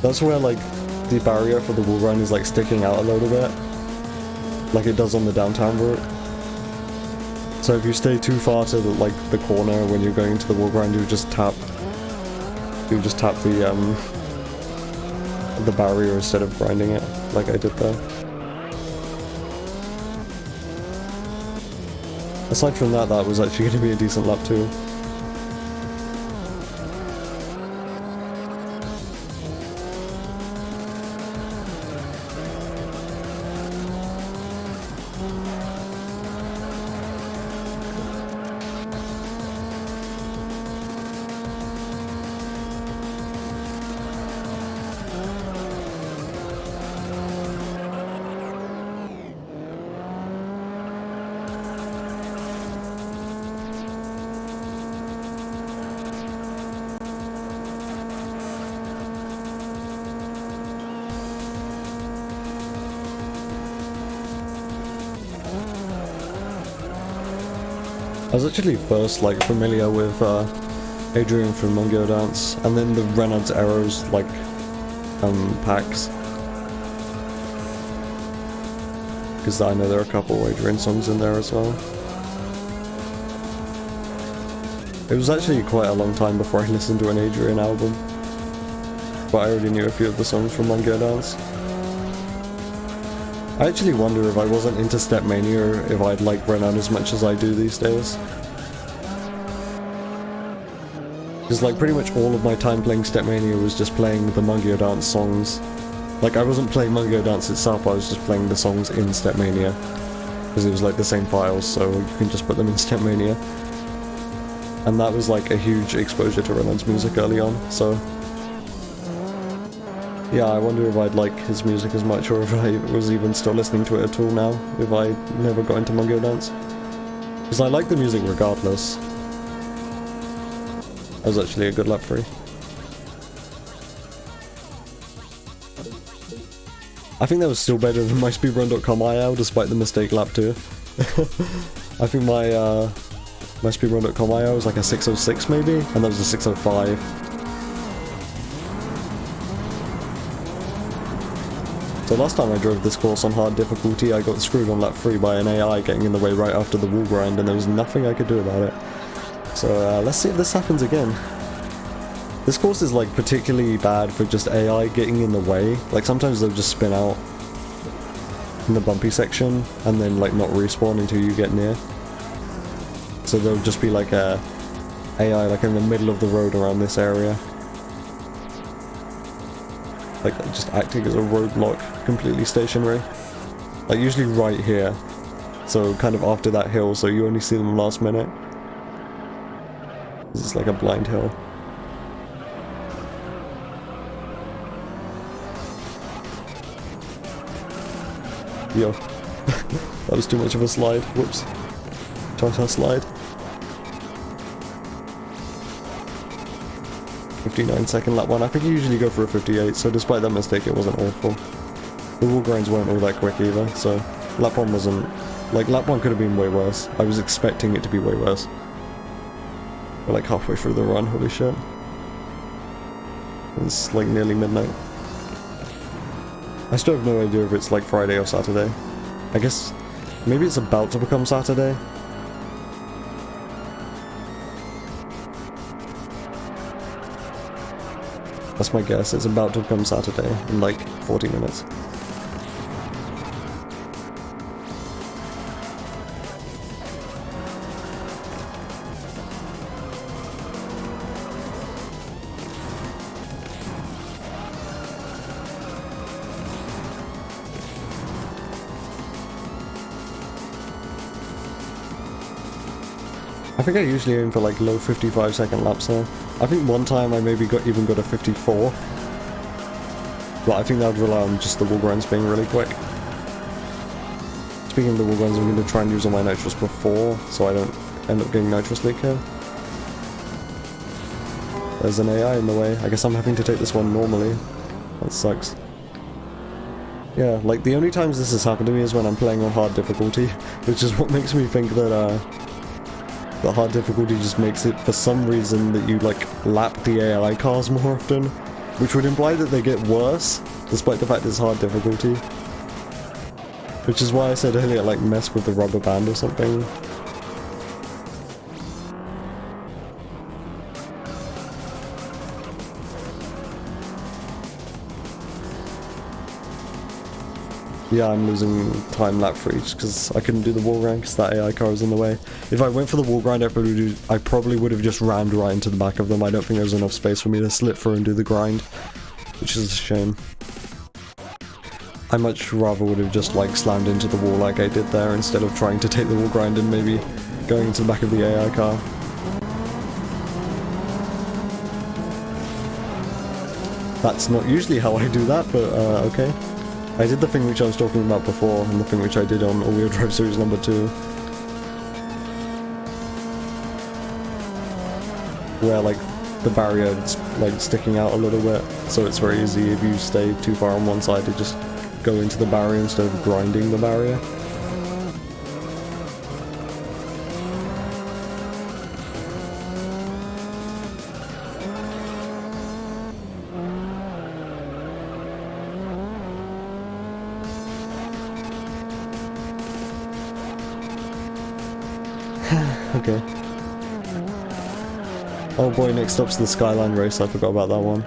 That's where like the barrier for the wall grind is like sticking out a little bit, like it does on the downtown route. So if you stay too far to the, like the corner when you're going into the wall grind, you just tap the barrier instead of grinding it, like I did there. Aside from that, that was actually going to be a decent lap too. I was actually first like familiar with Adrian from Mungo Dance, and then the Reynolds Arrows like packs, because I know there are a couple Adrian songs in there as well. It was actually quite a long time before I listened to an Adrian album, but I already knew a few of the songs from Mungo Dance. I actually wonder if I wasn't into Stepmania, if I'd like Renan as much as I do these days. Because like pretty much all of my time playing Stepmania was just playing the Mungo Dance songs. Like I wasn't playing Mungo Dance itself, I was just playing the songs in Stepmania. Because it was like the same files, so you can just put them in Stepmania. And that was like a huge exposure to Renan's music early on, so... Yeah, I wonder if I'd like his music as much, or if I was even still listening to it at all now, if I never got into Mungo Dance. Because I like the music regardless. That was actually a good lap 3. I think that was still better than my speedrun.com IL, despite the mistake lap 2. I think my speedrun.com IL was like a 606 maybe, and that was a 605. So last time I drove this course on hard difficulty, I got screwed on lap 3 by an AI getting in the way right after the wall grind, and there was nothing I could do about it. So let's see if this happens again. This course is like particularly bad for just AI getting in the way. Like sometimes they'll just spin out in the bumpy section and then like not respawn until you get near. So there'll just be like a AI like in the middle of the road around this area. Like just acting as a roadblock, completely stationary. Like usually right here. So kind of after that hill, so you only see them last minute. This is like a blind hill. Yo. That was too much of a slide. Whoops. Try slide. 59-second lap 1. I think you usually go for a 58, so despite that mistake it wasn't awful. The wall grinds weren't all that quick either, so lap 1 wasn't... Like, lap 1 could have been way worse. I was expecting it to be way worse. We're like halfway through the run, holy shit. It's like nearly midnight. I still have no idea if it's like Friday or Saturday. I guess maybe it's about to become Saturday. That's my guess. It's about to become Saturday in like 40 minutes. I think I usually aim for like low 55-second laps now. I think one time I maybe even got a 54. But I think that would rely on just the wall grinds being really quick. Speaking of the wall grinds, I'm going to try and use all my nitrous before, so I don't end up getting nitrous leak here. There's an AI in the way. I guess I'm having to take this one normally. That sucks. Yeah, like the only times this has happened to me is when I'm playing on hard difficulty, which is what makes me think that the hard difficulty just makes it, for some reason, that you, like, lap the AI cars more often, which would imply that they get worse, despite the fact it's hard difficulty. Which is why I said earlier, like, mess with the rubber band or something. Yeah, I'm losing time lap for each because I couldn't do the wall grind because that AI car was in the way. If I went for the wall grind, I probably would have just rammed right into the back of them. I don't think there's enough space for me to slip through and do the grind, which is a shame. I much rather would have just like slammed into the wall like I did there instead of trying to take the wall grind and maybe going into the back of the AI car. That's not usually how I do that, but okay. I did the thing which I was talking about before, and the thing which I did on All Wheel Drive Series number 2. Where, like, the barrier is, like, sticking out a little bit, so it's very easy if you stay too far on one side to just go into the barrier instead of grinding the barrier. Okay. Oh boy, next up's the Skyline race, I forgot about that one.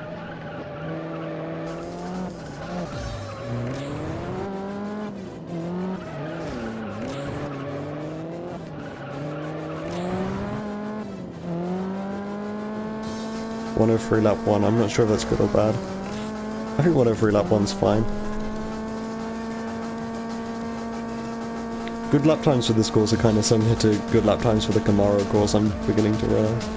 .103 lap 1, I'm not sure if that's good or bad. I think 103 lap 1's fine. Good lap times for this course are kind of similar to good lap times for the Camaro course, I'm beginning to realize.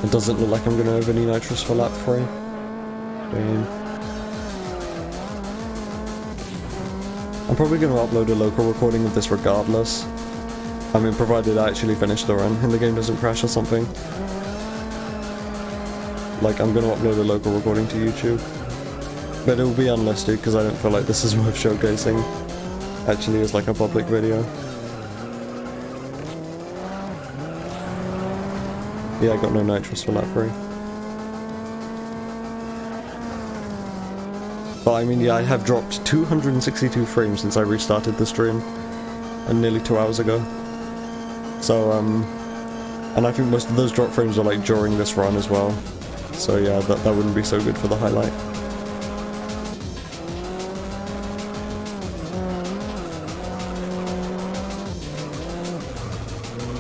It doesn't look like I'm going to have any nitrous for lap 3. Damn. I'm probably going to upload a local recording of this regardless. I mean, provided I actually finish the run and the game doesn't crash or something. Like, I'm going to upload a local recording to YouTube. But it will be unlisted because I don't feel like this is worth showcasing actually as like a public video. Yeah, I got no nitrous for lap 3. But I mean, yeah, I have dropped 262 frames since I restarted the stream, and nearly 2 hours ago. So, and I think most of those drop frames are like during this run as well. So yeah, that wouldn't be so good for the highlight.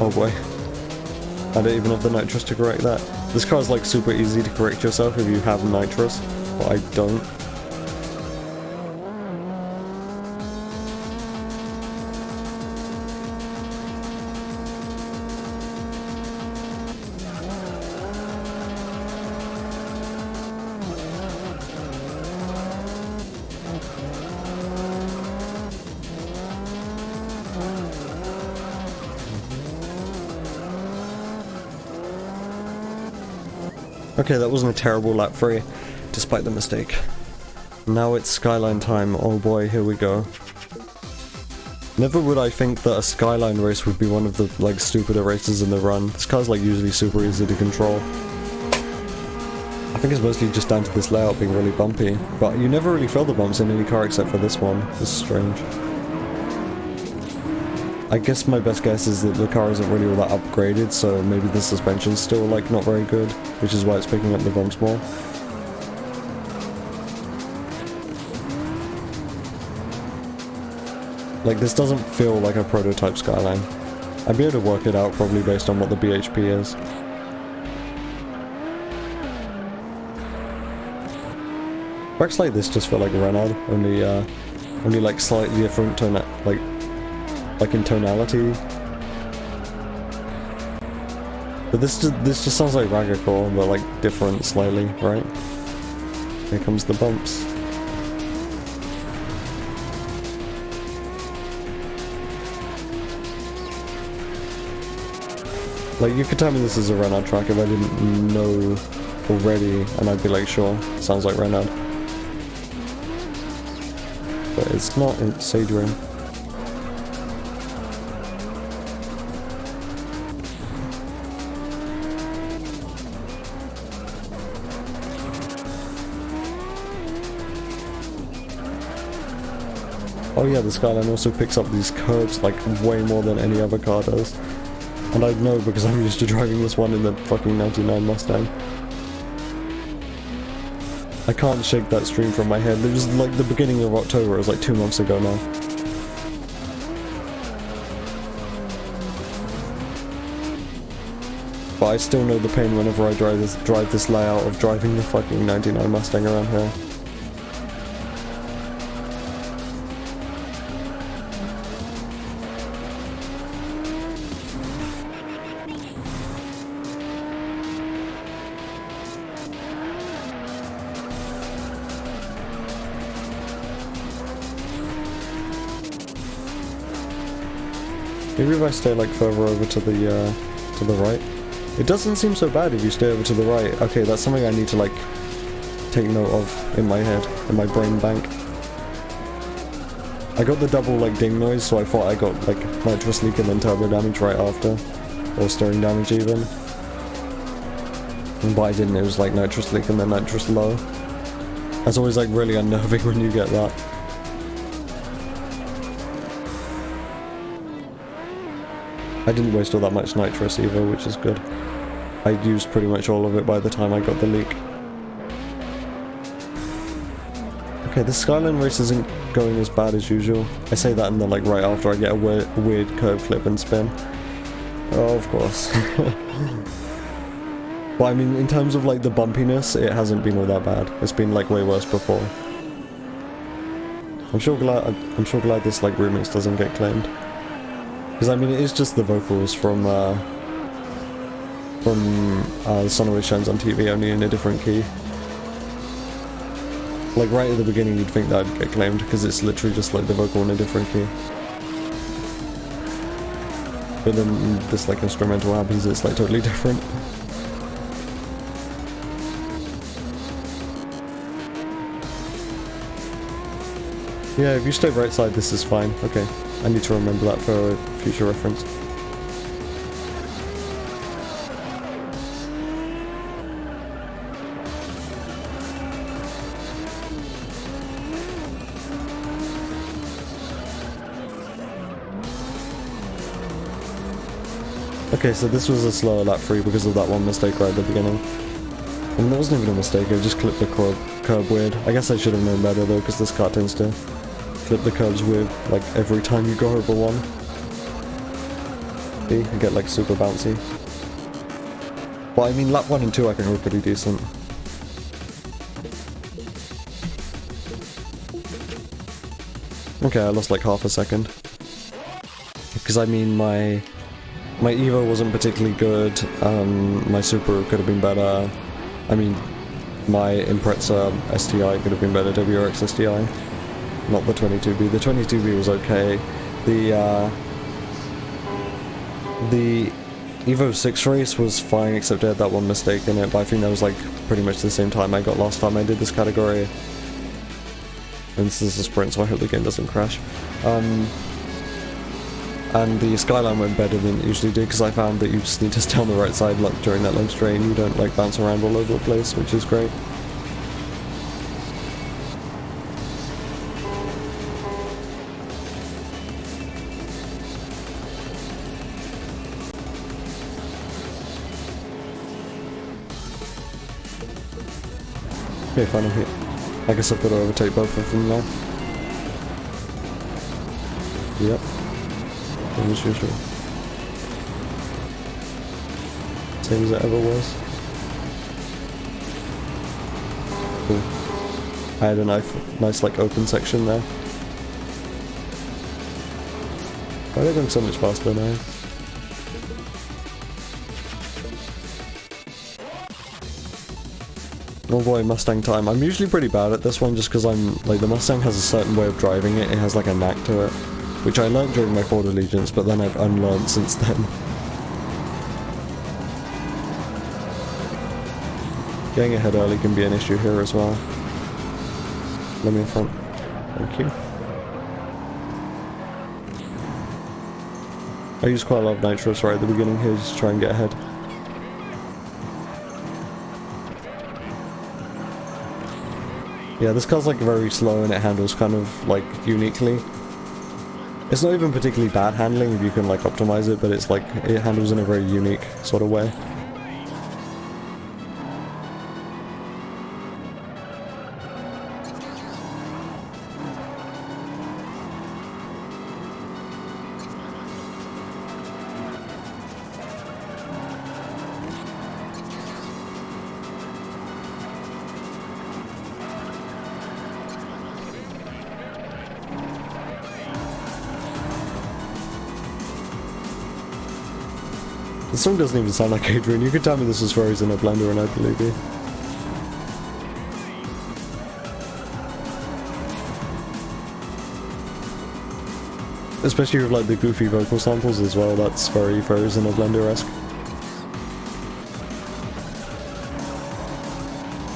Oh boy. I don't even have the nitrous to correct that. This car's like super easy to correct yourself if you have nitrous, but I don't. Okay, that wasn't a terrible lap 3, despite the mistake. Now it's Skyline time. Oh boy, here we go. Never would I think that a Skyline race would be one of the, like, stupider races in the run. This car's, like, usually super easy to control. I think it's mostly just down to this layout being really bumpy. But you never really feel the bumps in any car except for this one. This is strange. I guess my best guess is that the car isn't really all that upgraded, so maybe the suspension's still, like, not very good, which is why it's picking up the bumps more. Like, this doesn't feel like a prototype Skyline. I'd be able to work it out probably based on what the BHP is. Tracks like this just feel like Renault, only like slightly different like in tonality. But this just sounds like Ragacore, but like different slightly, right? Here comes the bumps. Like, you could tell me this is a Renault track if I didn't know already, and I'd be like, sure, sounds like Renault. But it's not, it's Adrian. Oh yeah, the Skyline also picks up these curves like way more than any other car does. And I know because I'm used to driving this one in the fucking 99 Mustang. I can't shake that stream from my head. It was like the beginning of October, it was like 2 months ago now. But I still know the pain whenever I drive this layout of driving the fucking 99 Mustang around here. Maybe if I stay like further over to the right. It doesn't seem so bad if you stay over to the right. Okay, that's something I need to like take note of in my head, in my brain bank. I got the double like ding noise, so I thought I got like nitrous leak and then turbo damage right after, or steering damage even. But I didn't. It was like nitrous leak and then nitrous low. That's always like really unnerving when you get that. I didn't waste all that much nitrous either, which is good. I used pretty much all of it by the time I got the leak. Okay, the Skyline race isn't going as bad as usual. I say that and then like right after I get a weird curve flip and spin. Oh, of course. But I mean, in terms of like the bumpiness, it hasn't been all that bad. It's been like way worse before. I'm sure glad this like remix doesn't get claimed. Because I mean, it is just the vocals from The Sun Always Shines on TV, only in a different key. Like right at the beginning you'd think that would get claimed, because it's literally just like the vocal in a different key. But then this like instrumental happens, it's like totally different. Yeah, if you stay right side this is fine. Okay, I need to remember that for future reference. Okay, so this was a slower lap 3 because of that one mistake right at the beginning. I mean, that wasn't even a mistake, I just clipped the curb weird. I guess I should have known better though, because this car tends to flip the curbs weird, like every time you go over one. See, you get like super bouncy. But I mean, lap 1 and 2 I think were pretty decent. Okay, I lost like half a second. Because I mean, my Evo wasn't particularly good, my Subaru could have been better. I mean, my Impreza STI could have been better, WRX STI. Not the 22B. The 22B was okay. The Evo 6 race was fine, except I had that one mistake in it, but I think that was like pretty much the same time I got last time I did this category. And this is a sprint, so I hope the game doesn't crash. And the skyline went better than it usually did, because I found that you just need to stay on the right side like during that long straight, and you don't like bounce around all over the place, which is great. Okay, fine, I'm here. I guess I've got to overtake both of them now. Yep. As usual. Same as it ever was. Cool. I had a nice like open section there. Why are they going so much faster now? Oh boy, Mustang time. I'm usually pretty bad at this one just because I'm, like, the Mustang has a certain way of driving it. It has like a knack to it, which I learned during my Ford Allegiance, but then I've unlearned since then. Getting ahead early can be an issue here as well. Let me in front. Thank you. I use quite a lot of nitrous right at the beginning here just to try and get ahead. Yeah, this car's like very slow and it handles kind of like uniquely. It's not even particularly bad handling if you can like optimize it, but it's like it handles in a very unique sort of way. The song doesn't even sound like Adrian. You could tell me this was Ferries in a blender and I'd believe you. Especially with like the goofy vocal samples as well, that's very Ferries in a blender-esque.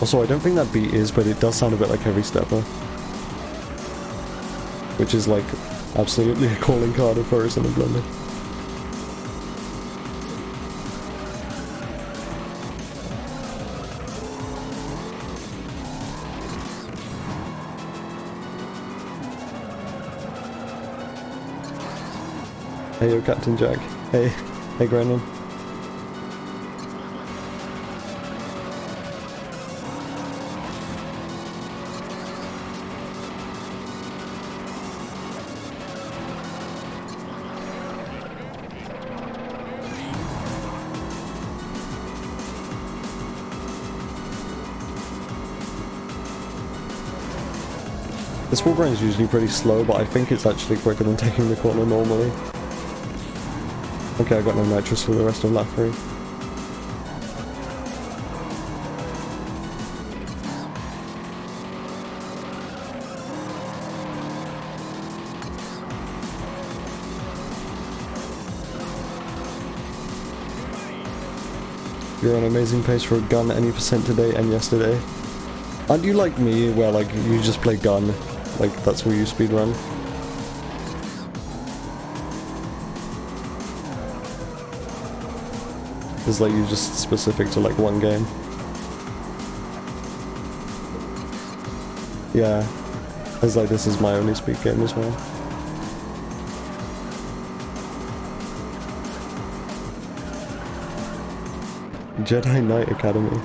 Also, I don't think that beat is, but it does sound a bit like Heavy Stepper. Which is like absolutely a calling card of Ferries in a blender. Hey yo, Captain Jack. Hey. Hey, Grannon. This wall run is usually pretty slow, but I think it's actually quicker than taking the corner normally. Okay, I got no nitrous for the rest of lap 3. You're on amazing pace for a gun any percent today and yesterday. Aren't you like me, where like you just play gun, like that's where you speedrun? It's like you're just specific to like one game. Yeah, it's like this is my only speed game as well. Jedi Knight Academy.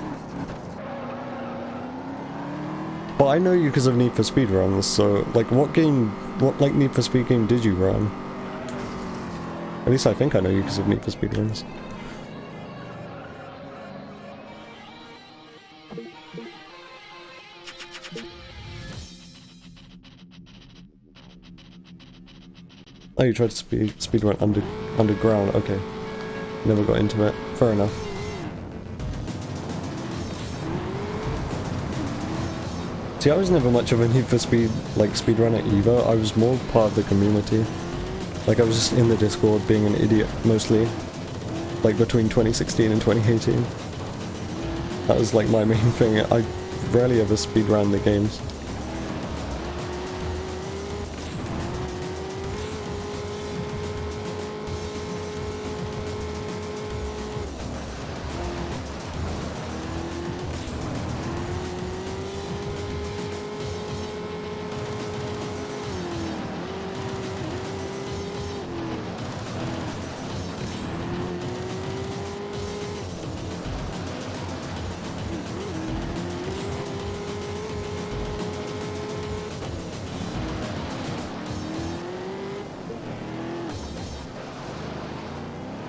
Well, I know you because of Need for Speed runs, so like what like Need for Speed game did you run? At least I think I know you because of Need for Speed runs. Oh, you tried to speedrun underground, okay. Never got into it. Fair enough. See, I was never much of a Need for Speed, like, speedrunner either. I was more part of the community. Like, I was just in the Discord being an idiot, mostly. Like, between 2016 and 2018. That was, like, my main thing. I rarely ever speedran the games.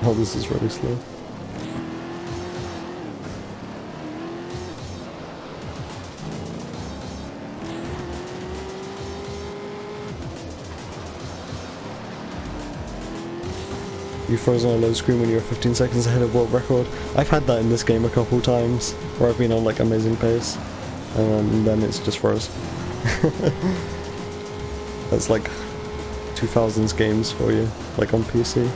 Oh, this is really slow. You froze on a load screen when you were 15 seconds ahead of world record. I've had that in this game a couple times, where I've been on like amazing pace, and then it's just froze. That's like 2000s games for you, like on PC.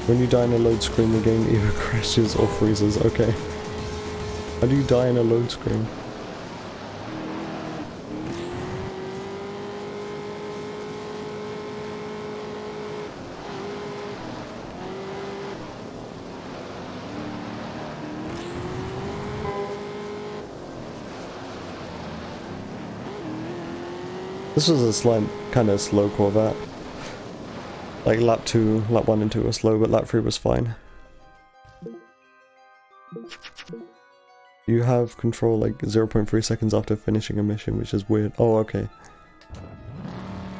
When you die in a load screen, the game either crashes or freezes. Okay. How do you die in a load screen? This was a slight, kind of slow Corvette. Like lap 2, lap 1 and 2 were slow, but lap 3 was fine. You have control like 0.3 seconds after finishing a mission, which is weird. Oh, okay.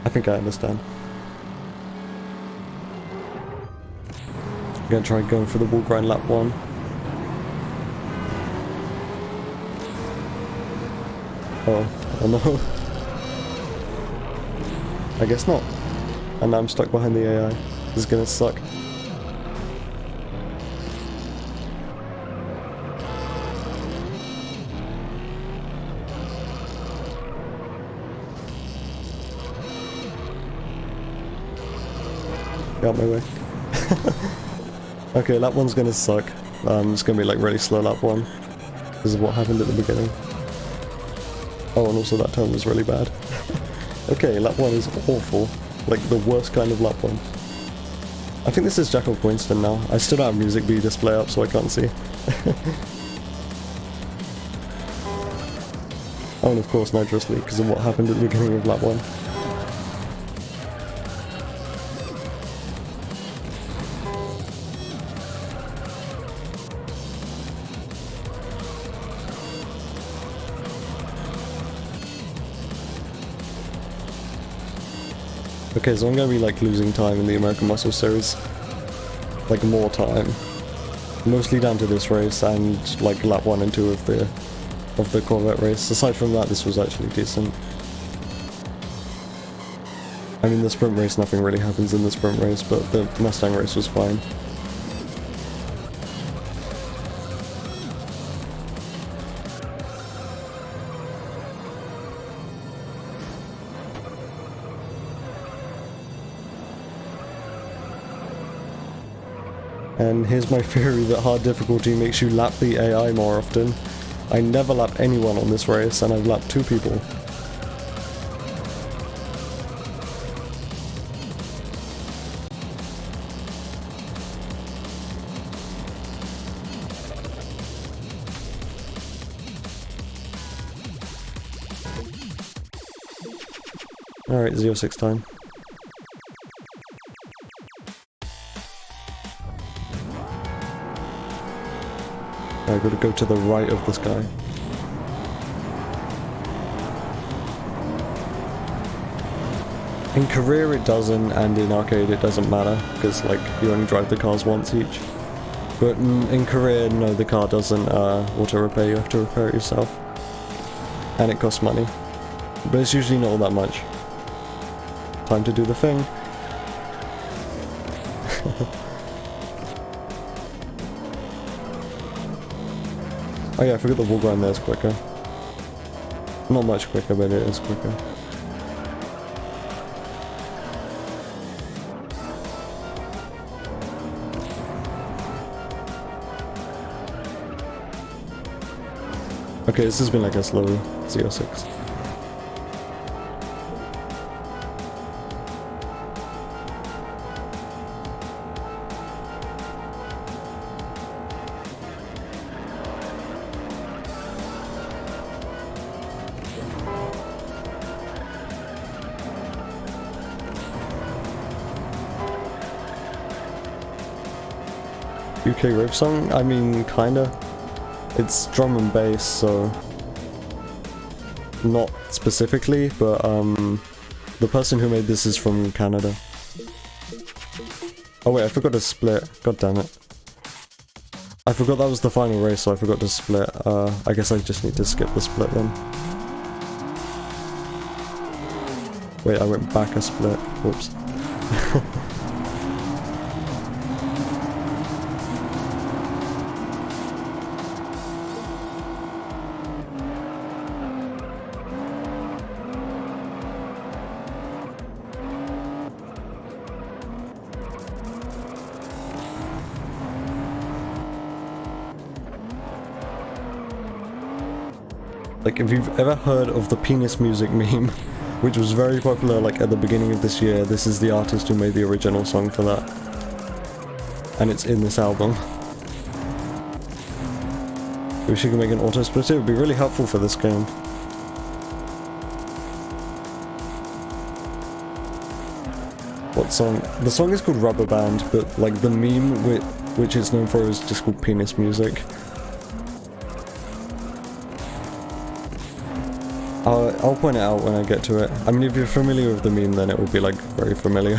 I think I understand. I'm gonna try going for the wall grind lap 1. Oh no. I guess not. And now I'm stuck behind the AI. This is gonna suck. Get out my way. Okay, lap 1's gonna suck. It's gonna be like really slow lap 1. Because of what happened at the beginning. Oh, and also that turn was really bad. Okay, lap 1 is awful. Like the worst kind of lap 1. I think this is Jackal Queenston now. I still don't have Music B display up, so I can't see. Oh, and of course Nitrous League, because of what happened at the beginning of lap 1. Okay, so I'm gonna be like losing time in the American Muscle Series. Like more time. Mostly down to this race and like lap 1 and 2 of the Corvette race. Aside from that, this was actually decent. I mean, the sprint race, nothing really happens in the sprint race, but the Mustang race was fine. And here's my theory that hard difficulty makes you lap the AI more often. I never lap anyone on this race, and I've lapped 2 people. Alright, Z06 time. I gotta go to the right of this guy. In career it doesn't, and in arcade it doesn't matter, because like you only drive the cars once each. But in career, no, the car doesn't auto repair, you have to repair it yourself. And it costs money. But it's usually not all that much. Time to do the thing. Oh yeah, I forgot the wall grind there is quicker. Not much quicker, but it is quicker. Okay, this has been like a slow Z06. UK rave song? I mean, kinda. It's drum and bass, so not specifically, but the person who made this is from Canada. Oh wait, I forgot to split. God damn it. I forgot that was the final race, so I forgot to split. I guess I just need to skip the split then. Wait, I went back a split. Whoops. Like, if you've ever heard of the penis music meme, which was very popular like at the beginning of this year, this is the artist who made the original song for that. And it's in this album. Wish you could make an auto splitter, it would be really helpful for this game. What song? The song is called Rubber Band, but like the meme which it's known for is just called penis music. I'll point it out when I get to it. I mean, if you're familiar with the meme, then it will be like very familiar.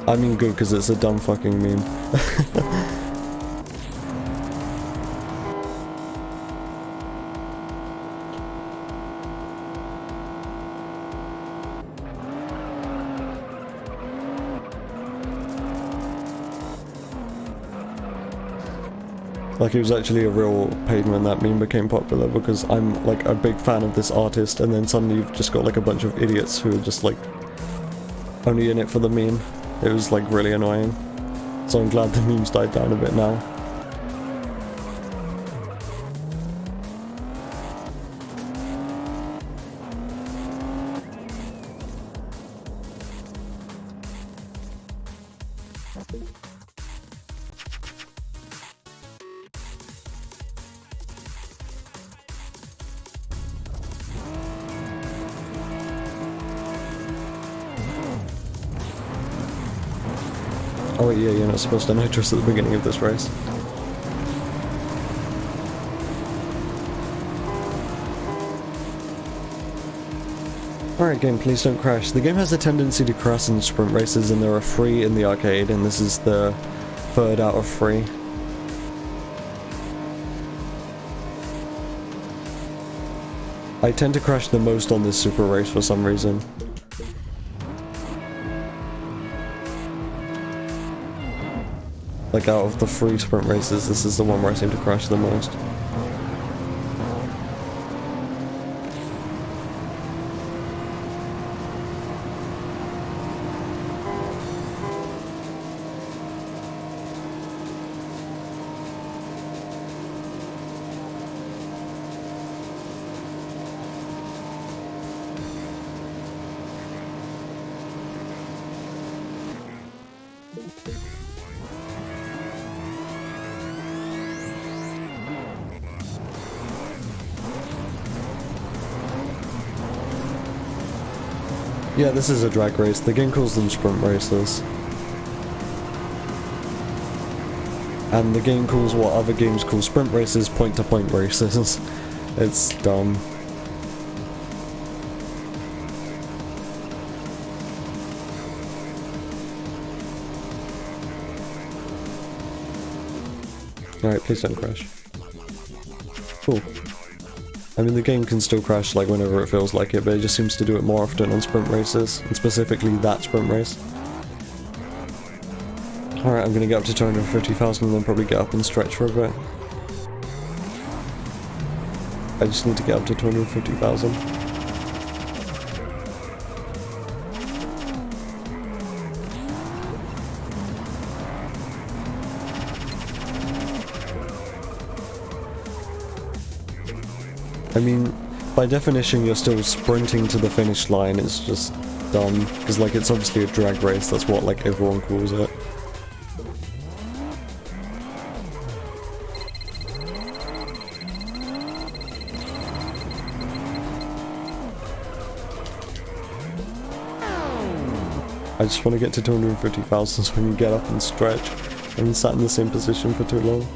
I mean good, because it's a dumb fucking meme. Like, it was actually a real pain when that meme became popular, because I'm like a big fan of this artist, and then suddenly you've just got like a bunch of idiots who are just like only in it for the meme. It was like really annoying. So I'm glad the memes died down a bit now. Oh yeah, you're not supposed to nitrous at the beginning of this race. Alright game, please don't crash. The game has a tendency to crash in sprint races, and there are 3 in the arcade, and this is the 3rd out of 3. I tend to crash the most on this super race for some reason. Like, out of the 3 sprint races, this is the one where I seem to crash the most. Yeah, this is a drag race. The game calls them sprint races. And the game calls what other games call sprint races point-to-point races. It's dumb. Alright, please don't crash. Cool. I mean, the game can still crash like whenever it feels like it, but it just seems to do it more often on sprint races, and specifically that sprint race. Alright, I'm gonna get up to 250,000 and then probably get up and stretch for a bit. I just need to get up to 250,000. I mean, by definition you're still sprinting to the finish line. It's just dumb, because like it's obviously a drag race, that's what like everyone calls it. I just want to get to 250,000 so I can get up and stretch. I've been sat in the same position for too long.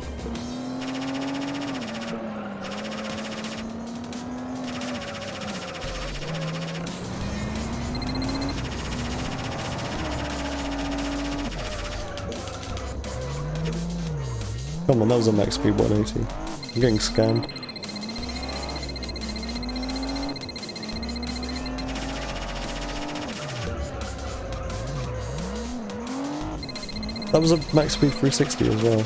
Come on, that was a max speed 180. I'm getting scammed. That was a max speed 360 as well.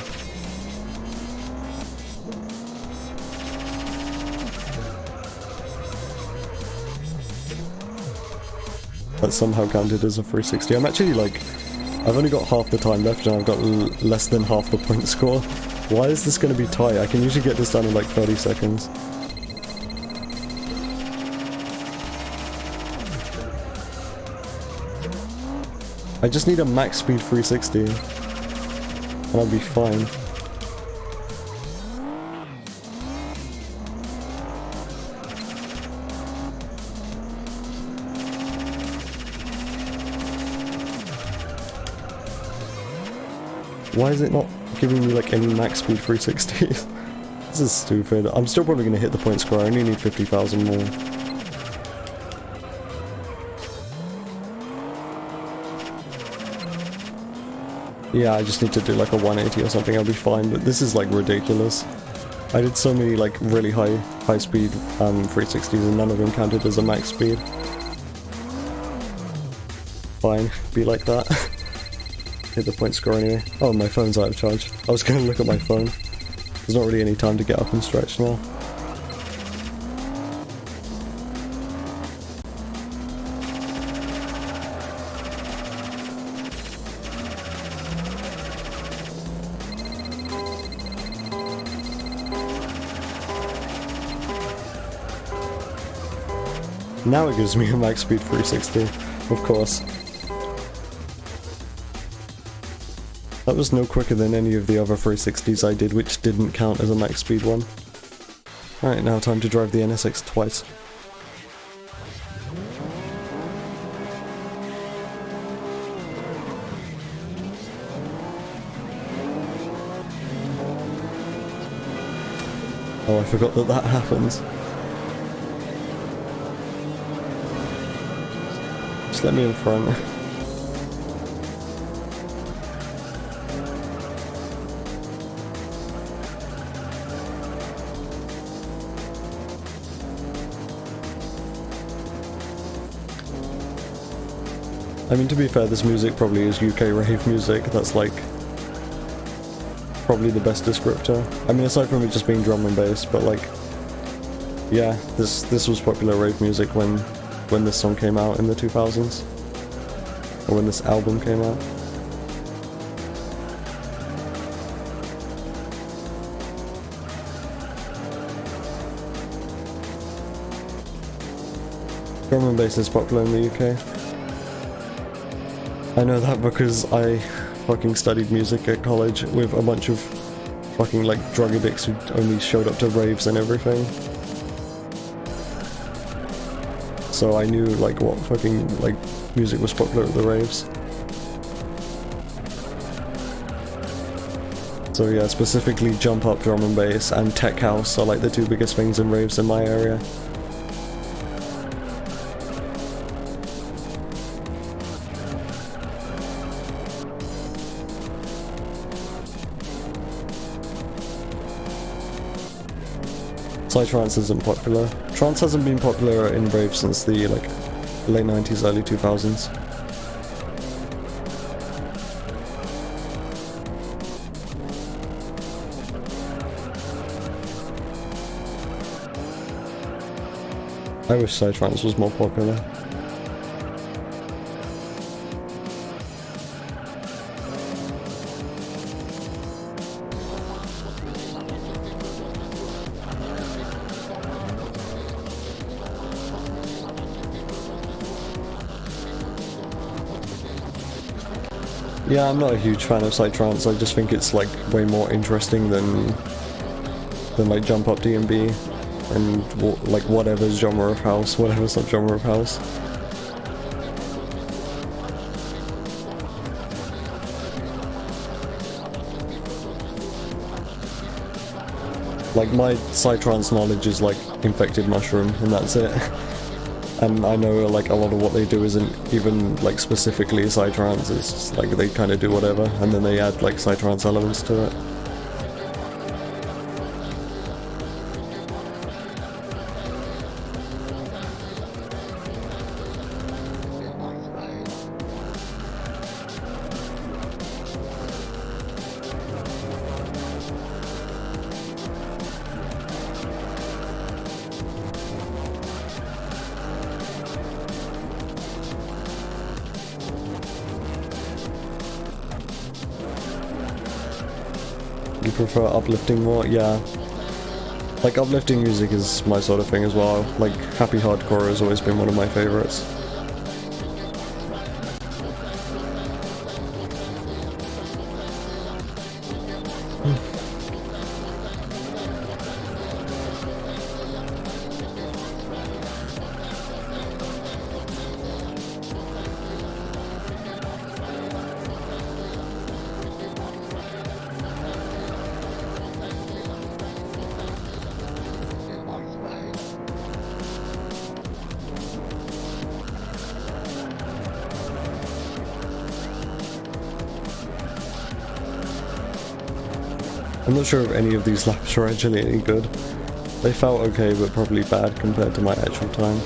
That somehow counted as a 360. I'm actually like, I've only got half the time left and I've got less than half the point score. Why is this going to be tight? I can usually get this done in like 30 seconds. I just need a max speed 360 and I'll be fine. Why is it not giving me like any max speed 360? This is stupid. I'm still probably going to hit the point score. I only need 50,000 more. Yeah, I just need to do like a 180 or something, I'll be fine, but this is like ridiculous. I did so many like really high speed 360s and none of them counted as a max speed. Fine, be like that. Hit the point score anyway. Oh, my phone's out of charge. I was gonna look at my phone. There's not really any time to get up and stretch now. Now it gives me a max speed 360, of course. That was no quicker than any of the other 360s I did, which didn't count as a max speed one. Alright, now time to drive the NSX twice. Oh, I forgot that that happens. Just let me in front. I mean, to be fair, this music probably is UK rave music. That's like probably the best descriptor. I mean, aside from it just being drum and bass, but like, yeah, this was popular rave music when this song came out in the 2000s, or when this album came out. Drum and bass is popular in the UK. I know that because I fucking studied music at college with a bunch of fucking like drug addicts who only showed up to raves and everything. So I knew like what fucking like music was popular at the raves. So yeah, specifically jump up drum and bass and tech house are like the two biggest things in raves in my area. Psytrance isn't popular. Trance hasn't been popular in raves since the like late 90s, early 2000s. I wish Psytrance was more popular. Yeah, I'm not a huge fan of Psytrance. I just think it's like way more interesting than like jump up D&B and like whatever genre of house, whatever subgenre of house. Like, my Psytrance knowledge is like infected mushroom, and that's it. And I know like a lot of what they do isn't even like specifically Psytrance, it's just like they kind of do whatever, and then they add like Psytrance elements to it. You prefer uplifting more? Yeah. Like, uplifting music is my sort of thing as well. Like, happy hardcore has always been one of my favorites. I'm not sure if any of these laps are actually any good. They felt okay, but probably bad compared to my actual time.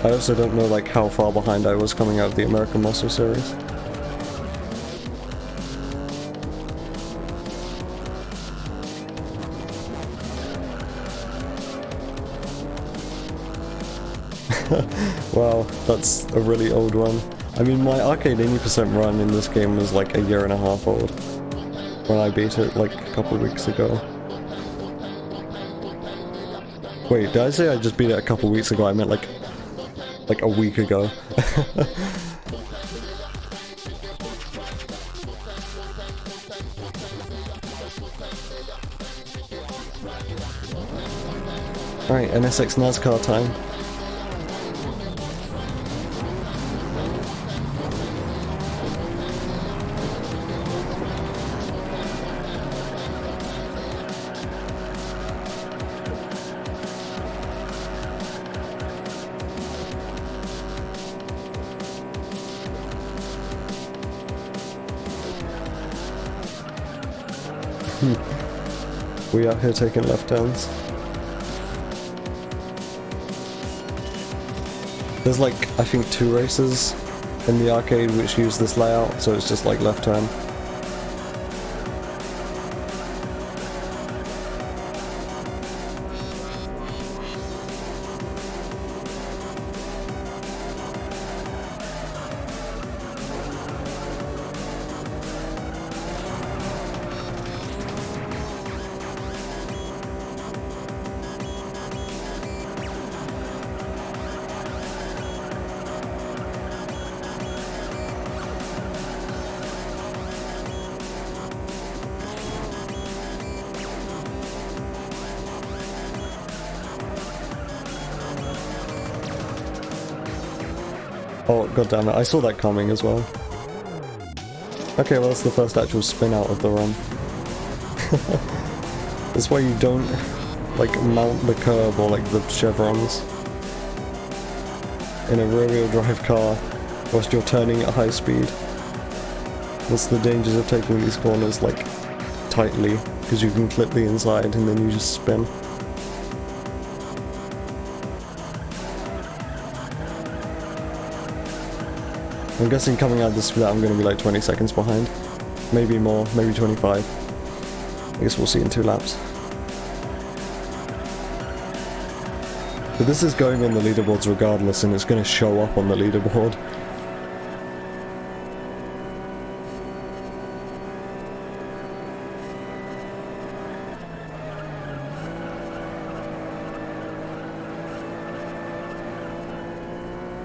I also don't know like how far behind I was coming out of the American Muscle Series. Wow, that's a really old run. I mean, my arcade 80% run in this game was like a year and a half old when I beat it like a couple weeks ago. Wait, did I say I just beat it a couple weeks ago? I meant like a week ago. Alright, NSX NASCAR time. We out here taking left turns. There's like, I think 2 races in the arcade which use this layout, so it's just like left turn. Oh, goddammit, I saw that coming as well. Okay, well that's the first actual spin out of the run. That's why you don't, like, mount the curb or, like, the chevrons in a rear-wheel drive car whilst you're turning at high speed. That's the dangers of taking these corners, like, tightly, because you can clip the inside and then you just spin. I'm guessing coming out of this split I'm going to be like 20 seconds behind. Maybe more, maybe 25. I guess we'll see in 2 laps. But this is going on the leaderboards regardless, and it's going to show up on the leaderboard.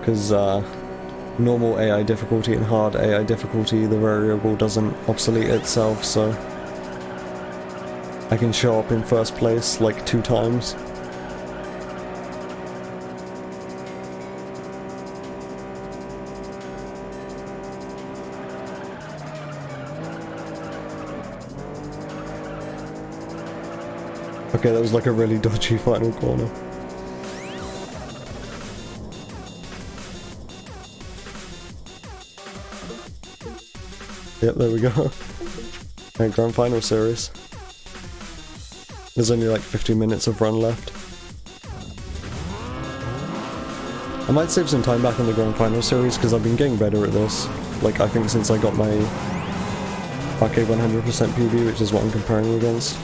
Because, normal AI difficulty and hard AI difficulty, the variable doesn't obsolete itself, so I can show up in first place like 2 times. Okay, that was like a really dodgy final corner. Yep, there we go. And Grand Final Series. There's only like 50 minutes of run left. I might save some time back on the Grand Final Series because I've been getting better at this. Like, I think since I got my Arcade 100% PB, which is what I'm comparing against.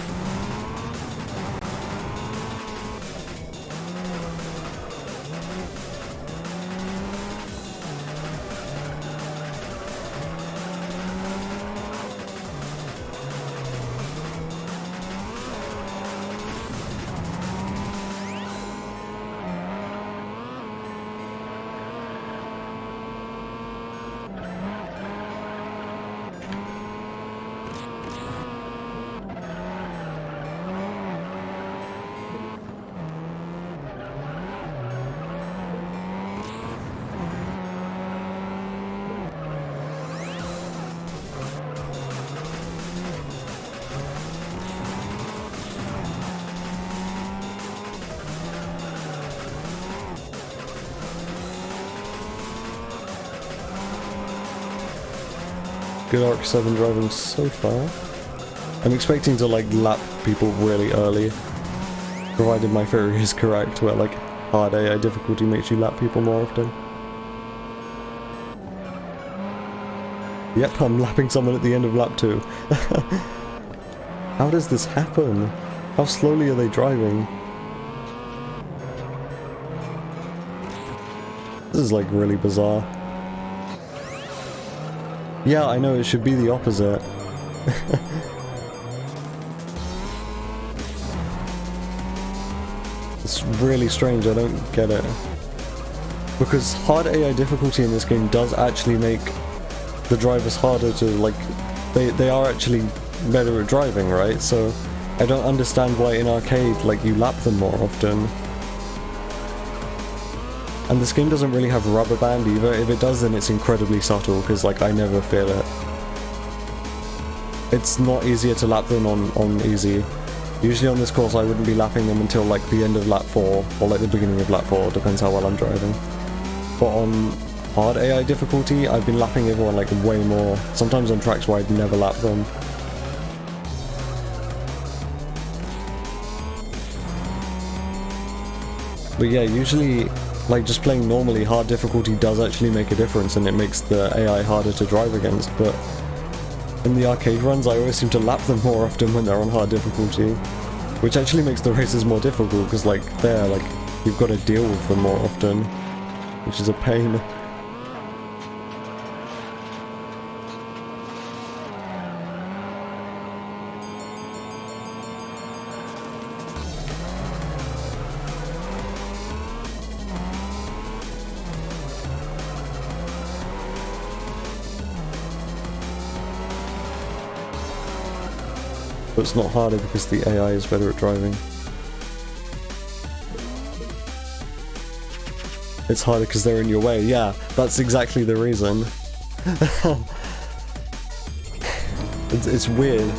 Good Arc 7 driving so far. I'm expecting to like lap people really early, provided my theory is correct, where like hard AI difficulty makes you lap people more often. Yep, I'm lapping someone at the end of lap 2. How does this happen? How slowly are they driving? This is like really bizarre. Yeah, I know, it should be the opposite. It's really strange, I don't get it. Because hard AI difficulty in this game does actually make the drivers harder to, like, they are actually better at driving, right? So I don't understand why in arcade, like, you lap them more often. And this game doesn't really have rubber band either. If it does, then it's incredibly subtle, because like I never feel it. It's not easier to lap them on easy. Usually on this course I wouldn't be lapping them until like the end of lap 4, or like the beginning of lap 4, depends how well I'm driving. But on hard AI difficulty, I've been lapping everyone like way more, sometimes on tracks where I'd never lap them. But yeah, usually like just playing normally, hard difficulty does actually make a difference and it makes the AI harder to drive against, but in the arcade runs I always seem to lap them more often when they're on hard difficulty, which actually makes the races more difficult because like there, like you've got to deal with them more often, which is a pain. But it's not harder because the AI is better at driving. It's harder because they're in your way. Yeah, that's exactly the reason. It's weird.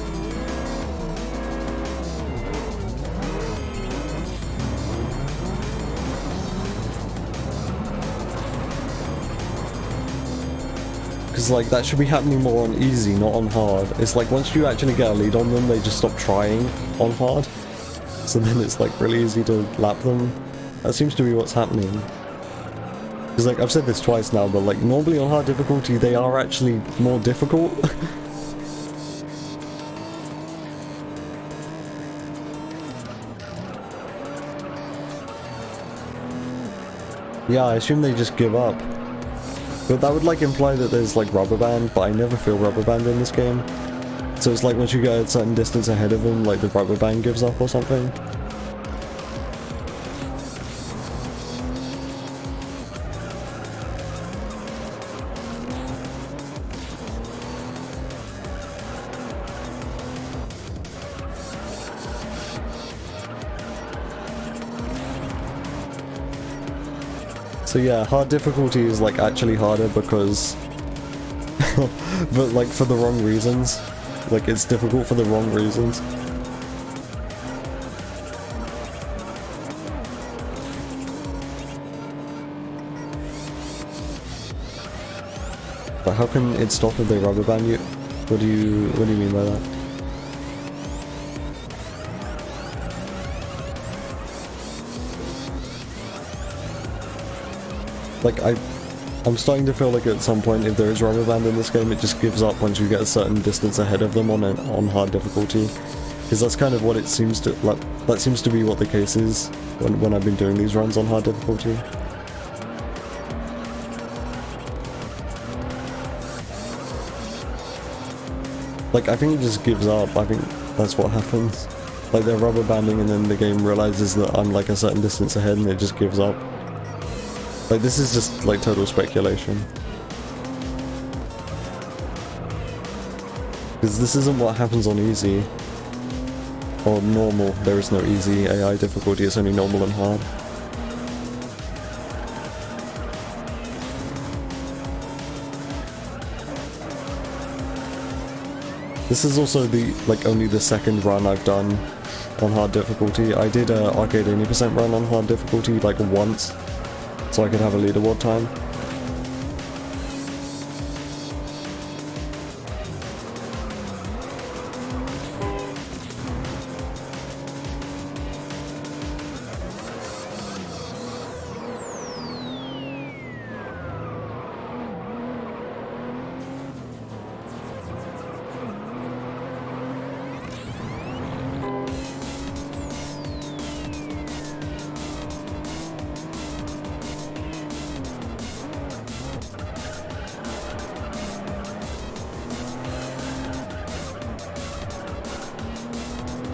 Because like that should be happening more on easy, not on hard. It's like once you actually get a lead on them, they just stop trying on hard. So then it's like really easy to lap them. That seems to be what's happening. Because like I've said this twice now, but like normally on hard difficulty they are actually more difficult. Yeah, I assume they just give up. But that would like imply that there's like rubber band, but I never feel rubber band in this game. So it's like once you get a certain distance ahead of them, like the rubber band gives up or something. So yeah, hard difficulty is like actually harder because but like for the wrong reasons. Like it's difficult for the wrong reasons. But how can it stop if they rubber band you? What do you mean by that? Like I'm starting to feel like at some point if there is rubber band in this game, it just gives up once you get a certain distance ahead of them on hard difficulty. Because that's kind of what it seems to, like, that seems to be what the case is when I've been doing these runs on hard difficulty. Like, I think it just gives up. I think that's what happens. Like, they're rubber banding and then the game realizes that I'm like a certain distance ahead and it just gives up. Like, this is just like total speculation. Because this isn't what happens on easy. Or normal. There is no easy AI difficulty, it's only normal and hard. This is also only the second run I've done on hard difficulty. I did a Arcade 80% run on hard difficulty like once, so I could have a leaderboard time.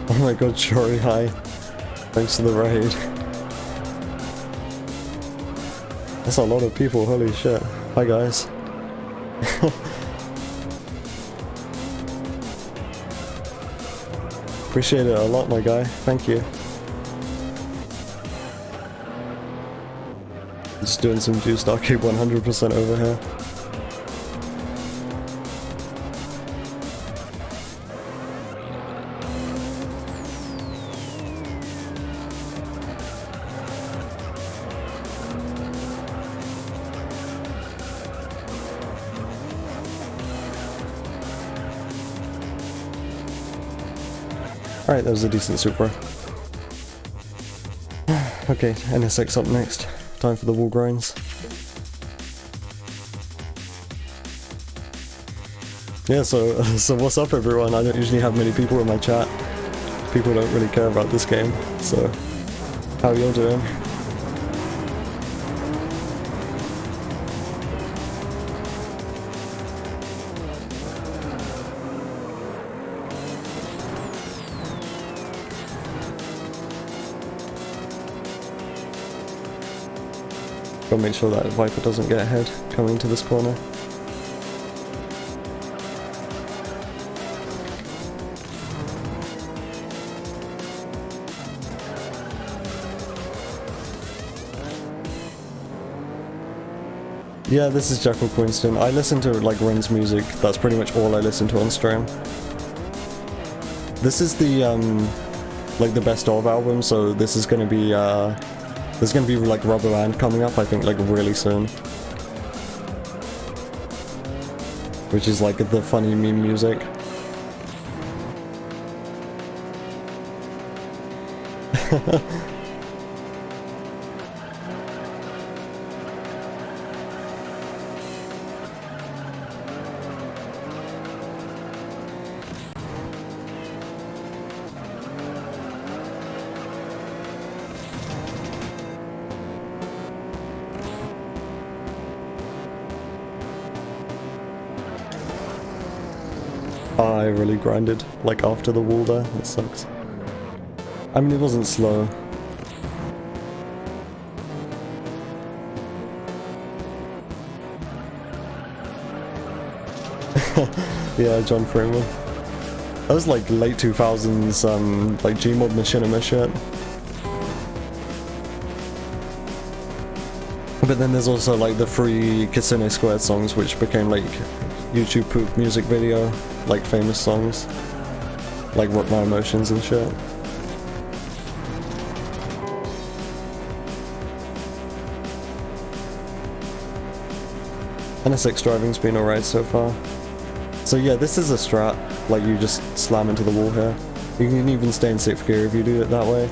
Oh my god, Shori, hi. Thanks for the raid. That's a lot of people, holy shit. Hi guys. Appreciate it a lot, my guy. Thank you. Just doing some Juiced Arcade 100% over here. Alright, that was a decent Supra. Okay, NSX up next. Time for the wall grinds. Yeah, so what's up everyone? I don't usually have many people in my chat. People don't really care about this game, so how are you all doing? Gotta make sure that Viper doesn't get ahead coming into this corner. Yeah, this is Jackal Queenston. I listen to like Ren's music. That's pretty much all I listen to on stream. This is the like the best of album, so this is gonna be there's gonna be like Rubber Band coming up, I think, like really soon. Which is like the funny meme music. I really grinded, like after the wall there, it sucks. I mean, it wasn't slow. Yeah, John Freeman. That was like late 2000s, like Gmod Machinima shit. But then there's also like the free Kitsune Squared songs, which became like YouTube poop music video, like famous songs, like Rock My Emotions and shit. NSX driving's been alright so far. So yeah, this is a strat, like you just slam into the wall here. You can even stay in 6th gear if you do it that way.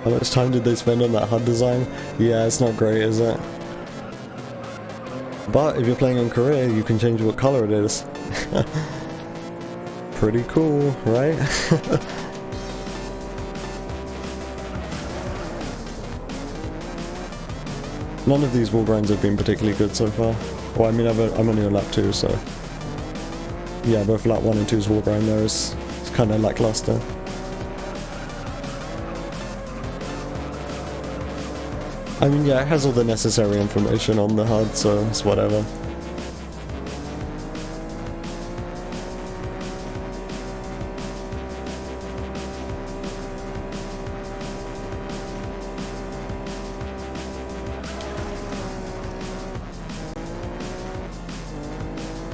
How much time did they spend on that HUD design? Yeah, it's not great, is it? But if you're playing on career, you can change what color it is. Pretty cool, right? None of these wall grinds have been particularly good so far. Well, I mean, I'm only on lap 2, so... Yeah, both lap 1 and 2's wall grind there is kind of lackluster. I mean, yeah, it has all the necessary information on the HUD, so it's whatever.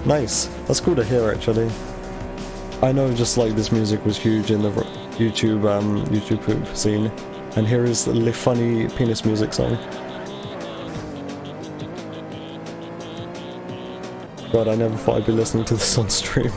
Nice. That's cool to hear, actually. I know just like this music was huge in the YouTube poop scene. And here is the funny penis music song. God, I never thought I'd be listening to this on stream.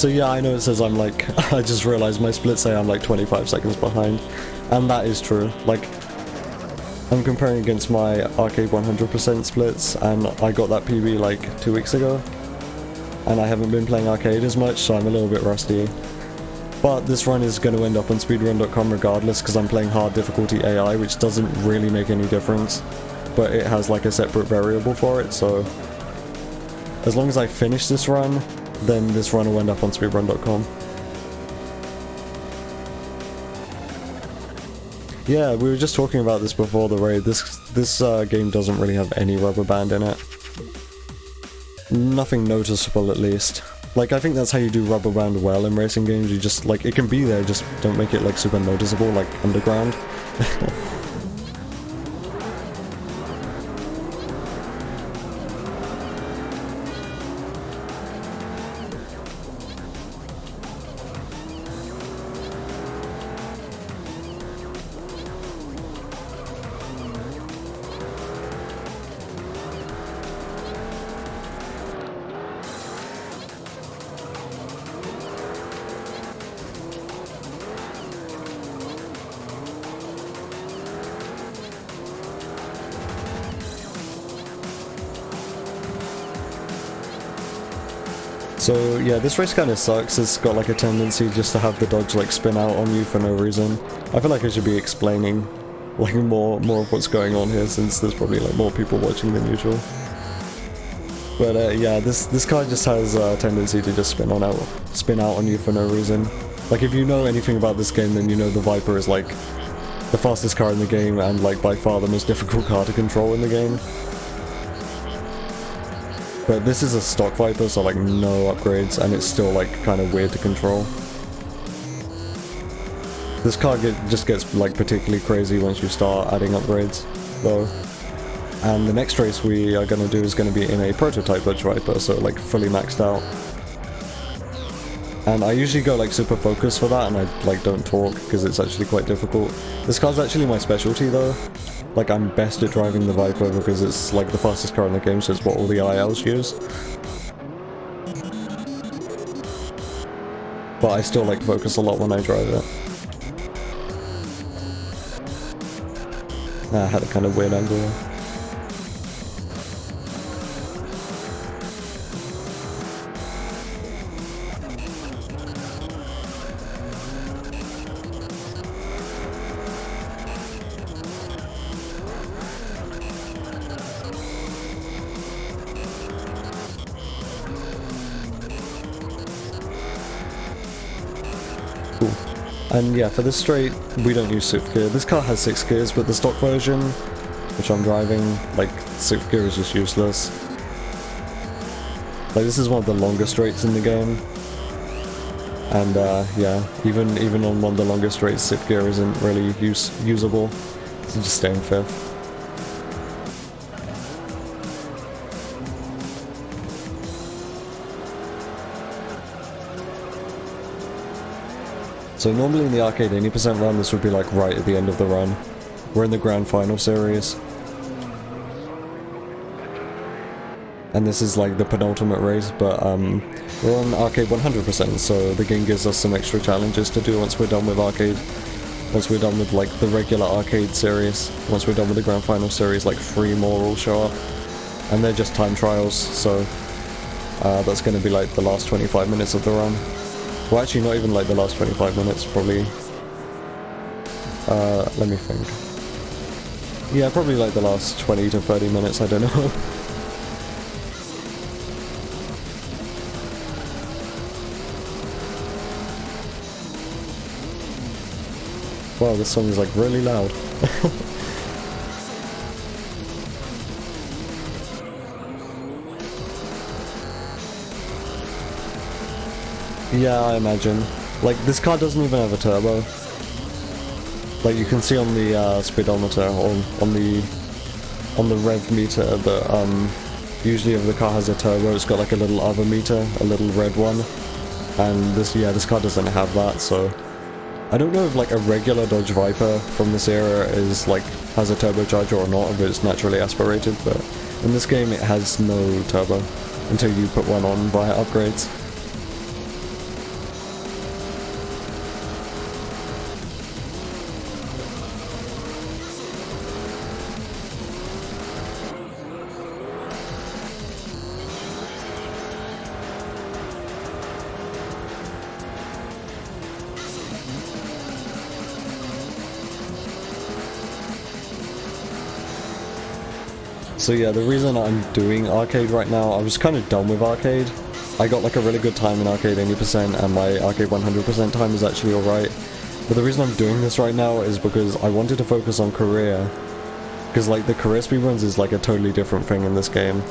So yeah, I know it says I'm like, I just realized my splits say I'm like 25 seconds behind, and that is true. Like, I'm comparing against my Arcade 100% splits, and I got that PB like 2 weeks ago, and I haven't been playing Arcade as much, so I'm a little bit rusty. But this run is going to end up on speedrun.com regardless, because I'm playing hard difficulty AI, which doesn't really make any difference, but it has like a separate variable for it, so as long as I finish this run, then this run will end up on speedrun.com. Yeah, we were just talking about this before the raid. This game doesn't really have any rubber band in it. Nothing noticeable, at least. Like, I think that's how you do rubber band well in racing games. You just, like, it can be there, just don't make it, like, super noticeable, like Underground. So yeah, this race kind of sucks. It's got like a tendency just to have the dodge like spin out on you for no reason. I feel like I should be explaining like more of what's going on here, since there's probably like more people watching than usual. But yeah, this car just has a tendency to just spin out on you for no reason. Like, if you know anything about this game, then you know the Viper is like the fastest car in the game and like by far the most difficult car to control in the game. But this is a stock Viper, so like no upgrades, and it's still like kind of weird to control. This car just gets like particularly crazy once you start adding upgrades, though. And the next race we are going to do is going to be in a prototype Dodge Viper, so like fully maxed out. And I usually go like super focused for that, and I like don't talk because it's actually quite difficult. This car's actually my specialty though. Like I'm best at driving the Viper because it's like the fastest car in the game, so it's what all the ILs use. But I still like focus a lot when I drive it. I had a kind of weird angle there. And yeah, for the straight, we don't use 6th gear. This car has 6 gears, but the stock version, which I'm driving, like, 6th gear is just useless. Like, this is one of the longest straights in the game. And yeah, even on one of the longest straights, 6th gear isn't really usable. So just stay in 5th. So normally in the arcade 80% run, this would be like right at the end of the run. We're in the Grand Final series. And this is like the penultimate race, but we're on arcade 100%, so the game gives us some extra challenges to do once we're done with arcade. Once we're done with like the regular arcade series, once we're done with the Grand Final series, like 3 more will show up. And they're just time trials, so that's going to be like the last 25 minutes of the run. Well, actually, not even like the last 25 minutes, probably. Let me think. Yeah, probably like the last 20 to 30 minutes, I don't know. Wow, this song is like really loud. Yeah, I imagine. Like, this car doesn't even have a turbo. Like, you can see on the speedometer, or on the rev meter, that usually if the car has a turbo, it's got like a little other meter, a little red one. And this car doesn't have that, so I don't know if like a regular Dodge Viper from this era is like has a turbocharger or not, if it's naturally aspirated, but in this game it has no turbo until you put one on via upgrades. So yeah, the reason I'm doing arcade right now, I was kind of done with arcade. I got like a really good time in arcade 80% and my arcade 100% time is actually alright. But the reason I'm doing this right now is because I wanted to focus on career. Because like the career speedruns is like a totally different thing in this game.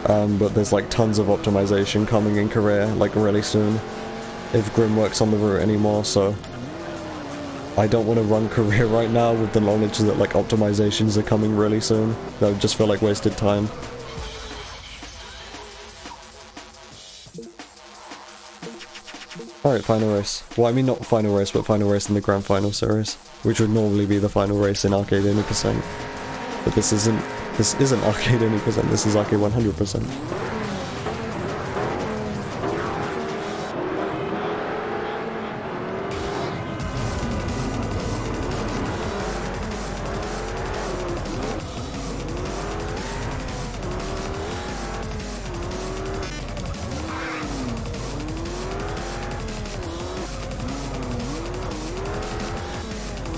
But there's like tons of optimization coming in career like really soon. If Grim works on the route anymore, so I don't want to run career right now with the knowledge that like optimizations are coming really soon. That would just feel like wasted time. Alright, final race. Well, I mean not final race, but final race in the Grand Final series, which would normally be the final race in arcade 80%. But this isn't arcade 80%, this is arcade 100%.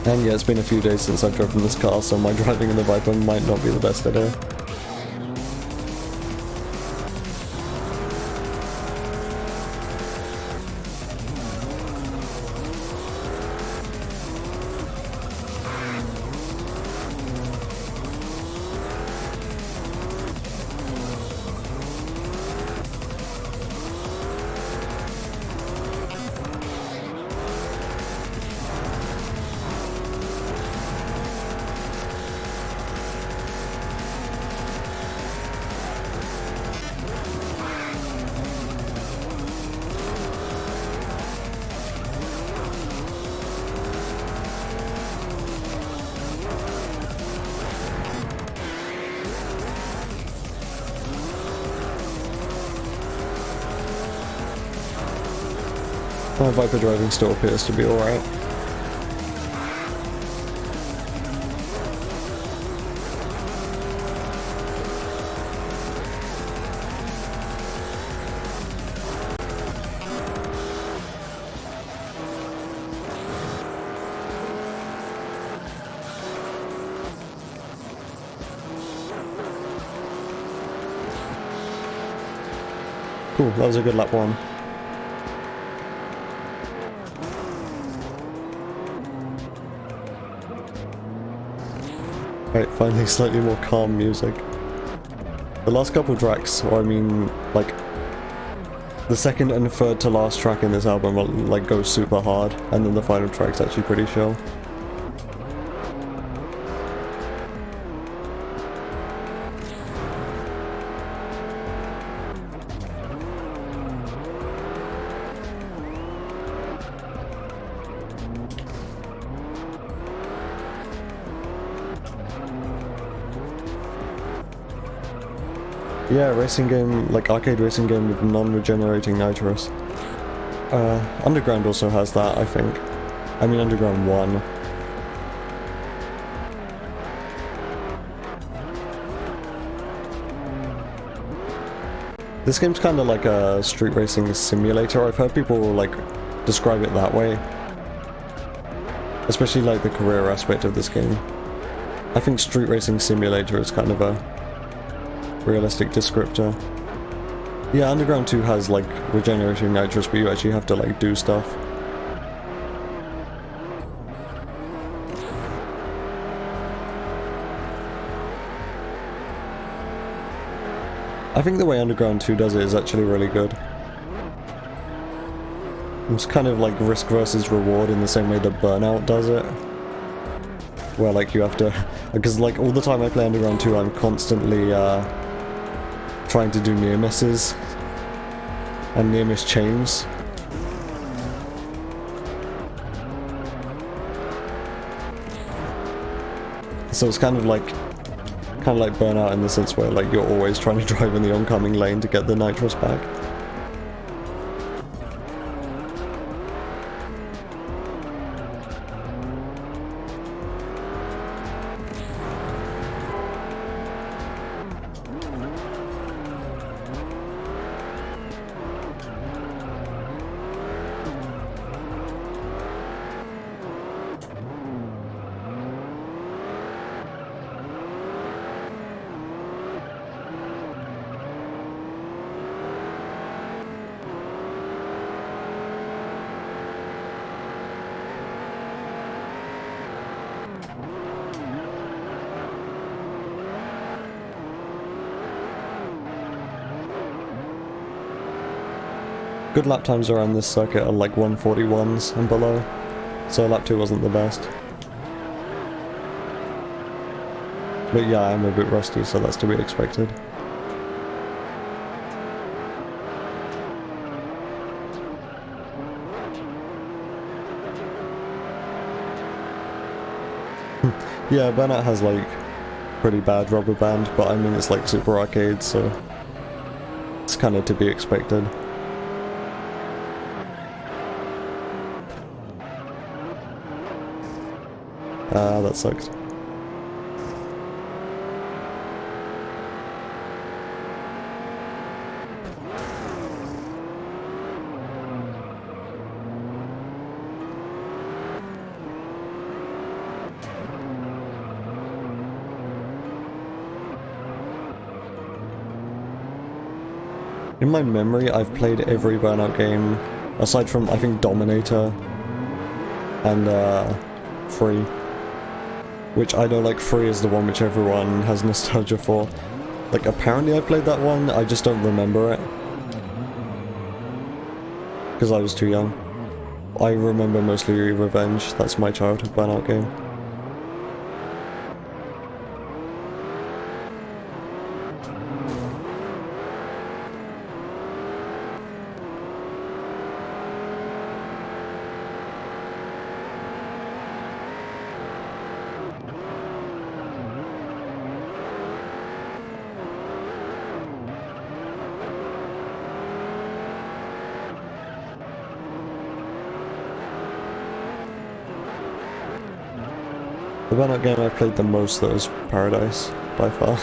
And yeah, it's been a few days since I've driven this car, so my driving in the Viper might not be the best today. Viper driving still appears to be alright. Cool, that was a good lap 1. Right, finally slightly more calm music. The last couple tracks, or I mean, like, the second and third to last track in this album like go super hard, and then the final track's actually pretty chill. Yeah, racing game, like arcade racing game with non-regenerating nitrous. Underground also has that, I think. I mean, Underground 1. This game's kind of like a street racing simulator. I've heard people like describe it that way. Especially like the career aspect of this game. I think street racing simulator is kind of a realistic descriptor. Yeah, Underground 2 has like regenerating nitrous, but you actually have to like do stuff. I think the way Underground 2 does it is actually really good. It's kind of like risk versus reward in the same way that Burnout does it. Where like you have to... because like all the time I play Underground 2 I'm constantly trying to do near misses and near miss chains. So it's kind of like Burnout in the sense where like you're always trying to drive in the oncoming lane to get the nitrous back. Good lap times around this circuit are like 141s and below, so lap 2 wasn't the best. But yeah, I'm a bit rusty, so that's to be expected. Yeah, Burnout has like pretty bad rubber band, but I mean it's like Super Arcade, so it's kind of to be expected. Ah, that sucks. In my memory, I've played every Burnout game, aside from, I think, Dominator and Free. Which I know, like, Free is the one which everyone has nostalgia for. Like, apparently I played that one, I just don't remember it. Because I was too young. I remember mostly Revenge, that's my childhood Burnout game. The Burnout game I played the most though is Paradise, by far.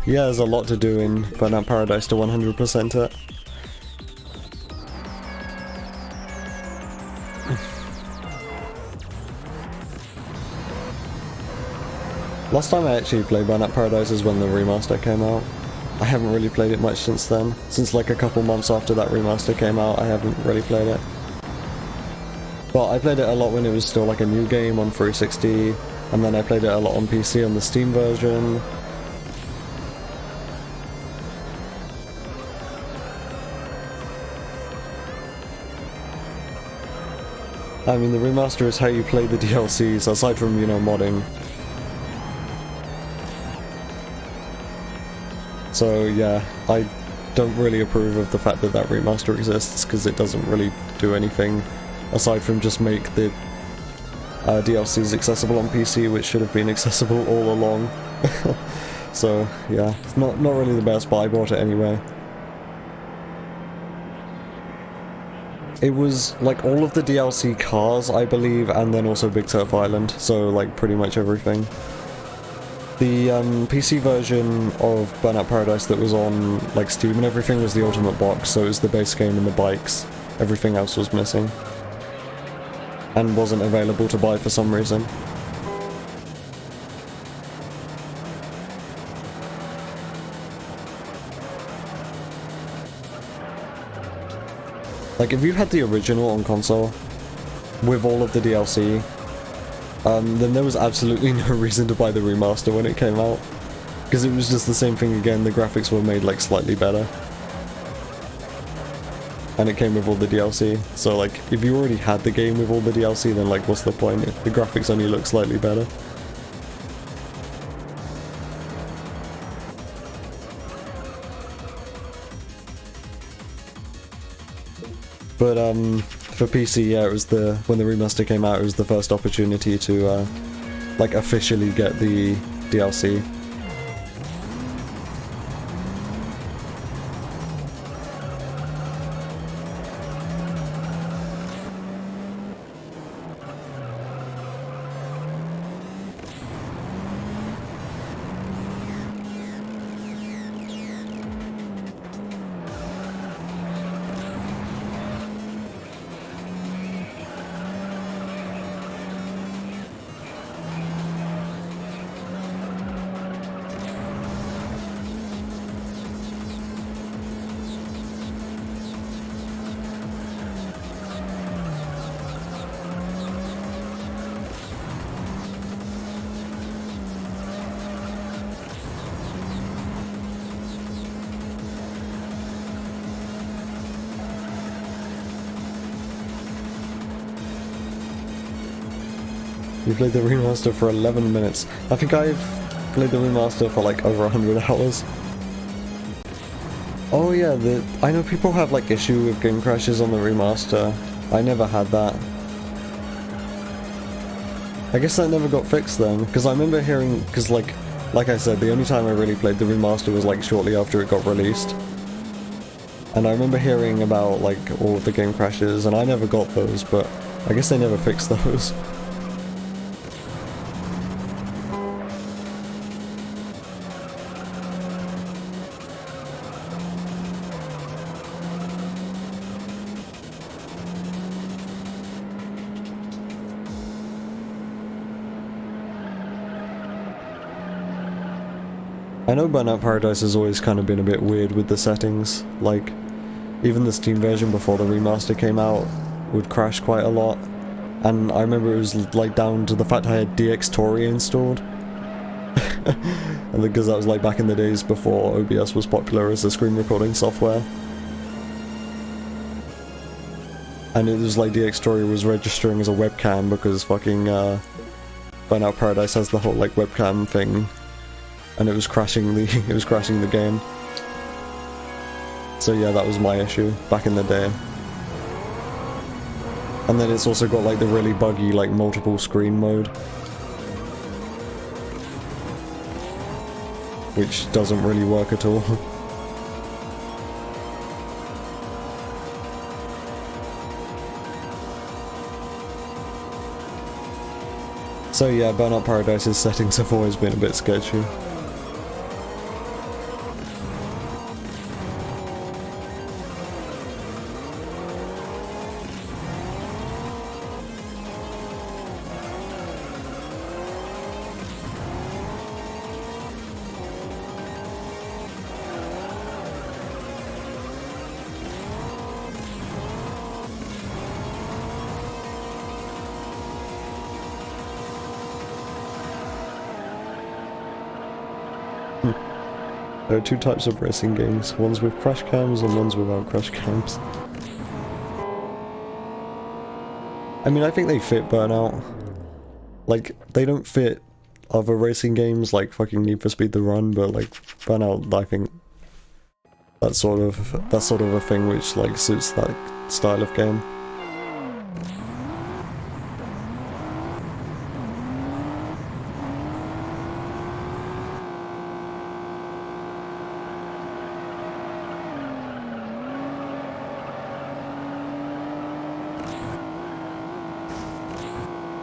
Yeah, there's a lot to do in Burnout Paradise to 100% it. Last time I actually played Burnout Paradise is when the remaster came out. I haven't really played it much since then. Since like a couple months after that remaster came out, I haven't really played it. But I played it a lot when it was still like a new game on 360, and then I played it a lot on PC on the Steam version. I mean, the remaster is how you play the DLCs, aside from, you know, modding. So yeah, I don't really approve of the fact that that remaster exists, because it doesn't really do anything aside from just make the DLCs accessible on PC, which should have been accessible all along. So yeah, it's not really the best, but I bought it anyway. It was like all of the DLC cars, I believe, and then also Big Surf Island, so like pretty much everything. The PC version of Burnout Paradise that was on like Steam and everything was the Ultimate Box, so it was the base game and the bikes. Everything else was missing. And wasn't available to buy for some reason. Like, if you had the original on console, with all of the DLC, then there was absolutely no reason to buy the remaster when it came out. Because it was just the same thing again, the graphics were made, like, slightly better. And it came with all the DLC, so, like, if you already had the game with all the DLC, then, like, what's the point? The graphics only look slightly better. But for PC, yeah, it was when the remaster came out, it was the first opportunity to like officially get the DLC. You played the remaster for 11 minutes. I think I've played the remaster for like over 100 hours. Oh yeah, I know people have like issue with game crashes on the remaster. I never had that. I guess that never got fixed then, because I remember hearing, because like I said, the only time I really played the remaster was like shortly after it got released. And I remember hearing about like all of the game crashes, and I never got those, but I guess they never fixed those. I know Burnout Paradise has always kind of been a bit weird with the settings, like, even the Steam version before the remaster came out would crash quite a lot, and I remember it was like down to the fact I had DxTory installed, and because that was like back in the days before OBS was popular as a screen recording software. and it was like DX Story was registering as a webcam because fucking Burnout Paradise has the whole like webcam thing, and it was crashing the it was crashing the game. So yeah, that was my issue back in the day. And then it's also got like the really buggy like multiple screen mode, which doesn't really work at all. So yeah, Burnout Paradise's settings have always been a bit sketchy. There are two types of racing games, ones with crash cams and ones without crash cams. I mean, I think they fit Burnout. Like, they don't fit other racing games like fucking Need for Speed The Run, but like Burnout, I think that's sort of a thing which like suits that style of game.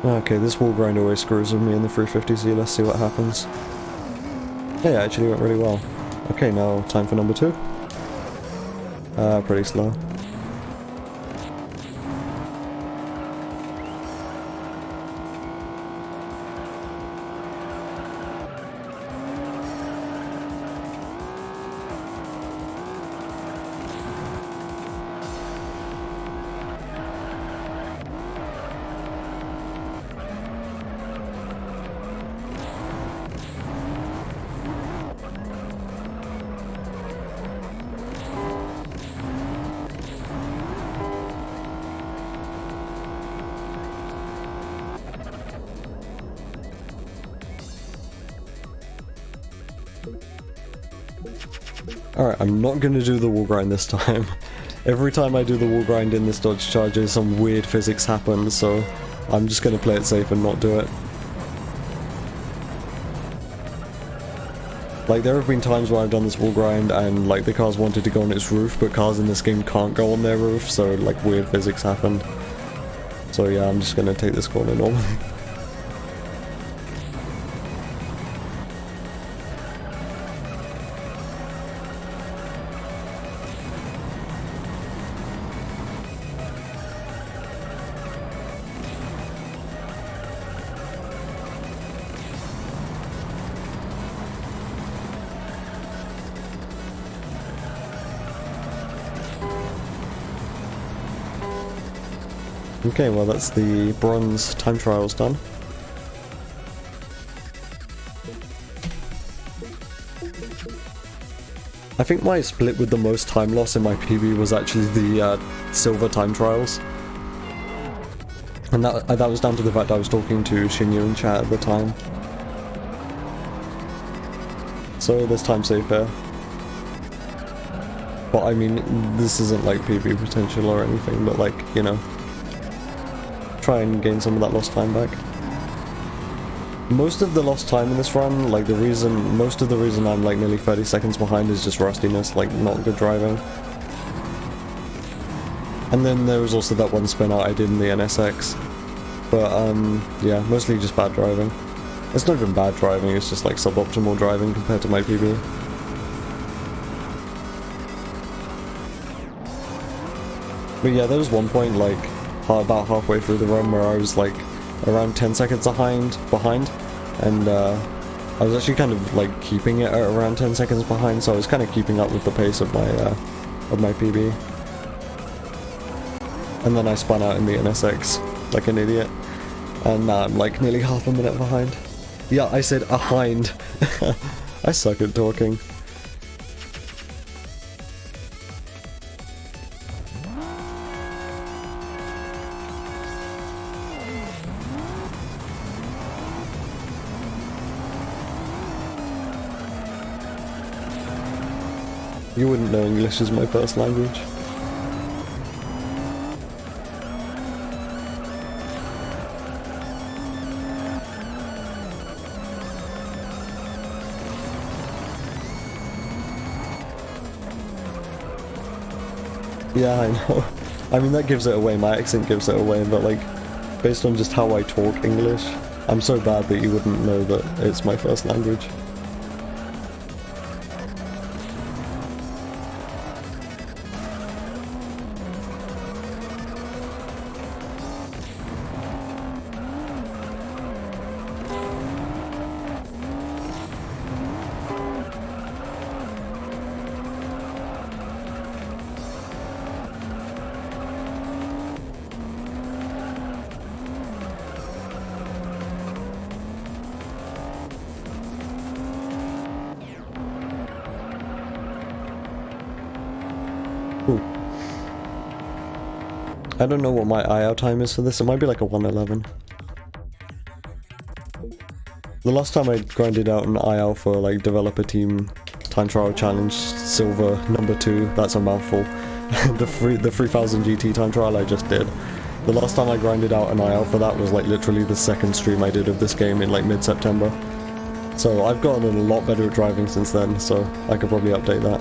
Okay, this wall grind always screws with me in the 350Z, let's see what happens. Hey, it actually went really well. Okay, now time for number 2. Pretty slow. Alright, I'm not gonna do the wall grind this time. Every time I do the wall grind in this Dodge Charger, some weird physics happens, so I'm just gonna play it safe and not do it. Like, there have been times where I've done this wall grind and like the cars wanted to go on its roof, but cars in this game can't go on their roof, so like weird physics happened. So yeah, I'm just gonna take this corner normally. Okay, well that's the bronze time trials done. I think my split with the most time loss in my PB was actually the silver time trials. And that was down to the fact I was talking to Shinyu in chat at the time. So there's time save there. But I mean, this isn't like PB potential or anything, but like, you know, try and gain some of that lost time back. Most of the lost time in this run, like most of the reason I'm like nearly 30 seconds behind is just rustiness, like not good driving. And then there was also that one spin out I did in the NSX. But yeah, mostly just bad driving. It's not even bad driving, it's just like suboptimal driving compared to my PB. But yeah, there was one point like about halfway through the run where I was like around 10 seconds behind, and I was actually kind of like keeping it at around 10 seconds behind, so I was kind of keeping up with the pace of my PB. And then I spun out in the NSX like an idiot, and now I'm like nearly half a minute behind. Yeah, I said a hind. I suck at talking. You wouldn't know English is my first language. Yeah, I know. I mean, that gives it away, my accent gives it away, but like, based on just how I talk English, I'm so bad that you wouldn't know that it's my first language. I don't know what my IO time is for this, it might be like a 1:11. The last time I grinded out an IO for like developer team time trial challenge silver number 2, that's a mouthful. the 3000 GT time trial I just did. The last time I grinded out an IO for that was like literally the second stream I did of this game in like mid-September. So I've gotten a lot better at driving since then, so I could probably update that.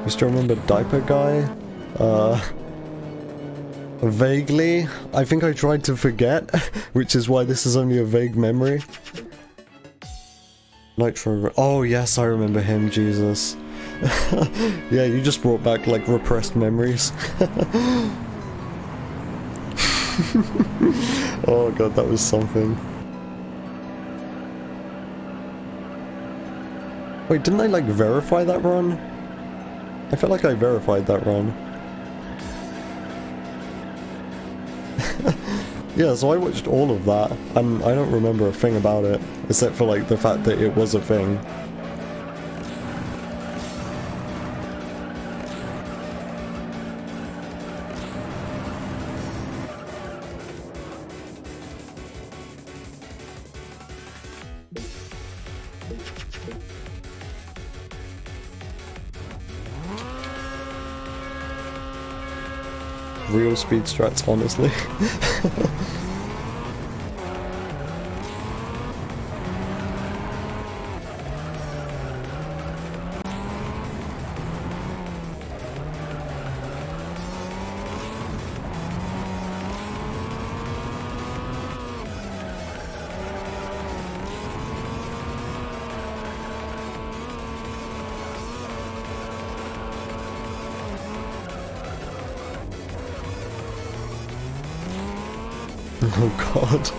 You still remember Diaper Guy? Vaguely. I think I tried to forget, which is why this is only a vague memory. Nitro... Oh yes, I remember him, Jesus. Yeah, you just brought back, like, repressed memories. Oh god, that was something. Wait, didn't I, like, verify that run? I felt like I verified that run. Yeah, so I watched all of that, and I don't remember a thing about it, except for like the fact that it was a thing. Real speed strats, honestly. Oh god.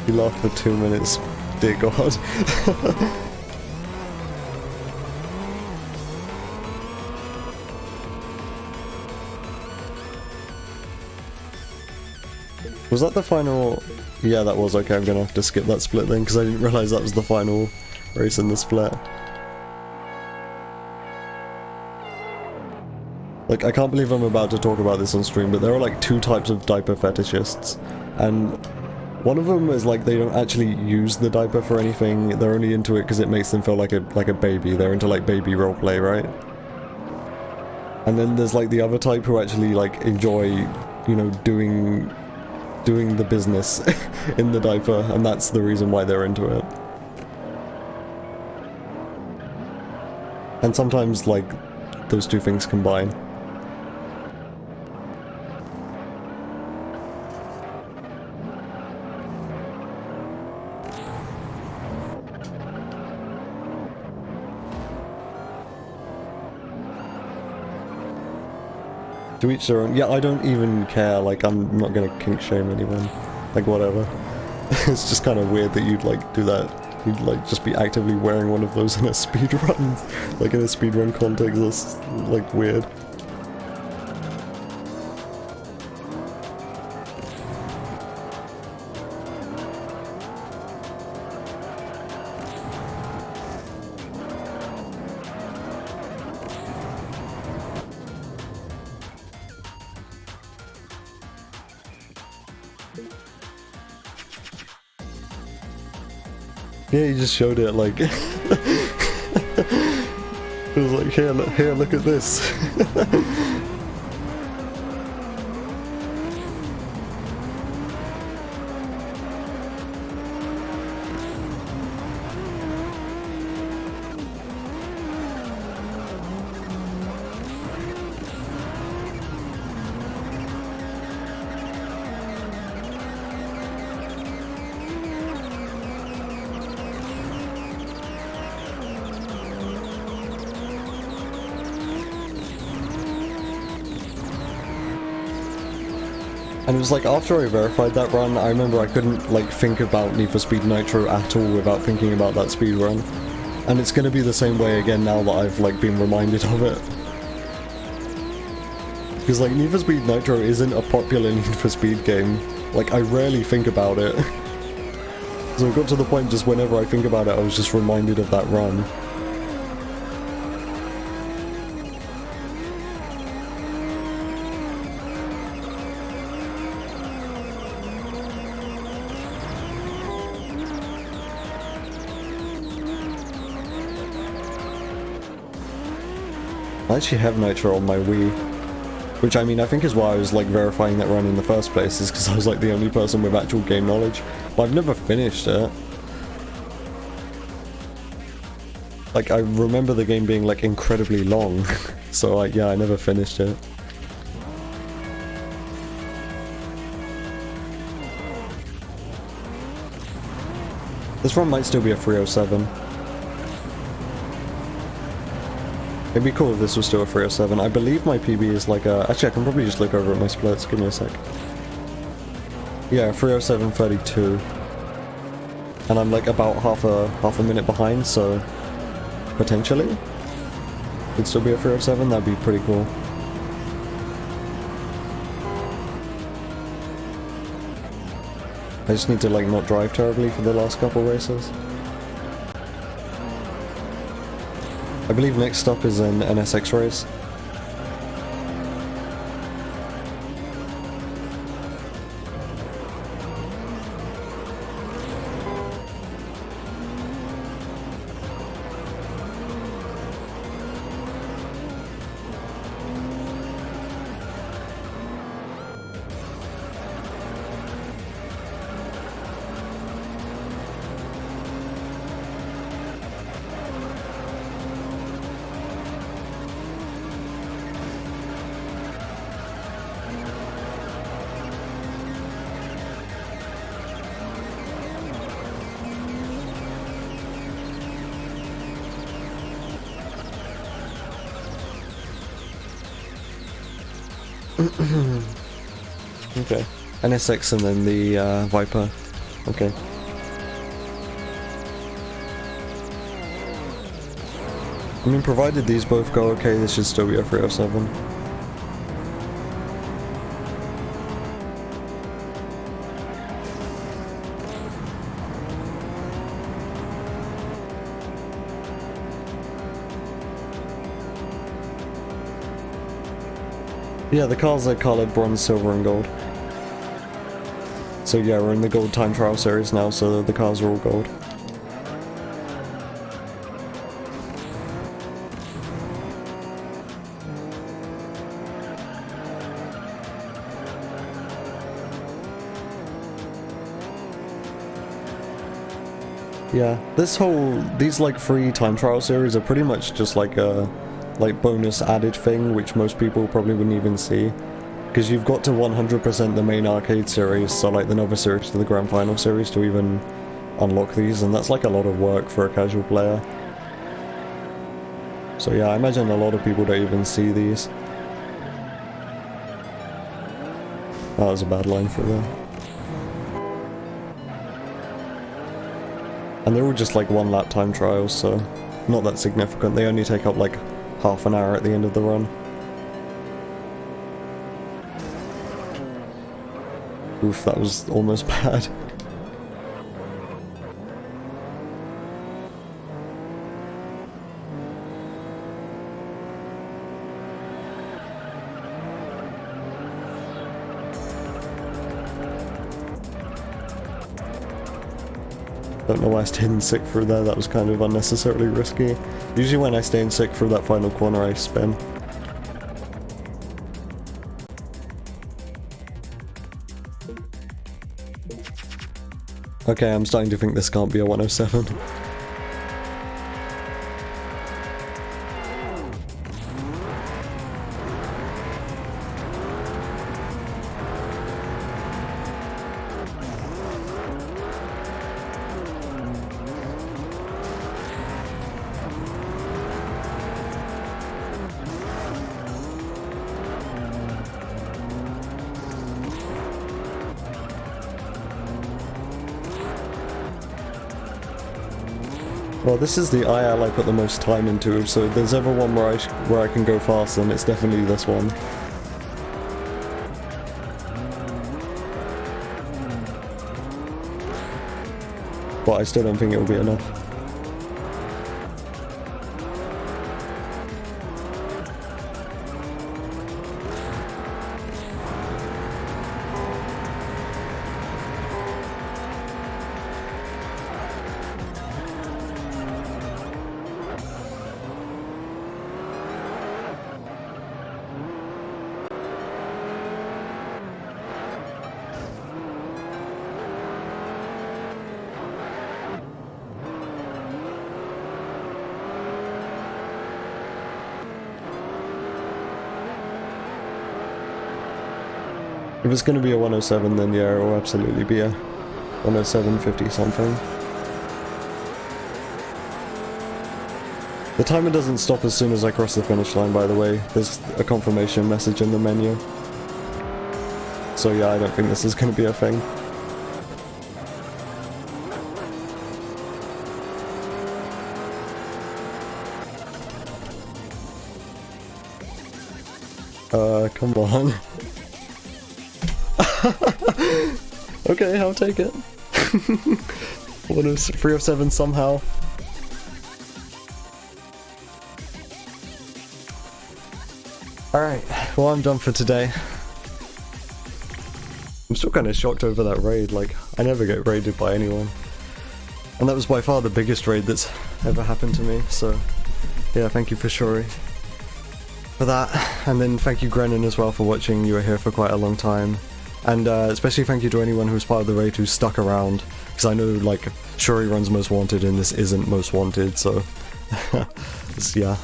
You laughed for 2 minutes, dear god. Was that the final? Yeah, that was. Okay, I'm gonna have to skip that split then, because I didn't realise that was the final race in the split. Like, I can't believe I'm about to talk about this on stream, but there are like 2 types of diaper fetishists, and one of them is like they don't actually use the diaper for anything, they're only into it because it makes them feel like a baby, they're into like baby roleplay, right? And then there's like the other type who actually like enjoy, you know, doing the business in the diaper, and that's the reason why they're into it. And sometimes like those 2 things combine. To each their own. Yeah, I don't even care, like, I'm not gonna kink shame anyone. Like, whatever. It's just kind of weird that you'd, like, do that. You'd, like, just be actively wearing one of those in a speedrun. Like, in a speedrun context, that's, like, weird. Yeah, he just showed it, like... It was like, here, look at this. And it was like, after I verified that run, I remember I couldn't, like, think about Need for Speed Nitro at all without thinking about that speed run. And it's gonna be the same way again now that I've, like, been reminded of it. Because, like, Need for Speed Nitro isn't a popular Need for Speed game. Like, I rarely think about it. So it got to the point just whenever I think about it, I was just reminded of that run. I actually have Nitro on my Wii, which, I mean, I think is why I was, like, verifying that run in the first place, is because I was, like, the only person with actual game knowledge. But I've never finished it. Like, I remember the game being, like, incredibly long, so, like, yeah, I never finished it. This run might still be a 307. It'd be cool if this was still a 307. I believe my PB is like a... Actually, I can probably just look over at my splits. Give me a sec. Yeah, 307.32. And I'm like about half a minute behind, so... Potentially? It'd still be a 307, that'd be pretty cool. I just need to, like, not drive terribly for the last couple races. I believe next stop is an NSX race. Okay. NSX and then the Viper. Okay. I mean, provided these both go okay, this should still be a 307. Yeah, the cars are coloured bronze, silver and gold. So yeah, we're in the gold time trial series now, so the cars are all gold. Yeah, these like free time trial series are pretty much just like a bonus added thing, which most people probably wouldn't even see. Because you've got to 100% the main arcade series, so like the Nova series to the Grand Final series to even unlock these, and that's like a lot of work for a casual player. So yeah, I imagine a lot of people don't even see these. That was a bad line for there. And they're all just like 1 lap time trials, so not that significant. They only take up like half an hour at the end of the run. Oof, that was almost bad. Don't know why I stayed in sick through there, that was kind of unnecessarily risky. Usually when I stay in sick through that final corner I spin. Okay, I'm starting to think this can't be a 107. Well, this is the IL I put the most time into, so if there's ever one where I can go fast, then it's definitely this one. But I still don't think it will be enough. If it's going to be a 107, then yeah, it will absolutely be a 107.50 something. The timer doesn't stop as soon as I cross the finish line, by the way. There's a confirmation message in the menu. So yeah, I don't think this is going to be a thing. Come on. Okay, I'll take it. 307 somehow. Alright, well I'm done for today. I'm still kind of shocked over that raid, like, I never get raided by anyone. And that was by far the biggest raid that's ever happened to me, so yeah, thank you for Shori for that. And then thank you Grennan as well for watching, you were here for quite a long time. And especially thank you to anyone who was part of the raid who stuck around, because I know, like, Shuri runs Most Wanted and this isn't Most Wanted, so yeah.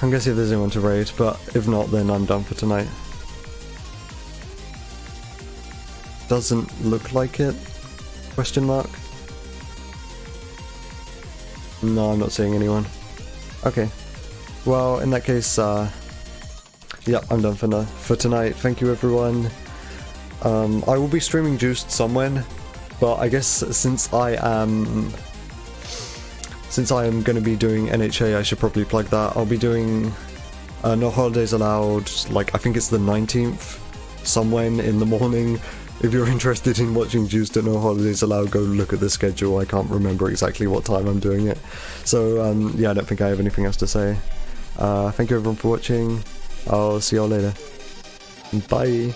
I'm gonna see if there's anyone to raid, but if not, then I'm done for tonight. Doesn't look like it? Question mark? No, I'm not seeing anyone. Okay. Well, in that case, yeah, I'm done for tonight. Thank you, everyone. I will be streaming Juiced somewhere, but I guess since I am going to be doing NHA, I should probably plug that. I'll be doing No Holidays Allowed, like, I think it's the 19th, somewhere in the morning. If you're interested in watching Juiced at No Holidays Allowed, go look at the schedule. I can't remember exactly what time I'm doing it. So, yeah, I don't think I have anything else to say. Thank you everyone for watching. I'll see y'all later. Bye.